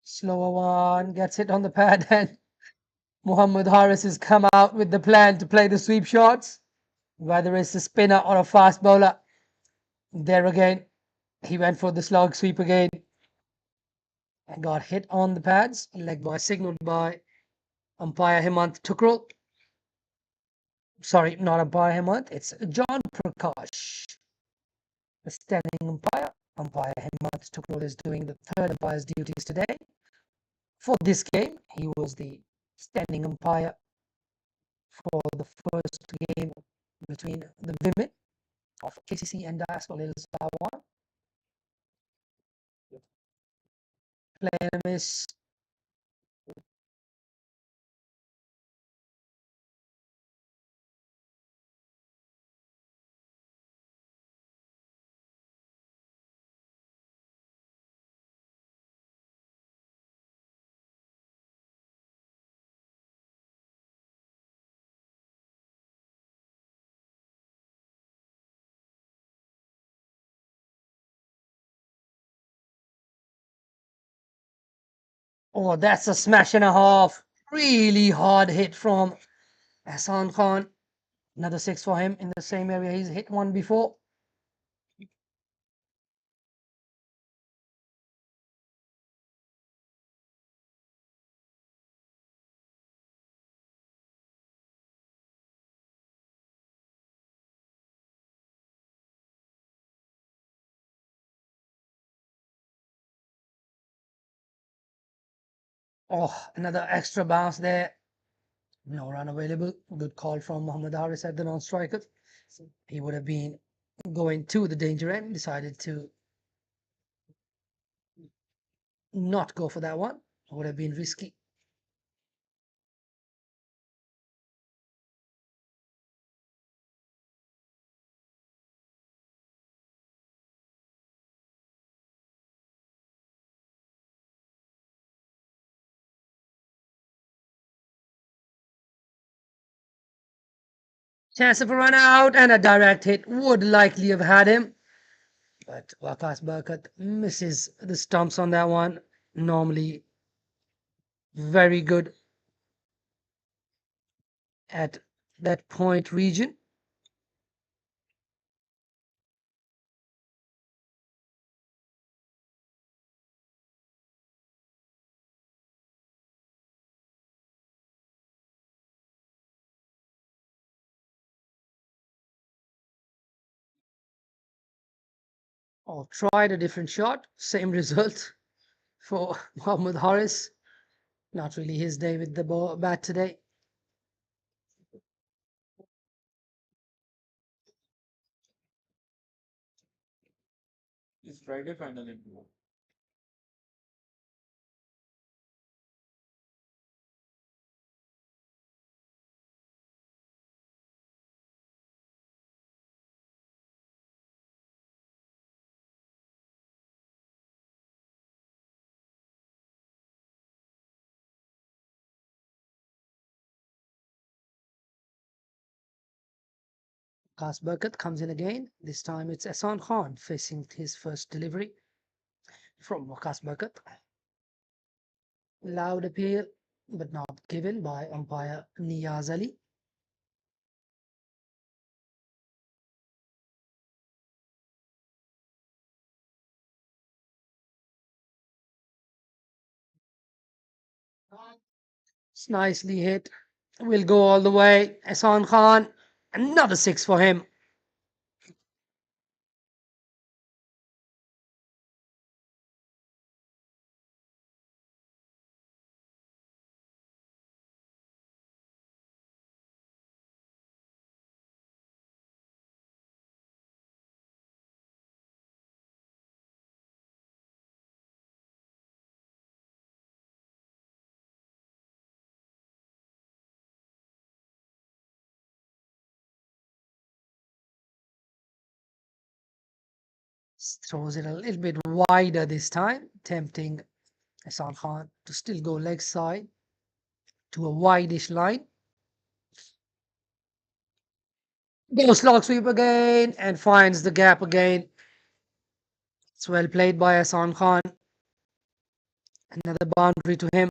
Slower one gets hit on the pad, and Muhammad Haris has come out with the plan to play the sweep shots. Whether it's a spinner or a fast bowler, there again, he went for the slog sweep again and got hit on the pads. Leg by signaled by umpire Hemant Tukrul. Sorry, not umpire Hemant, it's John Prakash, the standing umpire. Umpire Hemant Tukrul is doing the third umpire's duties today. For this game, he was the standing umpire for the first game between the women of KCC and DLSW. Play and miss. Oh, that's a smash and a half. Really hard hit from Hassan Khan. Another 6 for him in the same area he's hit one before. Oh, another extra bounce there. No run available. Good call from Muhammad Haris at the non-striker. He would have been going to the danger end, decided to not go for that one. It would have been risky. Chance of a run out and a direct hit would likely have had him. But Waqas Barkat misses the stumps on that one. Normally very good at that point region. Or tried a different shot, same result for Muhammad Haris. Not really his day with the bat today. It's Friday final in Waqas Barkat comes in again. This time it's Ahsan Khan facing his first delivery from Waqas Barkat. Loud appeal, but not given by umpire Niyaz Ali. It's nicely hit. Will go all the way. Ahsan Khan, another 6 for him. Throws it a little bit wider this time, tempting Hassan Khan to still go leg side to a wideish line. Goes log sweep again and finds the gap again. It's well played by Hassan Khan. Another boundary to him.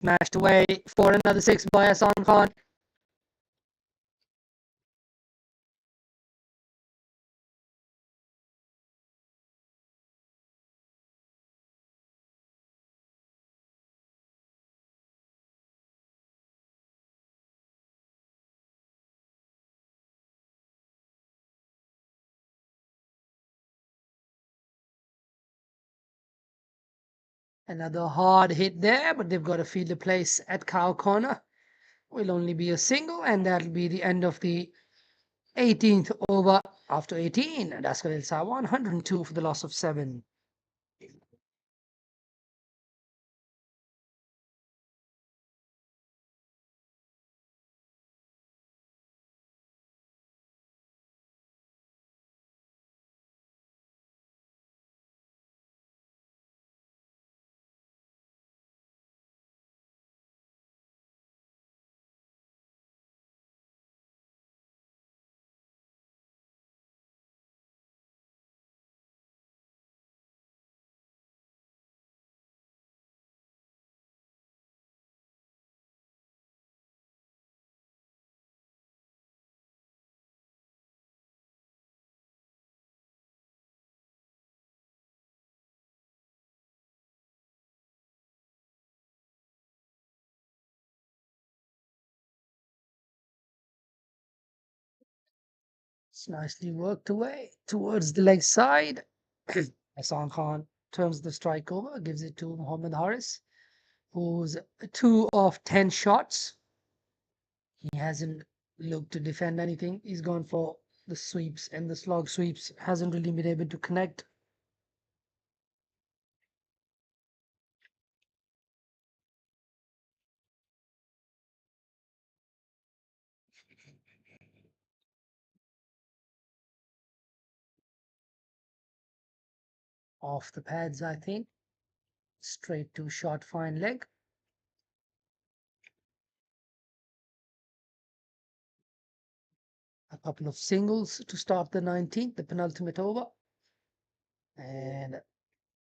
Smashed away for another 6 by Hassan Khan. Another hard hit there, but they've got to field the place at cow corner. Will only be a single, and that'll be the end of the 18th over after 18. And that's going to 102 for the loss of 7. It's nicely worked away towards the leg side. Hassan Khan turns the strike over, gives it to Mohammad Haris, who's 2 of 10 shots. He hasn't looked to defend anything. He's gone for the sweeps and the slog sweeps. Hasn't really been able to connect. Off the pads, I think. Straight to short fine leg. A couple of singles to start the 19th, the penultimate over. And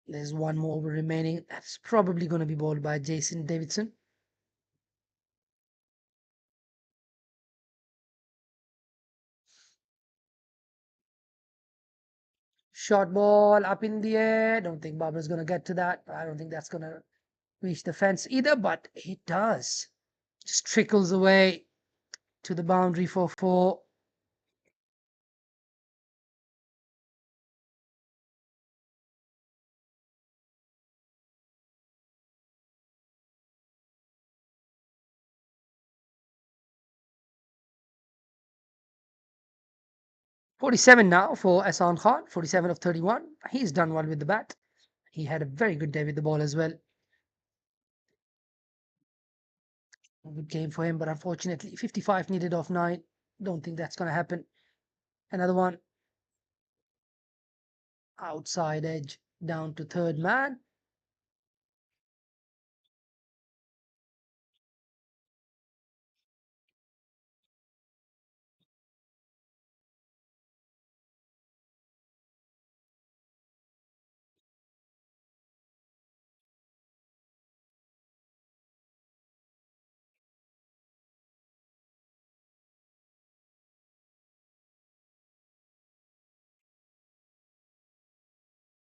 there's one more over remaining. That's probably going to be bowled by Jason Davidson. Short ball up in the air. Don't think Babra's going to get to that. I don't think that's going to reach the fence either, but it does. Just trickles away to the boundary for 4. 47 now for Hassan Khan, 47 of 31. He's done well with the bat. He had a very good day with the ball as well. A good game for him, but unfortunately, 55 needed off 9. Don't think that's going to happen. Another one. Outside edge down to third man.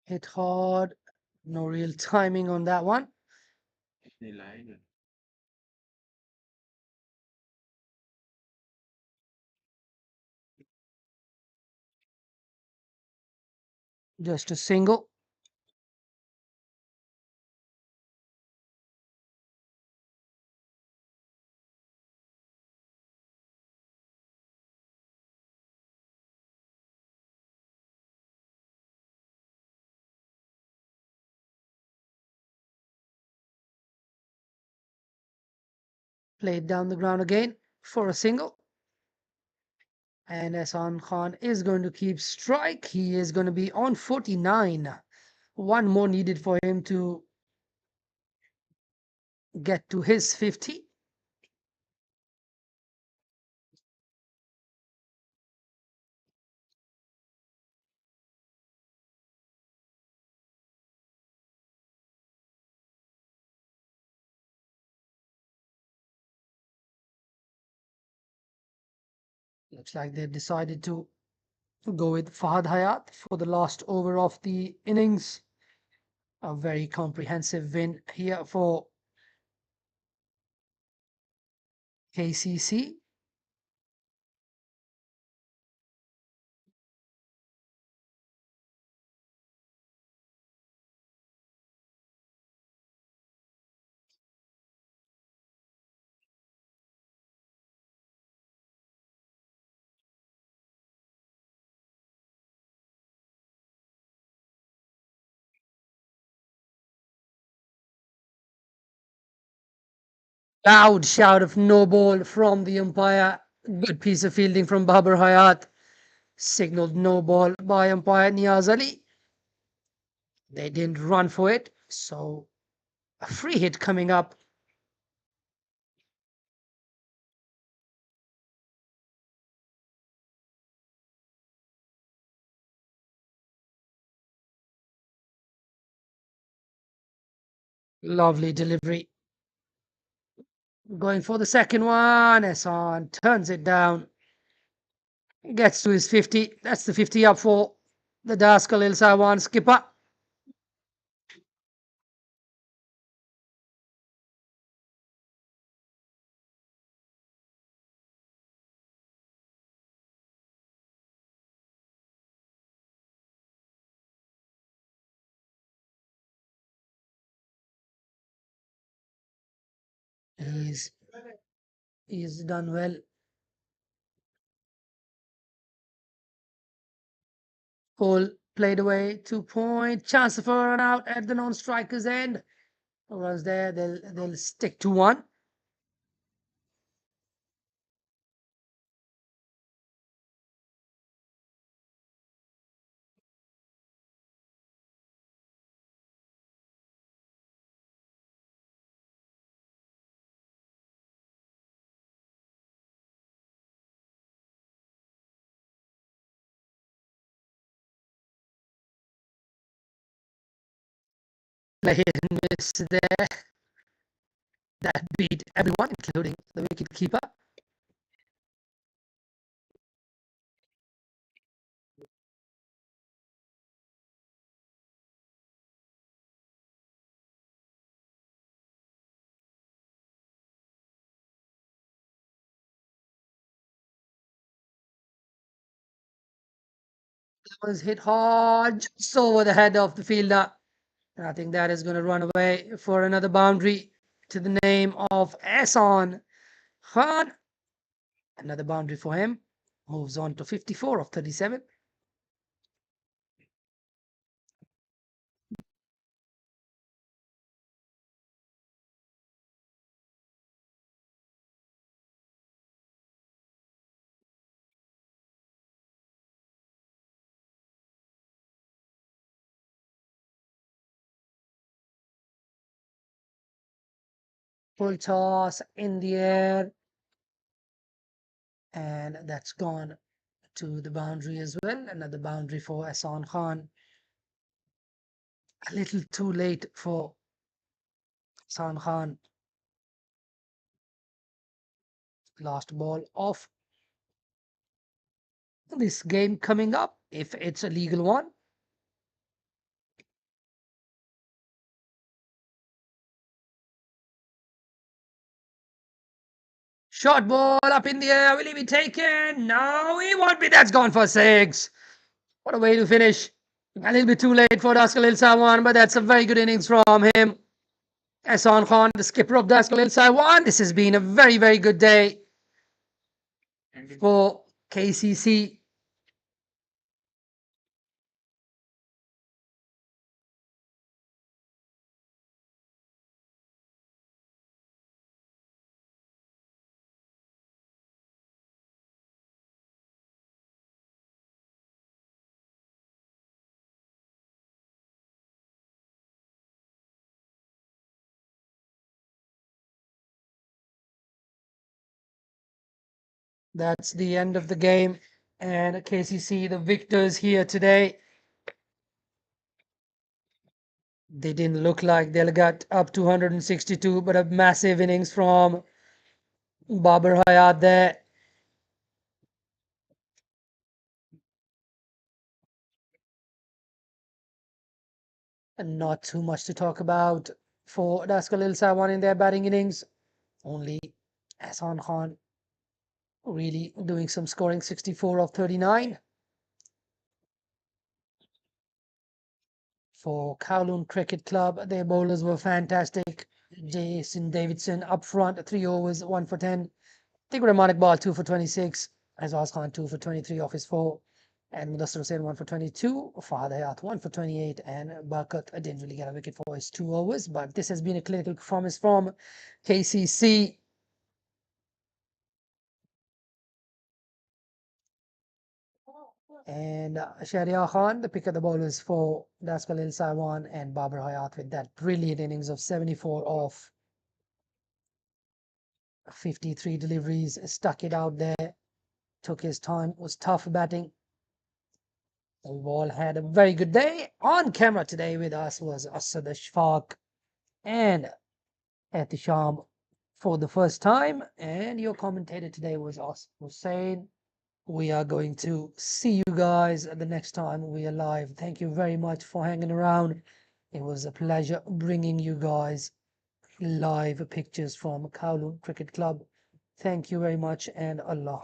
Hit hard. No real timing on that one. Just a single. Played down the ground again for a single. And Ehsan Khan is going to keep strike. He is going to be on 49. One more needed for him to get to his 50. Looks like they've decided to go with Fahad Hayat for the last over of the innings. A very comprehensive win here for KCC. Loud shout of no ball from the umpire. Good piece of fielding from Babar Hayat. Signaled no ball by umpire Niaz Ali. They didn't run for it, so a free hit coming up. Lovely delivery. Going for the second one. Ehsan turns it down. Gets to his 50. That's the 50 up for the Das Khalil Sawan skipper. He's he's done well. Cole played away 2 point. Chance for a run out at the non-striker's end. Runs there. They'll stick to one. Play hit and miss there. That beat everyone, including the wicket keeper. Was hit hard just over the head of the fielder. And I think that is going to run away for another boundary to the name of Ehsan Khan. Another boundary for him. Moves on to 54 of 37. Full toss in the air. And that's gone to the boundary as well. Another boundary for Ehsan Khan. A little too late for Ehsan Khan. Last ball of this game coming up, if it's a legal one. Short ball up in the air. Will he be taken? No, he won't be. That's gone for six. What a way to finish. A little bit too late for Das Khalil Sawan, but that's a very good innings from him. Ehsan Khan, the skipper of Das Khalil Sawan. This has been a very, very good day for KCC. That's the end of the game. And KCC, the victors here today. They didn't look like they'll get up 262, but a massive innings from Babar Hayat there. And not too much to talk about for Daskalil Sawan in their batting innings. Only Ahsan Khan really doing some scoring, 64 of 39. For Kowloon Cricket Club, their bowlers were fantastic. Jason Davidson up front, 3 overs, 1 for 10. Tigre Manik Ball, 2 for 26. Azaz Khan, 2 for 23 off his 4. And Mudassar Hussain, 1 for 22. Fahad Hayat, 1 for 28. And Barkat didn't really get a wicket for his 2 overs. But this has been a clinical performance from KCC. And Shahryar Khan, the pick of the bowlers for Daskalil Saiwan and Babar Hayat with that brilliant innings of 74 off 53 deliveries, stuck it out there, took his time, was tough batting. We've all had a very good day. On camera today with us was Asad Ashfaq and Ehtisham for the first time. And your commentator today was Asif Hussain. We are going to see you guys the next time we are live. Thank you very much for hanging around. It was a pleasure bringing you guys live pictures from Kowloon Cricket Club. Thank you very much and Allah.